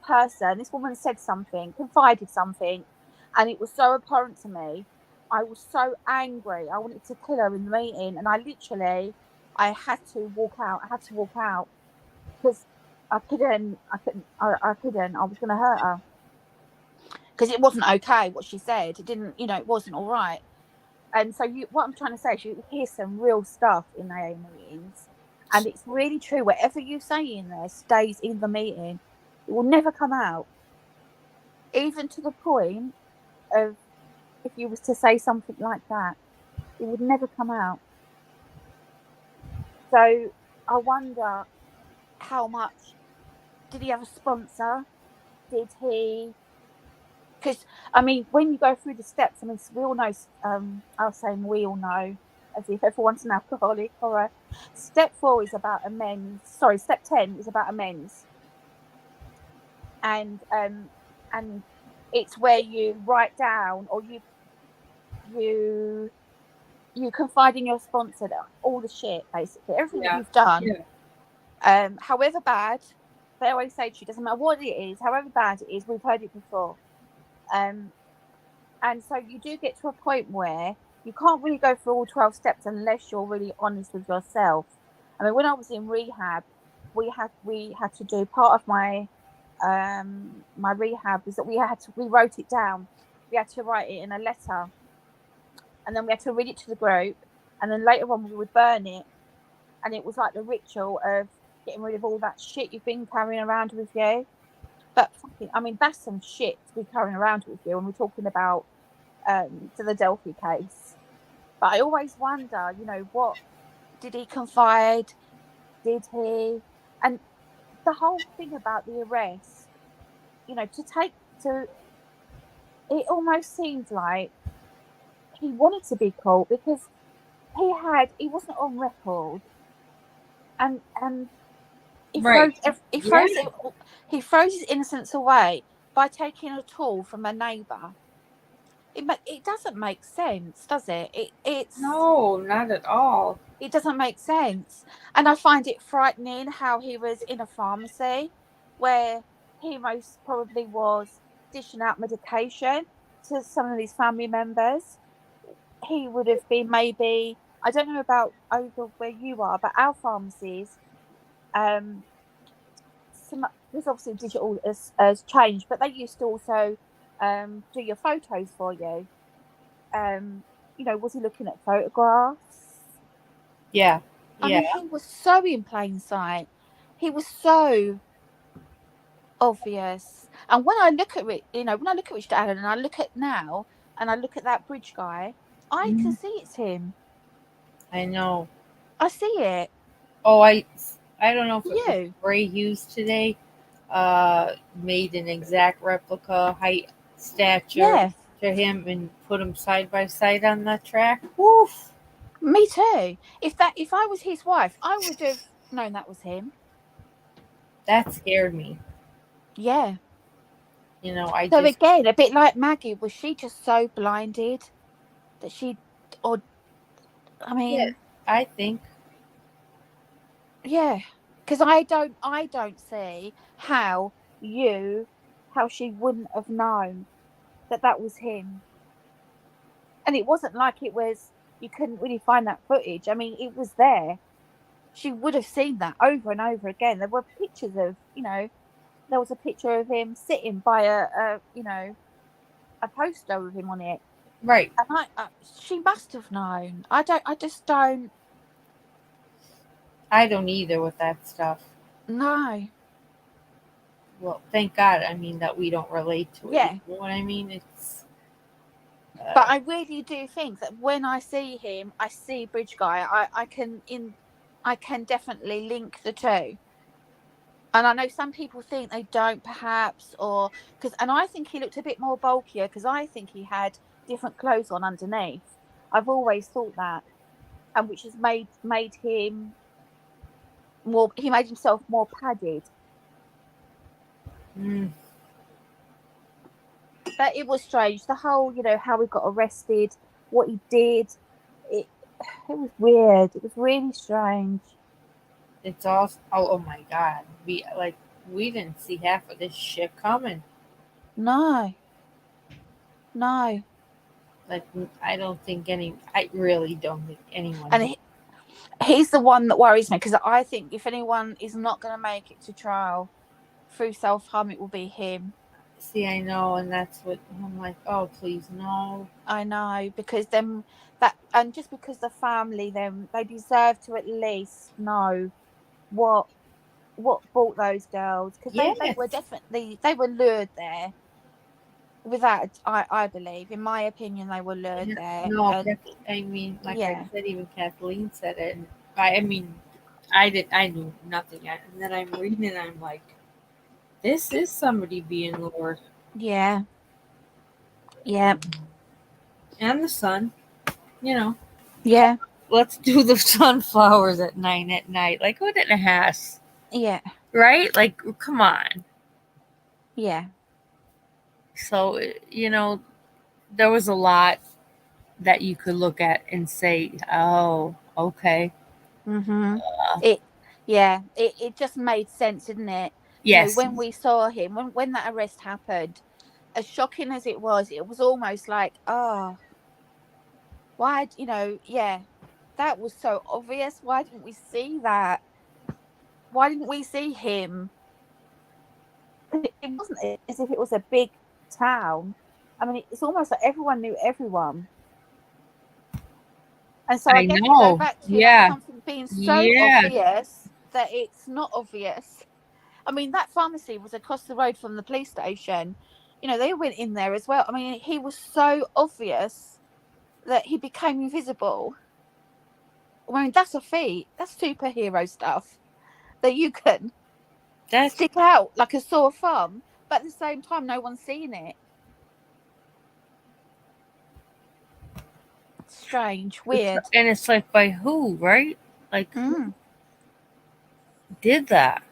woman said something, confided something, and it was so abhorrent to me. I was so angry. I wanted to kill her in the meeting, and I had to walk out. I had to walk out because I couldn't. I couldn't. I was going to hurt her because it wasn't okay what she said. It didn't. You know, it wasn't all right. And so what I'm trying to say is you hear some real stuff in AA meetings, and it's really true. Whatever you say in there stays in the meeting. It will never come out. Even to the point of, if you was to say something like that, it would never come out. So I wonder, how much did he have a sponsor? Did he because I mean, when you go through the steps, I mean, we all know. I was saying we all know, as if everyone's an alcoholic. All right. Step 4 is about amends. Sorry, step 10 is about amends, and it's where you write down or you confide in your sponsor that all the shit, basically everything that you've done. However bad, they always say to you, doesn't matter what it is, however bad it is, we've heard it before. And so you do get to a point where you can't really go through all 12 steps unless you're really honest with yourself. I mean, when I was in rehab, we had to do part of my my rehab is that we wrote it down. We had to write it in a letter, and then we had to read it to the group, and then later on we would burn it. And it was like the ritual of getting rid of all that shit you've been carrying around with you. But fucking, I mean, that's some shit to be carrying around with you when we're talking about Philadelphia case. But I always wonder, you know, what did he confide? Did he? And the whole thing about the arrest, you know, it almost seemed like he wanted to be caught because he wasn't on record, and he Right. he throws his innocence away by taking a tool from a neighbour. It doesn't make sense, does it? No, not at all. It doesn't make sense. And I find it frightening how he was in a pharmacy where he most probably was dishing out medication to some of these family members. He would have been maybe, I don't know about over where you are, but our pharmacies, there's obviously digital has changed, but they used to also do your photos for you. You know, was he looking at photographs? Yeah. I mean, he was so in plain sight. He was so obvious. And when I look at it, you know, when I look at Richard Allen and I look at now and I look at that bridge guy, I can see it's him. I know. I see it. Oh, I don't know if it was Ray Hughes today made an exact replica height stature to him and put him side by side on the track. Woof. Me too. If I was his wife, I would have known that was him. That scared me. Yeah. You know, again, a bit like Maggie, was she just so blinded that I mean, yeah, I think. Yeah, because I don't see how she wouldn't have known that was him. And it wasn't like it was, you couldn't really find that footage. I mean, it was there. She would have seen that over and over again. There were pictures of, you know, there was a picture of him sitting by a poster with him on it. Right. And she must have known. I just don't. I don't either with that stuff. No. Well, thank God. I mean, that we don't relate to it. Yeah. You know what I mean? It's. But I really do think that when I see him, I see Bridge Guy. I can definitely link the two. And I know some people think they don't, perhaps, and I think he looked a bit more bulkier because I think he had different clothes on underneath. I've always thought that, and which has made him more. He made himself more padded. But it was strange. The whole, you know, how he got arrested, what he did. It was weird. It was really strange. It's all. Oh my God! We didn't see half of this shit coming. No. Like, I don't think I really don't think anyone. And he's the one that worries me because I think if anyone is not going to make it to trial through self-harm, it will be him. See, I know, and that's what I'm like. Oh, please, no. I know, because just because the family, they deserve to at least know what brought those girls, because they were definitely lured there. Without, I believe, in my opinion, they were lured there. No, I mean, like I said, even Kathleen said it. And I mean, I knew nothing, and then I'm reading it, and I'm like, this is somebody being lured. Yeah. Yeah. And the sun, you know. Yeah. Let's do the sunflowers at 9 at night. Like, what in a ass? Yeah. Right? Like, come on. Yeah. So, you know, there was a lot that you could look at and say, oh, okay. Mm-hmm. It just made sense, didn't it? Yes. When we saw him, when that arrest happened, as shocking as it was almost like, oh, why, that was so obvious. Why didn't we see that? Why didn't we see him? It wasn't as if it was a big town. I mean, it's almost like everyone knew everyone. And so I I guess we go know. back to like Yeah. something being so Yeah. obvious that it's not obvious. I mean, that pharmacy was across the road from the police station. They went in there as well. I mean, he was so obvious that he became invisible. I mean, that's a feat. That's superhero stuff that you can That's stick out like a sore thumb, but at the same time, no one's seen it. Strange, weird. and it's like, by who, right? Like, who Mm. did that?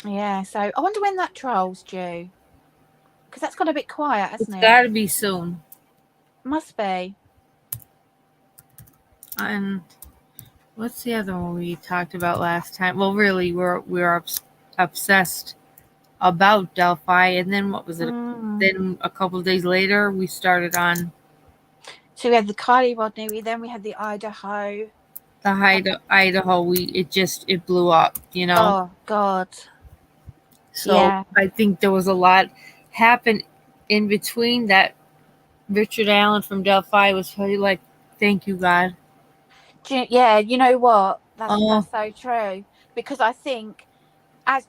Yeah, so I wonder when that trial's due. Because that's got a bit quiet, It's hasn't it? got to be soon. Must be. And what's the other one we talked about last time? Well, really, we're obsessed about Delphi, and then what was it? Mm. Then a couple of days later, we started on So we had the Kylie Rodney, then we had the Idaho. the Idaho. It blew up, you know. Oh, God. So Yeah. I think there was a lot happened in between that. Richard Allen from Delphi was probably like, "Thank you, God." Yeah, you know what? Oh That's so true. Because I think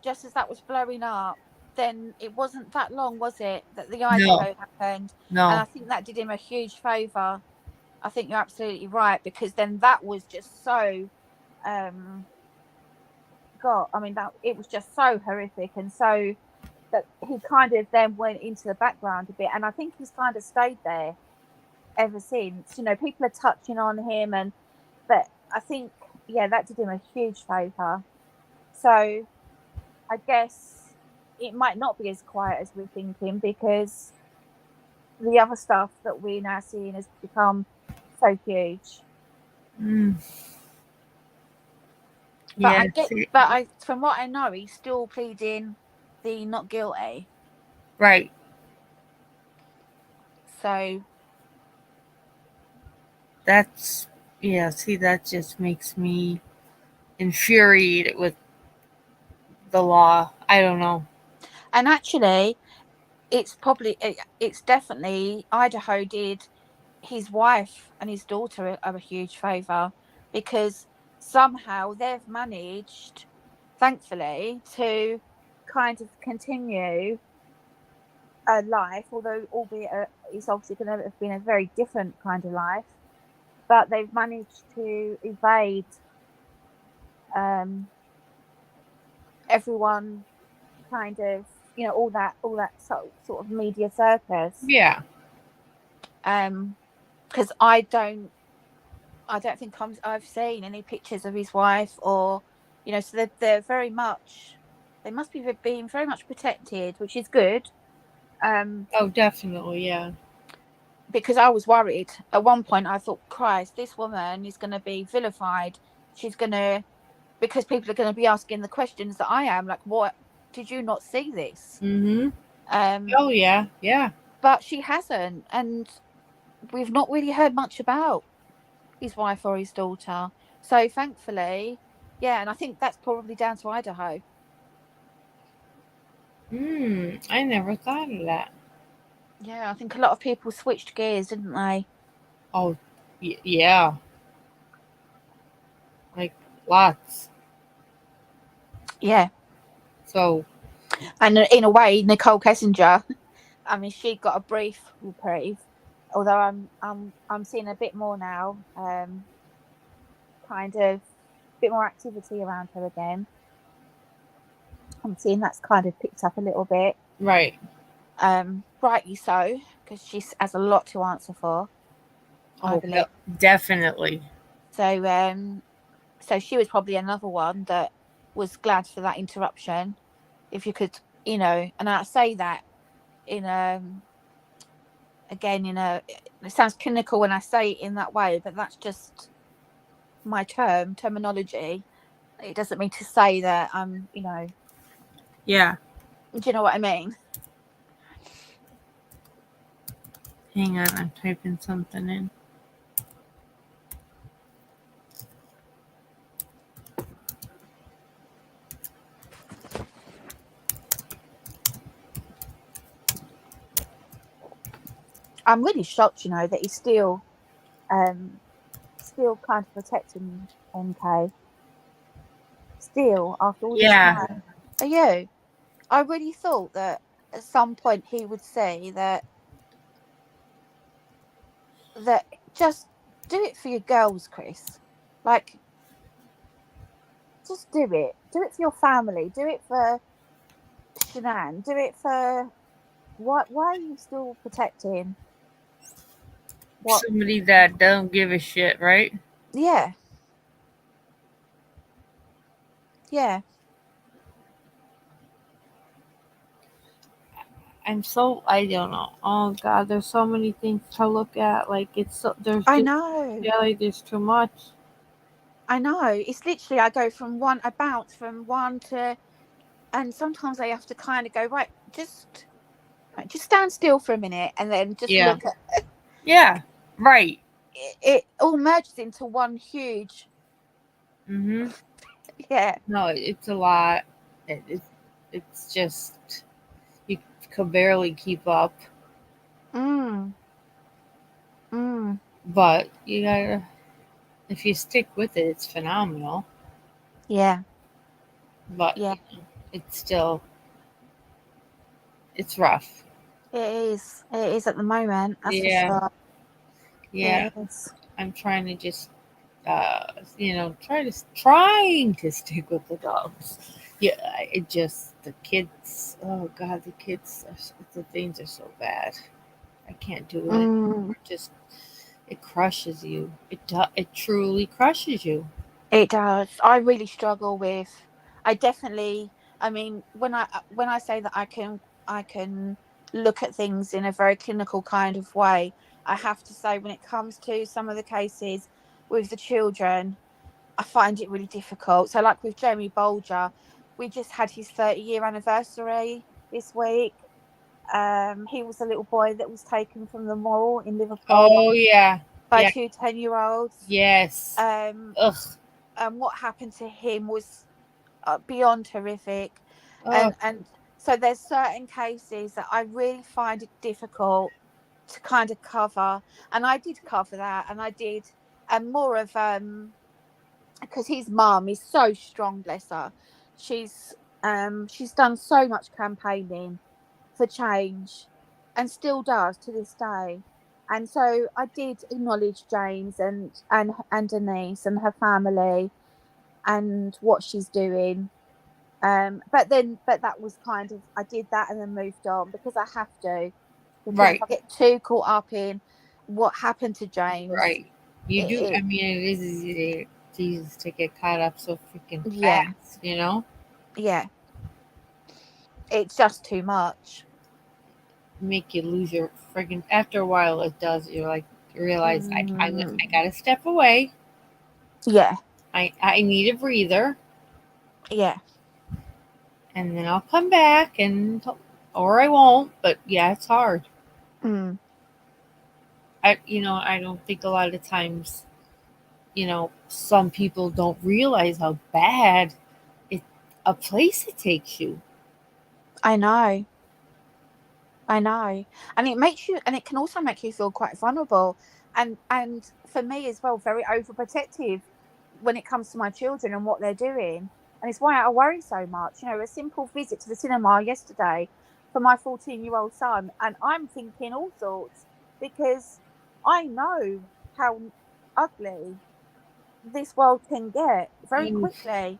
just as that was blowing up, then it wasn't that long, was it, that the no, Idaho happened? And no, I think that did him a huge favour. I think you're absolutely right, because then that was just so God, I mean, that it was just so horrific, and so that he kind of then went into the background a bit, and I think he's kind of stayed there ever since. People are touching on him, but I think, yeah, that did him a huge favour. So I guess it might not be as quiet as we're thinking, because the other stuff that we're now seeing has become so huge. mm. But Yeah, from what I know, he's still pleading the not guilty. right. So That's yeah. See, that just makes me infuriated with the law. I don't know. and actually, it's definitely Idaho did his wife and his daughter a huge favor, because somehow they've managed, thankfully, to kind of continue a life, although albeit it's obviously going to have been a very different kind of life, but they've managed to evade um, everyone, kind of, all that sort of media circus. Yeah. Because I don't think I've seen any pictures of his wife, or so they're very much, they must be being very much protected, which is good. Oh, definitely. Yeah. Because I was worried at one point. I thought, Christ, this woman is going to be vilified. She's going to, because people are going to be asking the questions that I am, like, what, did you not see this? Mm-hmm. Um, Oh yeah. Yeah. but she hasn't, and we've not really heard much about his wife or his daughter. So thankfully, yeah, and I think that's probably down to Idaho. I never thought of that. Yeah, I think a lot of people switched gears, didn't they? Oh, yeah. Like lots. Yeah, So and in a way, Nicole Kessinger, I mean, she got a brief reprieve, although I'm seeing a bit more now, kind of a bit more activity around her again. I'm seeing that's kind of picked up a little bit. Right. Rightly so, because she has a lot to answer for, I Oh, believe. definitely. So she was probably another one that was glad for that interruption. If you could, and I say that in again it sounds clinical when I say it in that way, but that's just my terminology. It doesn't mean to say that Yeah. do you know what I mean? Hang on, I'm typing something in. I'm really shocked, that he's still kind of protecting MK. Still, after all this Yeah. time. Are you? I really thought that at some point he would say that just do it for your girls, Chris. Like, just do it. Do it for your family. Do it for Shanann. Do it for why are you still protecting what? Somebody that don't give a shit, right? Yeah. Yeah. I don't know. Oh God, there's so many things to look at. Like I know. there's too much. I know. It's literally I bounce from one to, and sometimes I have to kind of go, right, just stand still for a minute and then just Yeah. look at Yeah. Right. it all merges into one huge. Mhm. Yeah. No, it's a lot. It's just you could barely keep up, Mm. Mm. but you gotta. If you stick with it, it's phenomenal. Yeah. But Yeah. it's still it's rough. It is at the moment, that's for Yeah. sure. Yeah. It is. I'm trying to just trying to stick with the dogs. Yeah, it just the kids. Oh God, the kids. The things are so bad. I can't do it. Mm. Just it crushes you. It truly crushes you. It does. I really struggle with. I definitely. I mean, when I say that I can look at things in a very clinical kind of way, I have to say when it comes to some of the cases with the children, I find it really difficult. So, like with Jamie Bolger, we just had his 30-year anniversary this week. He was a little boy that was taken from the mall in Liverpool Oh yeah, by yeah, two 10-year-olds. yes. Um, Ugh, and what happened to him was beyond horrific. ugh. And so there's certain cases that I really find it difficult to kind of cover, and I did cover that, and I did, and more of because his mum is so strong, bless her. She's done so much campaigning for change and still does to this day. And so I did acknowledge James and Denise and her family and what she's doing. But that was kind of, I did that and then moved on because I have to, because if Right, I get too caught up in what happened to James, right. You do. it I mean, it is easy to get caught up so freaking yeah, fast. You know, yeah, it's just too much. make you lose your freaking. After a while, it does. You're like, you realize Mm, I gotta step away. yeah, I need a breather, yeah, and then I'll come back or I won't. But yeah, it's hard. mm, I don't think a lot of times, some people don't realize how bad it a place it takes you. I know. I know. And it can also make you feel quite vulnerable. And for me as well, very overprotective when it comes to my children and what they're doing. And it's why I worry so much. A simple visit to the cinema yesterday for my 14-year-old son, and I'm thinking all sorts because I know how ugly this world can get very Mm, quickly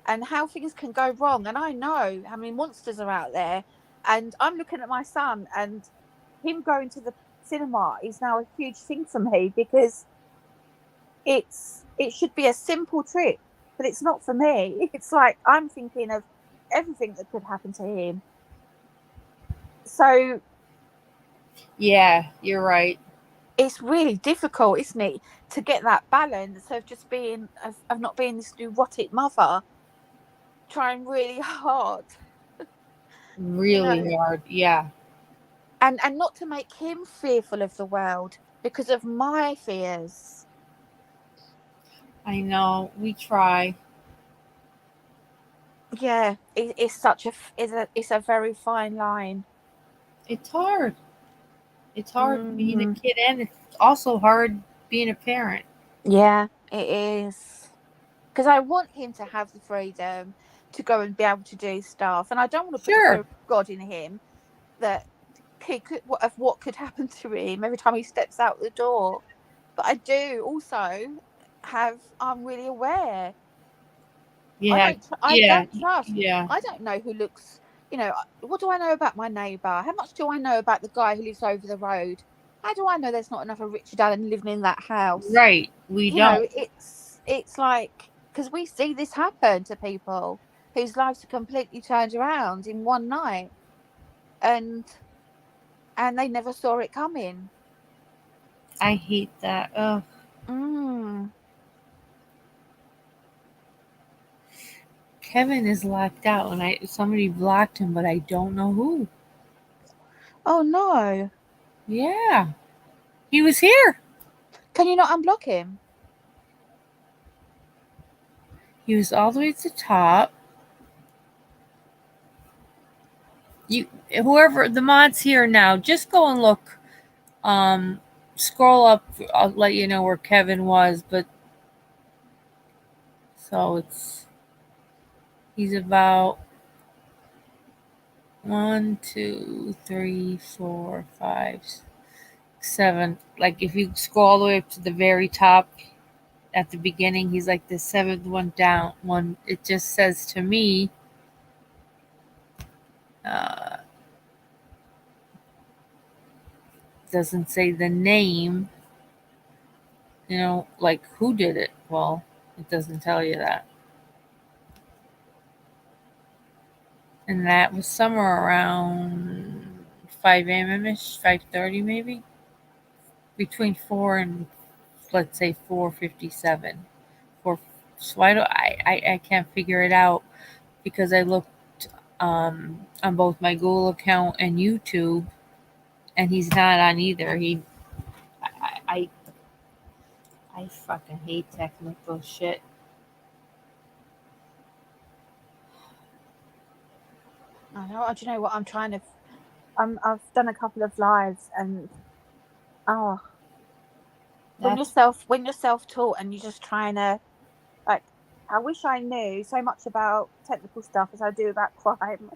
and how things can go wrong. And I know how many monsters are out there. And I'm looking at my son, and him going to the cinema is now a huge thing for me, because it should be a simple trip, but it's not for me. It's like I'm thinking of everything that could happen to him. So Yeah, you're right. it's really difficult, isn't it, to get that balance of just being of not being this neurotic mother, trying really hard, you know, Really hard. Yeah. and not to make him fearful of the world because of my fears. I know. We try. Yeah, it's such it's a very fine line. It's hard. It's hard being a Mm, kid, and it's also hard being a parent. yeah, it is. Because I want him to have the freedom to go and be able to do stuff, and I don't want to put the fear Sure. of God in him that he could of what could happen to him every time he steps out the door. But I do also I'm really aware. Yeah. I Yeah. don't trust. Yeah. I don't know who looks. What do I know about my neighbour? How much do I know about the guy who lives over the road? How do I know there's not another Richard Allen living in that house? Right. We You know, don't. it's like, because we see this happen to people whose lives are completely turned around in one night, and they never saw it coming. I hate that. Ugh. Mm. Kevin is locked out, and somebody blocked him, but I don't know who. Oh no! Yeah. He was here. Can you not unblock him? He was all the way at the top. Whoever the mods here now, just go and look. Scroll up. I'll let you know where Kevin was, but so he's about 1, 2, 3, 4, 5, 7. Like if you scroll all the way up to the very top at the beginning, he's like the 7th one down. One. It just says to me. Uh, doesn't say the name. Like who did it. Well, it doesn't tell you that. And that was somewhere around 5 a.m.ish, 5:30 maybe, between 4 and let's say 4:57. 4. So I can't figure it out because I looked on both my Google account and YouTube, and he's not on either. I fucking hate technical shit. I know. Do you know what I'm trying to? I've done a couple of lives, and oh, when That's you're self-taught and you're just trying to, like, I wish I knew so much about technical stuff as I do about crime.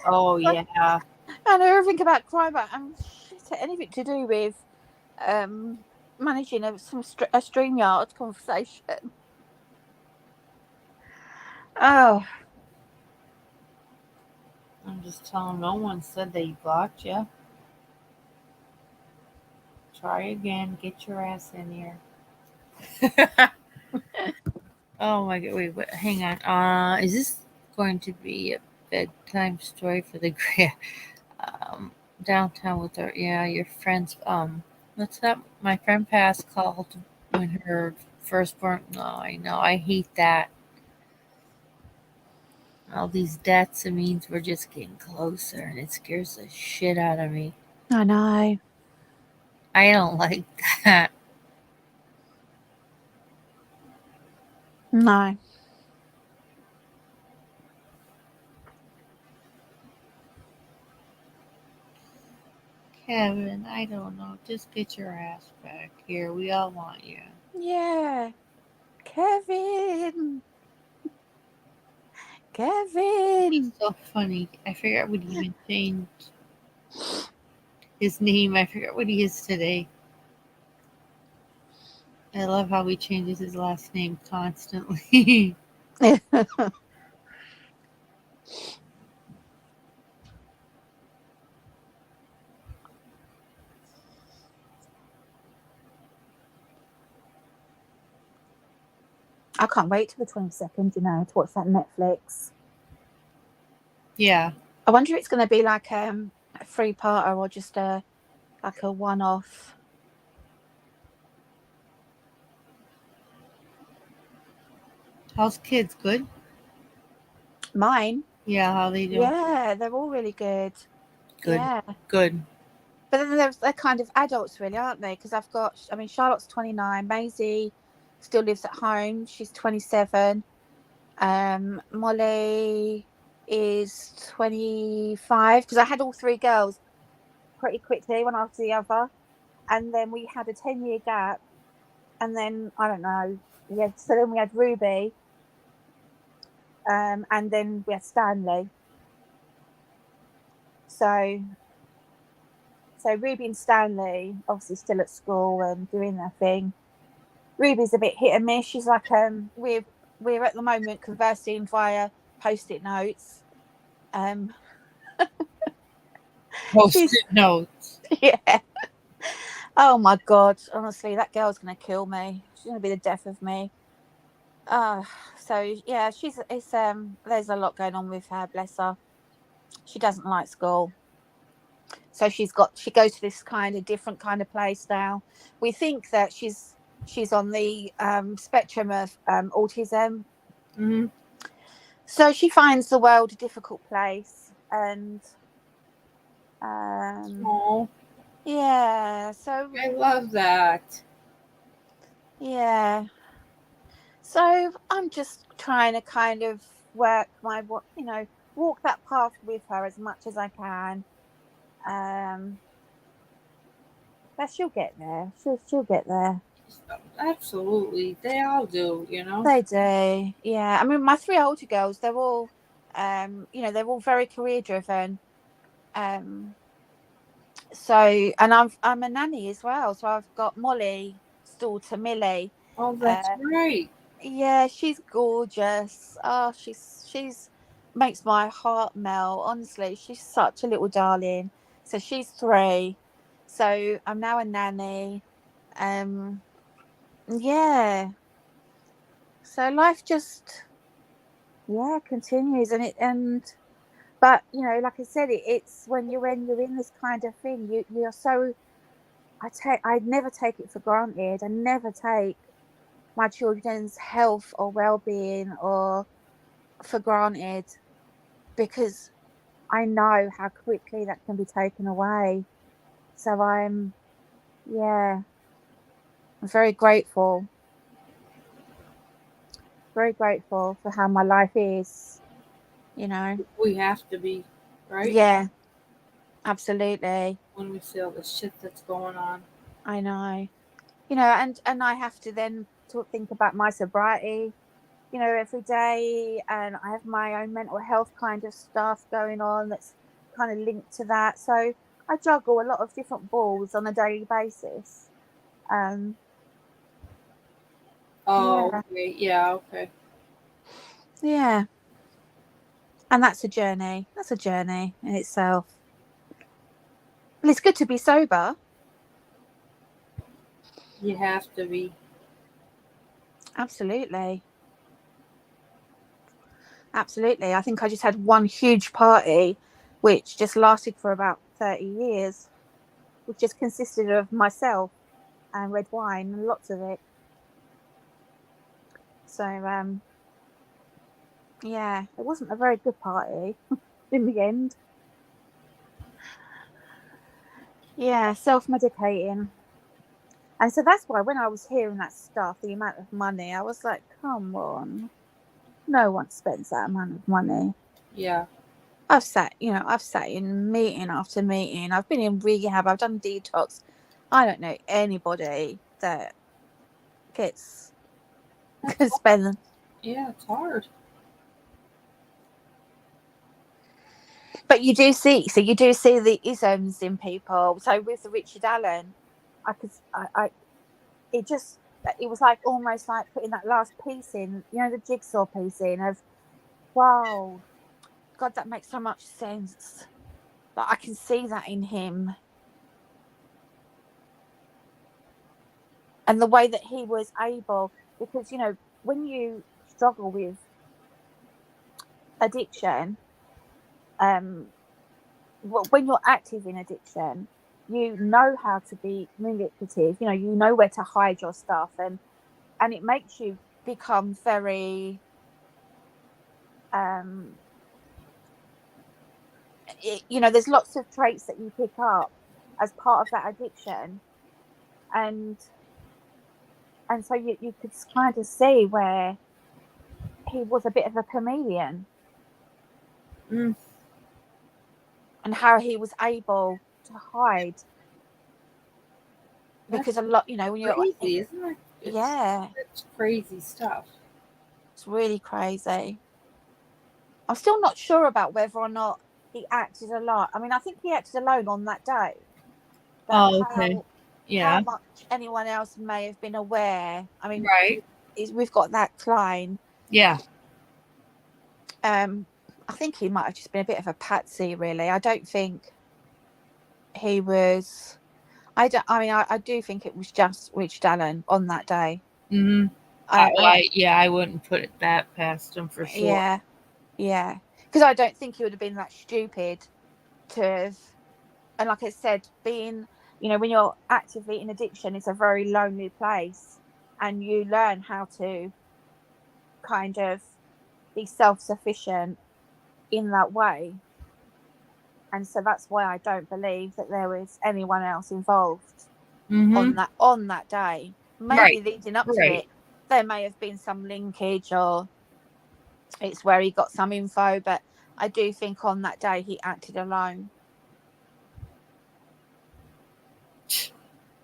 oh yeah. I know everything about crime, but I'm shit at anything to do with managing a StreamYard conversation. Oh, I'm just telling no one said they blocked you. Try again. Get your ass in here. Oh my god! Wait, hang on. Is this going to be a bedtime story for the downtown with her? Yeah, your friends. What's that? My friend passed called when her firstborn. No, I know. I hate that. All these deaths. It means we're just getting closer, and it scares the shit out of me. I know. I don't like that. No. Kevin, I don't know. Just get your ass back here. We all want you. Yeah. Kevin. Kevin. So funny. I forgot what he even changed his name. I forgot what he is today. I love how he changes his last name constantly. I can't wait till the 22nd, you know, to watch that Netflix. Yeah. I wonder if it's going to be like a 3-parter or just like a one-off. How's kids? Good? Mine? Yeah, how they doing? Yeah, they're all really good. Good. Yeah. Good. But then they're kind of adults, really, aren't they? Because Charlotte's 29. Maisie still lives at home. She's 27. Molly is 25. Because I had all 3 girls pretty quickly, one after the other. And then we had a 10-year gap. And then, I don't know. Then we had Ruby. And then we had Stanley. So Ruby and Stanley obviously still at school and doing their thing. Ruby's a bit hit and miss. She's like we're at the moment conversing via post-it notes. Post-it notes. Yeah. Oh my God, honestly, that girl's gonna kill me. She's gonna be the death of me. So yeah, there's a lot going on with her, bless her. She doesn't like school. So she goes to this kind of different kind of place now. We think that she's on the spectrum of autism. Mm-hmm. So she finds the world a difficult place, and Oh, yeah. So I love that. yeah. So I'm just trying to kind of walk that path with her as much as I can. But she'll get there. She'll get there. Absolutely. They all do, you know? They do. Yeah. I mean, my 3 older girls, they're all, they're all very career driven. So, and I'm a nanny as well. So I've got Molly's daughter, Millie. Oh, that's right. Yeah, she's gorgeous. Oh, she's makes my heart melt. Honestly, she's such a little darling. So she's 3. So I'm now a nanny. Yeah. So life just continues, but like I said, it's when you're in this kind of thing, you're so I never take it for granted. I never take my children's health or well-being or for granted, because I know how quickly that can be taken away. So I'm very grateful for how my life is, We have to be, right? Yeah, absolutely. When we see all the shit that's going on. I know. And I have to then think about my sobriety, every day, and I have my own mental health kind of stuff going on that's kind of linked to that. So I juggle a lot of different balls on a daily basis. Oh, Yeah. okay. Yeah, okay. Yeah. And that's a journey. That's a journey in itself. Well, it's good to be sober. You have to be. Absolutely. Absolutely. I think I just had one huge party, which just lasted for about 30 years, which just consisted of myself and red wine and lots of it. So, yeah, it wasn't a very good party in the end. Yeah, self-medicating. And so that's why when I was hearing that stuff, the amount of money, I was like, come on. No one spends that amount of money. Yeah. I've sat in meeting after meeting. I've been in rehab. I've done detox. I don't know anybody that can spend. Yeah, it's hard. But you do see the isms in people. So with the Richard Allen, it was like almost like putting that last piece in, the jigsaw piece in of, wow, God, that makes so much sense. Like I can see that in him. And the way that he was able, because, when you struggle with addiction, when you're active in addiction, you know how to be communicative. You know where to hide your stuff, and it makes you become very there's lots of traits that you pick up as part of that addiction, and so you could kind of see where he was a bit of a chameleon. Mm. And how he was able to hide, because a lot, when you're crazy, isn't it? It's crazy stuff. It's really crazy. I'm still not sure about whether or not he acted alone. I mean, I think he acted alone on that day. But okay. How much anyone else may have been aware. I mean, right. We've got that Klein. Yeah. I think he might have just been a bit of a patsy, really. I don't think he was. I do think it was just Rich Allen on that day. Mm-hmm. I wouldn't put that past him for sure. Yeah. Because I don't think he would have been that stupid to have. And like I said, being, when you're actively in addiction, it's a very lonely place, and you learn how to kind of be self-sufficient in that way. And so that's why I don't believe that there was anyone else involved on that day. Maybe leading up to it, there may have been some linkage, or it's where he got some info, but I do think on that day he acted alone.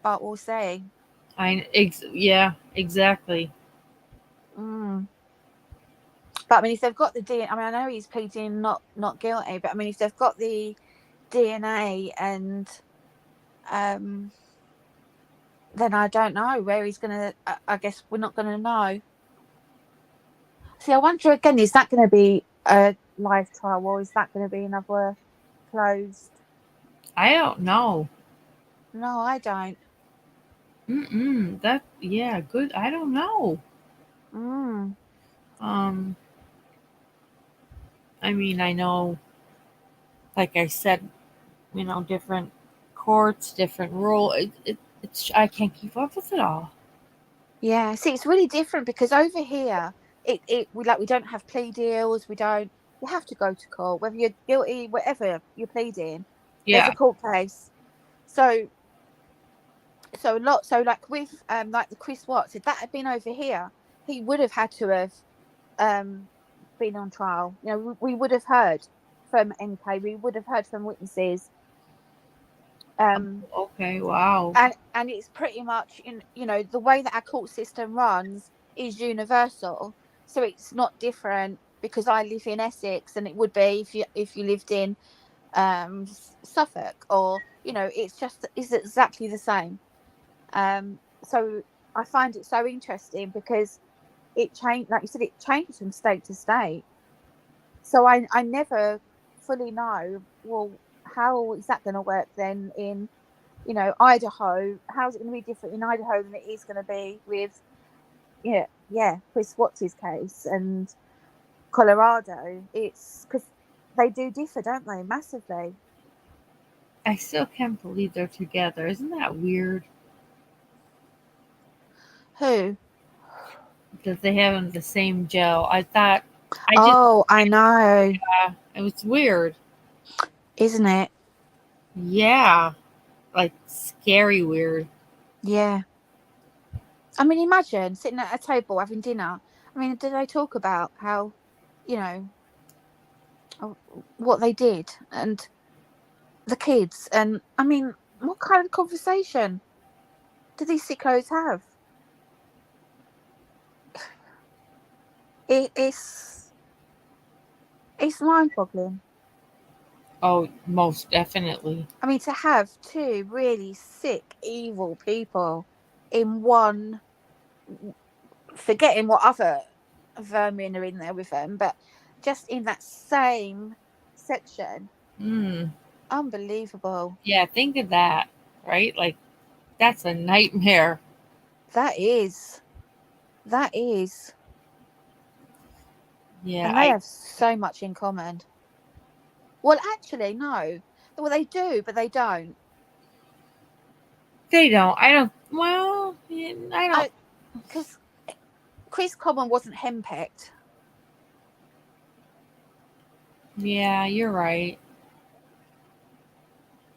But we'll see. Yeah, exactly. But I mean, if they've got the DNA, I mean, I know he's pleading not guilty, but I mean, if they've got the DNA, and then I don't know where he's gonna. I guess we're not gonna know. See, I wonder again, is that going to be a live trial, or is that going to be another closed? I don't know. No, I don't. Good. I don't know. I mean, I know, like I said, different courts, different rule. It's I can't keep up with it all. Yeah, see, it's really different because over here, we don't have plea deals. You have to go to court, whether you're guilty, whatever you're pleading. Yeah. There's a court case. So like with like the Chris Watts, if that had been over here, he would have had to have been on trial. We would have heard from NK, we would have heard from witnesses. Okay, wow. And it's pretty much the way that our court system runs is universal, so it's not different because I live in Essex, and it would be if you lived in Suffolk, or it's exactly the same. So I find it so interesting because it changed, like you said, it changes from state to state. So I never fully know, well, how is that going to work then in Idaho? How's it going to be different in Idaho than it is going to be with Chris Watts' case and Colorado? It's because they do differ, don't they, massively. I still can't believe they're together. Isn't that weird? Who? That they have in the same jail. I thought. I know. Yeah, it was weird, isn't it? Yeah, like scary weird. Yeah. I mean, imagine sitting at a table having dinner. I mean, did they talk about how, what they did and the kids? And I mean, what kind of conversation do these sickos have? It's mind-boggling. Oh, most definitely. I mean, to have two really sick, evil people in one, forgetting what other vermin are in there with them, but just in that same section. Unbelievable. Yeah, think of that, right? Like, that's a nightmare. That is. Yeah, And they have so much in common. Well, actually, no. Well, they do, but they don't. they don't. I don't. Well, yeah, I don't. Because Chris Common wasn't henpecked. Yeah, you're right.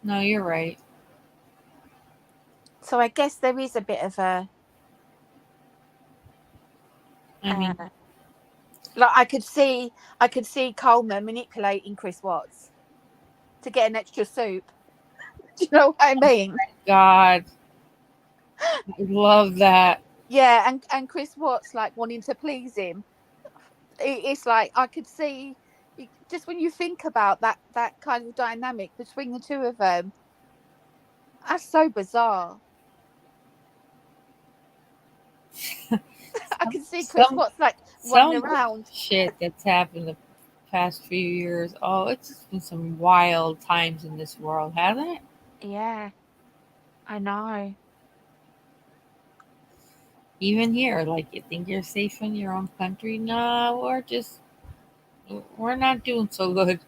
No, you're right. So I guess there is a bit of a... I mean, like I could see Coleman manipulating Chris Watts to get an extra soup. Do you know what I mean? God, I love that. Yeah, and Chris Watts like wanting to please him. It's like I could see, just when you think about that kind of dynamic between the two of them. That's so bizarre. I can see Chris Some Watts like running some around. shit that's happened the past few years. Oh, it's just been some wild times in this world, hasn't it? Yeah, I know. Even here, like you think you're safe in your own country? No, we're not doing so good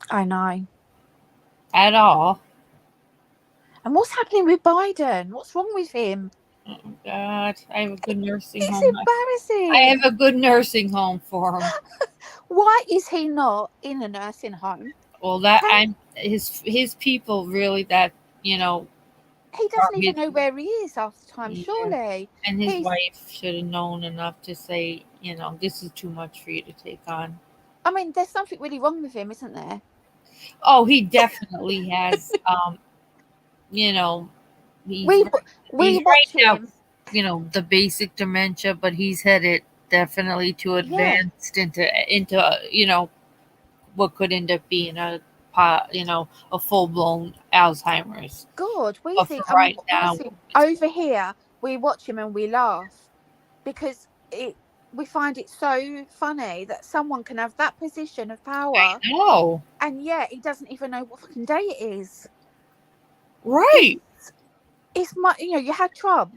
I know. at all. And what's happening with Biden? What's wrong with him? Oh God, I have a good nursing It's home. I embarrassing. have a good nursing home for him. Why is he not in a nursing home? Well, that How, I'm his people really that you know he are doesn't even his. know where he is half the time, Yeah. surely. And his He's, wife should have known enough to say, this is too much for you to take on. I mean, there's something really wrong with him, isn't there? Oh, he definitely has. You know, We he's watch right now. him. The basic dementia, but he's headed definitely to Yeah. advanced into what could end up being a full blown Alzheimer's. God, we But think, for right now, honestly, over here, we watch him and we laugh because we find it so funny that someone can have that position of power, no, and yet he doesn't even know what fucking day it is. right? It's you had Trump,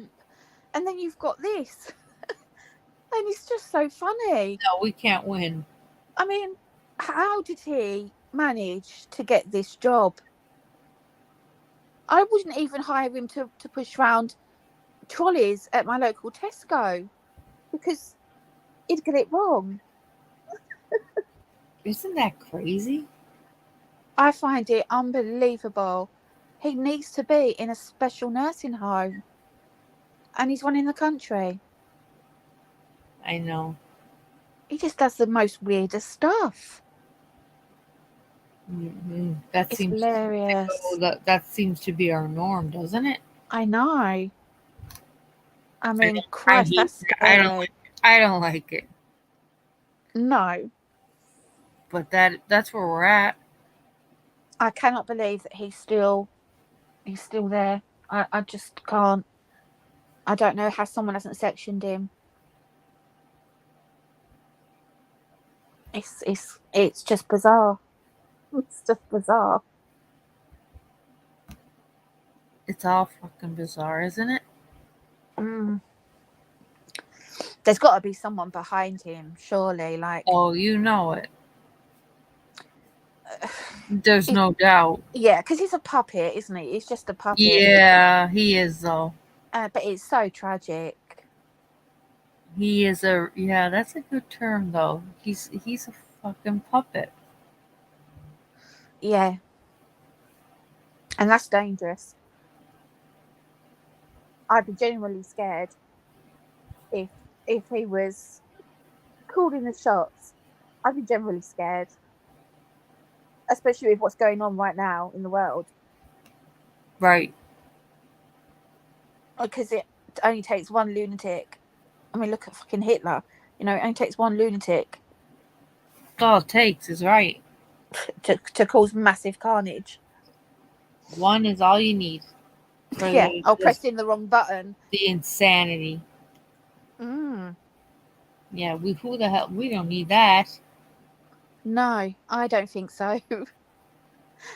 and then you've got this, and it's just so funny. No, we can't win. I mean, how did he manage to get this job? I wouldn't even hire him to push around trolleys at my local Tesco because he'd get it wrong. Isn't that crazy? I find it unbelievable. He needs to be in a special nursing home, and he's one in the country. I know. He just does the most weirdest stuff. Mm-hmm. That It's seems hilarious. that seems to be our norm, doesn't it? I know. I mean, Christ, that's scary. I don't like it. No, But that's where we're at. I cannot believe that he's still there. I just can't. I don't know how someone hasn't sectioned him. It's just bizarre. It's just bizarre. It's all fucking bizarre, isn't it? Mm. There's got to be someone behind him, surely. Like, Oh, you know it. There's no doubt. yeah, because he's a puppet, isn't he? He's just a puppet. Yeah, he is though. But it's so tragic. He is that's a good term though. He's a fucking puppet. Yeah, and that's dangerous. I'd be genuinely scared if he was calling the shots. I'd be generally scared, especially with what's going on right now in the world. Right. Because it only takes one lunatic. I mean, look at fucking Hitler. It only takes one lunatic All it takes is right. to cause massive carnage. One is all you need. Yeah, pressing the wrong button. The insanity. Mm. Yeah, who the hell? We don't need that. No, I don't think so.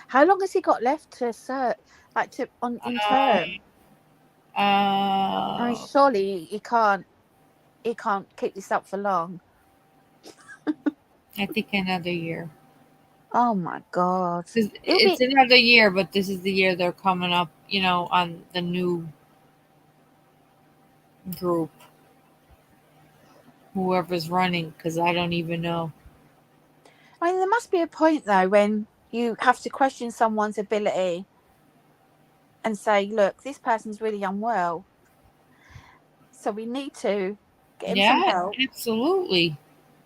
How long has he got left to serve? In term? I mean, surely he can't. he can't keep this up for long. I think another year. Oh my God. 'Cause It'll it's be another year, but this is the year they're coming up, on the new group. Whoever's running, because I don't even know. I mean, there must be a point though when you have to question someone's ability and say, look, this person's really unwell. So we need to get him some Yeah, help, absolutely.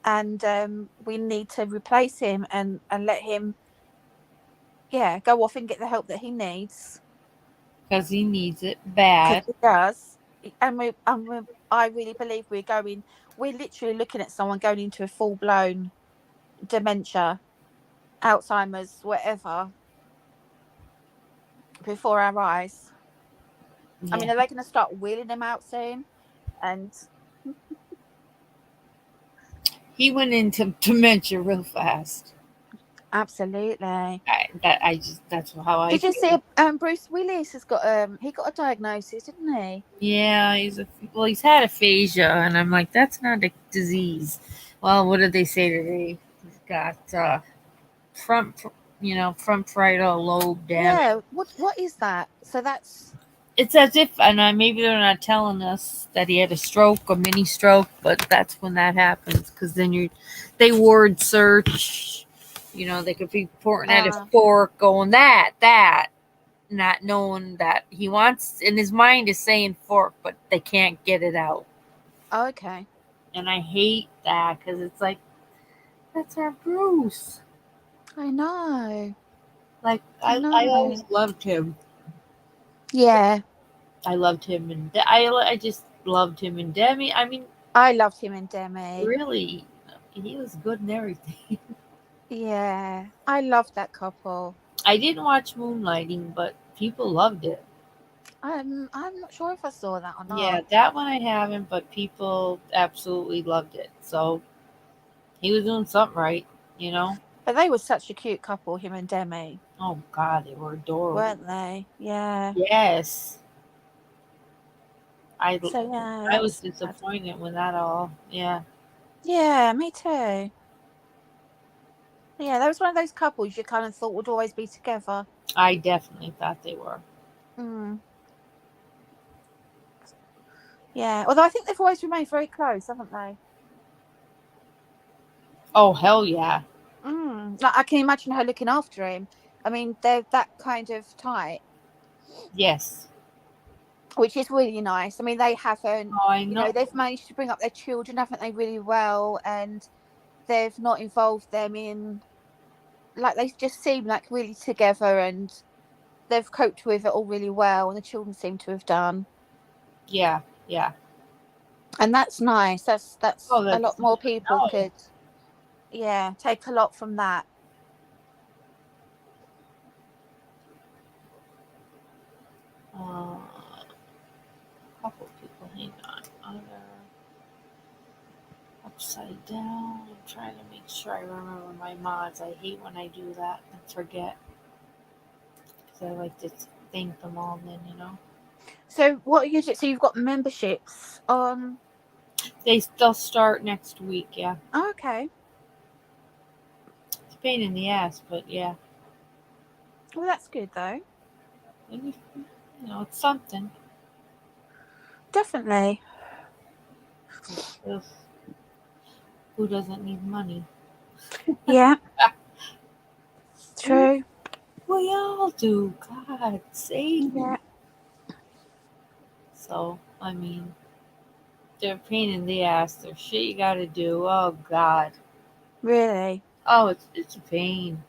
and we need to replace him and let him, go off and get the help that he needs, Because he needs it because bad. he does. I really believe we're literally looking at someone going into a full blown dementia, Alzheimer's, whatever, before our eyes. I Yeah. mean, are they going to start wheeling him out soon? And He went into dementia real fast. absolutely. That's how I Did you see? feel. Bruce Willis has got he got a diagnosis, didn't he? Yeah, he's had aphasia, and I'm like, that's not a disease. Well, what did they say today? He's got front, front parietal lobe damage. Yeah. What is that? So that's It's as if, and maybe they're not telling us that he had a stroke, a mini stroke, but that's when that happens. Because then they word search. They could be pointing at a fork, going that, not knowing that he wants, in his mind is saying fork, but they can't get it out. okay. And I hate that because it's like, that's our Bruce. I know. Like, I I always know. loved him. Yeah, I loved him, and I just loved him and Demi. I mean, I loved him and Demi. really, he was good and everything. Yeah, I loved that couple. I didn't watch Moonlighting, but people loved it. I'm not sure if I saw that or Yeah, not. that one I haven't, but people absolutely loved it. So he was doing something right, you know? But they were such a cute couple, him and Demi, Oh, God, they were adorable. weren't they? Yeah. Yes. So yeah, I that was was sad. disappointed when that all, yeah. Yeah, me too. Yeah, that was one of those couples you kind of thought would always be together. I definitely thought they were. Mm. Yeah, although I think they've always remained very close, haven't they? Oh, hell yeah. Like I can imagine her looking after him. I mean, they're that kind of tight, Yes. which is really nice. I mean, they haven't, Oh, I know. they've managed to bring up their children, haven't they, really well, and they've not involved them in, like, they just seem like really together, and they've coped with it all really well, and the children seem to have done, Yeah, yeah. and that's nice. That's Oh, a that's, lot more people no. could, take a lot from that. A couple people, hang on. Other upside down. I'm trying to make sure I remember my mods. I hate when I do that and forget. Because I like to thank them all then. So what are you do? So you've got memberships on? They'll start next week, yeah. Oh, okay. It's a pain in the ass, but yeah. Well, that's good though. It's something. Definitely. Ugh. Who doesn't need money? Yeah. True. We all do. God save me. Yeah. So, I mean, they're a pain in the ass. There's shit you gotta do. Oh, God. Really. Oh, it's a pain.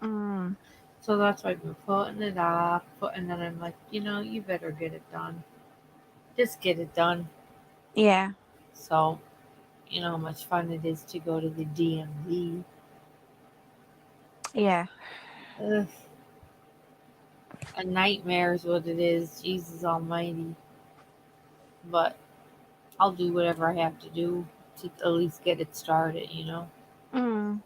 Mm. So that's why I've been putting it off. And then I'm like, you better get it done. Just get it done. Yeah. So, how much fun it is to go to the DMV. Yeah. Ugh. A nightmare is what it is. Jesus almighty. But I'll do whatever I have to do to at least get it started. Mm.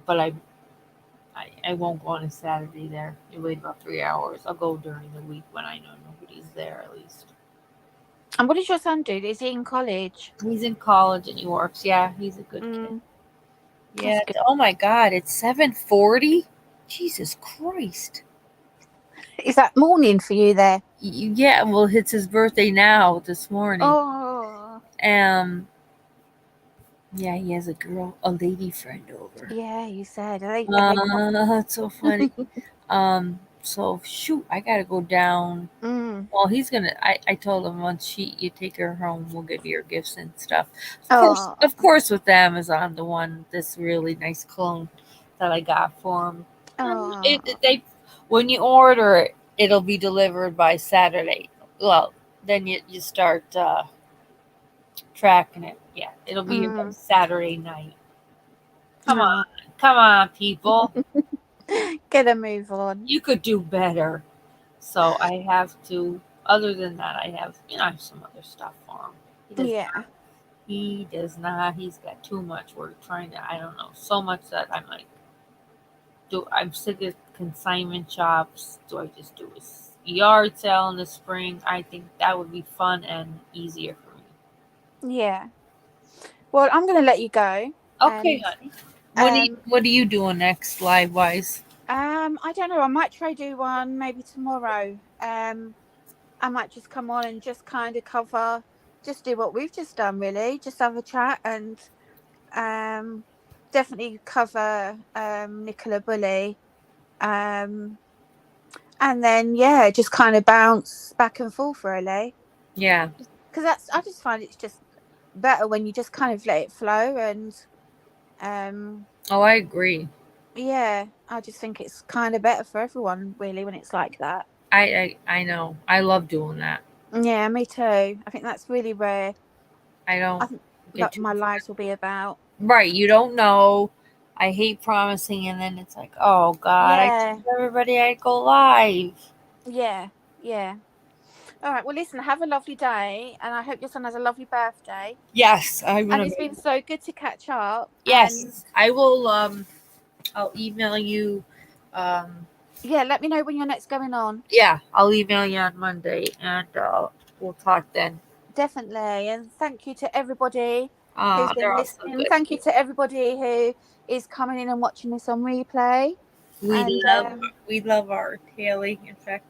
But I won't go on a Saturday there. You wait about 3 hours. I'll go during the week when I know nobody's there at least. And what does your son do? Is he in college? He's in college and he works. Yeah, he's a good kid. Yeah. That's good. Oh my God, it's 7:40. Jesus Christ. Is that morning for you there? Yeah, well, it's his birthday now this morning. Oh, Yeah, he has a lady friend over. yeah, you said. That's so funny. So shoot, I gotta go down. Well, he's gonna. I told him once you take her home, we'll give you your gifts and stuff. Of course, with Amazon, the one this really nice clone that I got for him. They when you order it, it'll be delivered by Saturday. Well, then you start tracking it. Yeah, it'll be here by Saturday night. Come on, people. Get a move on. You could do better. So I have to. Other than that, I have some other stuff for him. He does not. He's got too much. We're trying to. I don't know. So much that I'm like, I'm sick of consignment shops. Do I just do a yard sale in the spring? I think that would be fun and easier for me. Yeah. Well, I'm going to let you go. Okay, honey. What are you doing next, live wise? I don't know. I might try do one maybe tomorrow. I might just come on and just kind of cover, just do what we've just done, really. Just have a chat and definitely cover Nicola Bully. And then, yeah, just kind of bounce back and forth, really. Yeah. Because I just find it's just better when you just kind of let it flow. And Oh, I agree. yeah, I just think it's kind of better for everyone, really, when it's like that. I know. I love doing that. Yeah, me too. I think that's really where I think get my lives will be about. Right, you don't know. I hate promising, and then it's like, oh God, I Yeah, told everybody I'd go live. yeah, yeah. All right. Well, listen, have a lovely day, and I hope your son has a lovely birthday. Yes, I'm And gonna. it's been so good to catch up. And Yes, I will. I'll email you. yeah, let me know when you're next going on. Yeah, I'll email you on Monday, and we'll talk then. Definitely. And thank you to everybody who's They're been all so listening. good. Thank you to everybody who is coming in and watching this on replay. We love our Haley. In fact,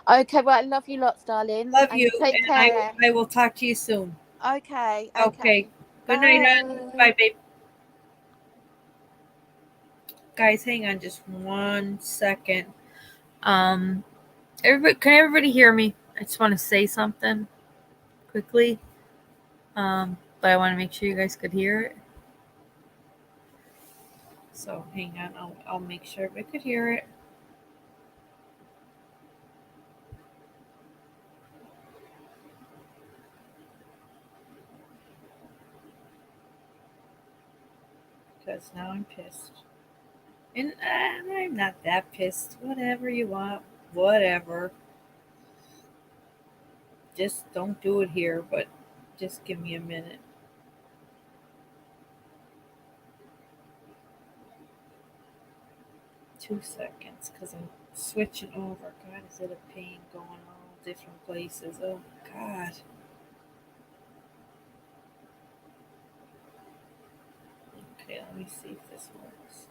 Okay, well, I love you lots, darling. love And you you, take and care. I will talk to you soon. Okay. Okay. Good night, hon. Bye, babe. Guys, hang on just 1 second. Can everybody hear me? I just want to say something quickly. But I want to make sure you guys could hear it. So hang on, I'll make sure everybody could hear it. Because now I'm pissed. And I'm not that pissed. Whatever you want. Whatever. Just don't do it here, but just give me a minute. Two seconds, because I'm switching over. God, is it a pain going all different places? Oh, God. Okay, let me see if this works.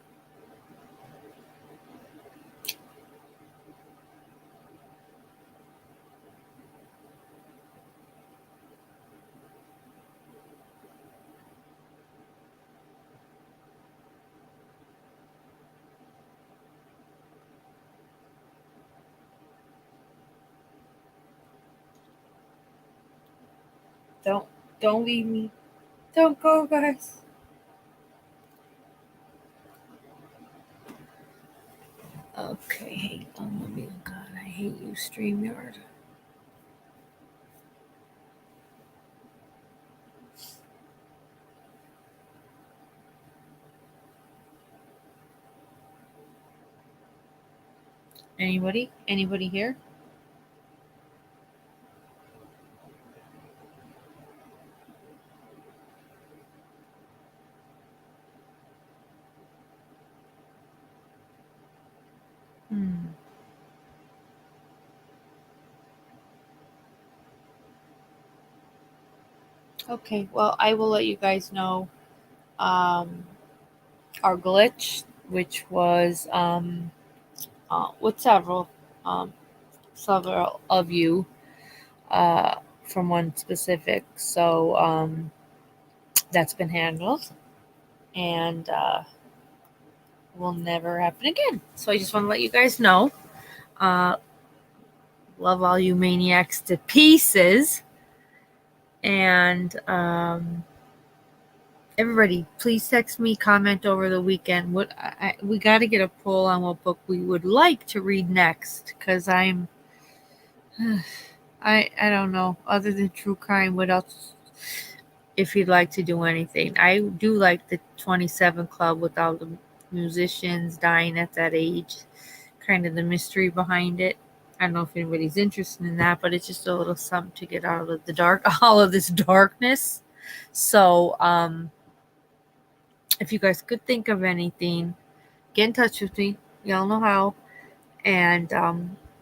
Don't leave me. Don't go, guys. Okay, hang on. Let me. God, I hate you, StreamYard. Anybody? Anybody here? Okay, well, I will let you guys know our glitch, which was with several of you from one specific. So that's been handled, and will never happen again. So I just want to let you guys know. Love all you maniacs to pieces. And everybody, please text me, comment over the weekend. We got to get a poll on what book we would like to read next, because I don't know, other than true crime, what else, if you'd like to do anything. I do like the 27 Club with all the musicians dying at that age, kind of the mystery behind it. I don't know if anybody's interested in that, but it's just a little something to get out of the dark, all of this darkness. So if you guys could think of anything, get in touch with me. Y'all know how. And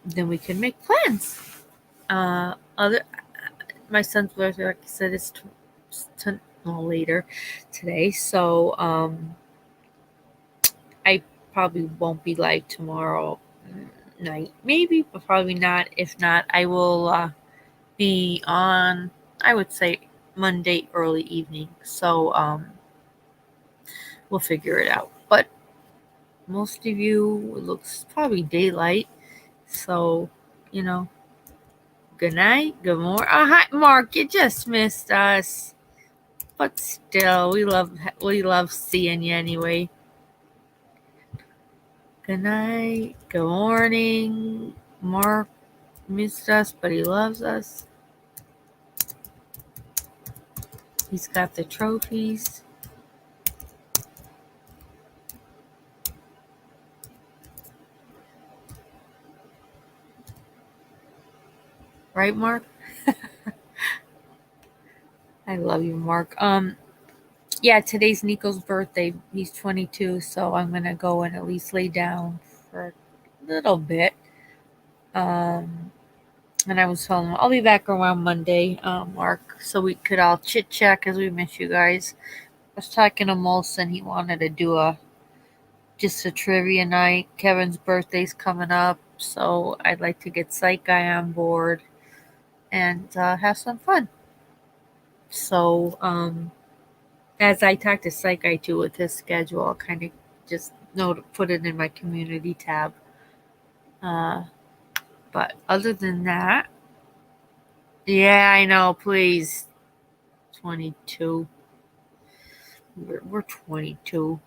then we can make plans. My son's birthday, like I said, is later today. So I probably won't be live tomorrow night. Maybe, but probably not. If not, I will be on, I would say, Monday early evening. So we'll figure it out. But most of you, it looks probably daylight. So, good night, good morning. Oh, hi, Mark, you just missed us. But still, we love seeing you anyway. Good night, good morning. Mark missed us, but he loves us. He's got the trophies. Right, Mark? I love you, Mark. Yeah, today's Nico's birthday. He's 22, so I'm gonna go and at least lay down for a little bit. And I was telling him I'll be back around Monday, Mark, so we could all chit chat because we miss you guys. I was talking to Molson. He wanted to do just a trivia night. Kevin's birthday's coming up, so I'd like to get Psych Guy on board and have some fun. So, as I talk to Psych Guy too with his schedule, I'll kind of just know to put it in my community tab. But other than that, yeah, I know, please. 22. We're 22.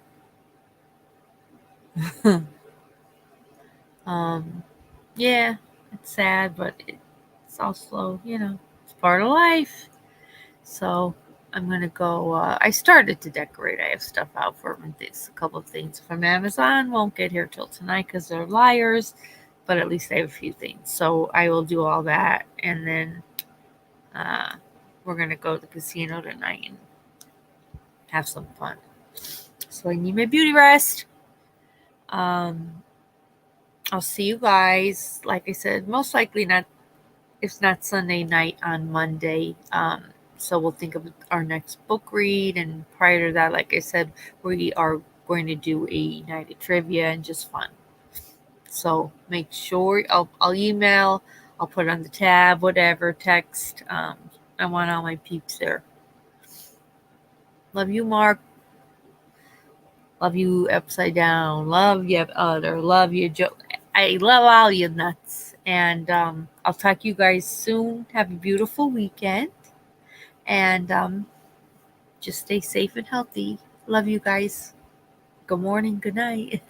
Yeah, it's sad, but it's also, it's part of life. So I'm gonna go. I started to decorate. I have stuff out for a couple of things from Amazon. Won't get here till tonight because they're liars, but at least I have a few things. So I will do all that, and then we're gonna go to the casino tonight and have some fun. So I need my beauty rest. I'll see you guys. Like I said, most likely not. If not Sunday night, on Monday. So we'll think of our next book read, and prior to that, like I said, we are going to do a night of trivia and just fun. So make sure I'll email, I'll put it on the tab, whatever, text. I want all my peeps there. Love you, Mark. Love you, Upside Down. Love you, Other. Love you, Joe. I love all you nuts. And I'll talk to you guys soon. Have a beautiful weekend. And just stay safe and healthy. Love you guys. Good morning. Good night.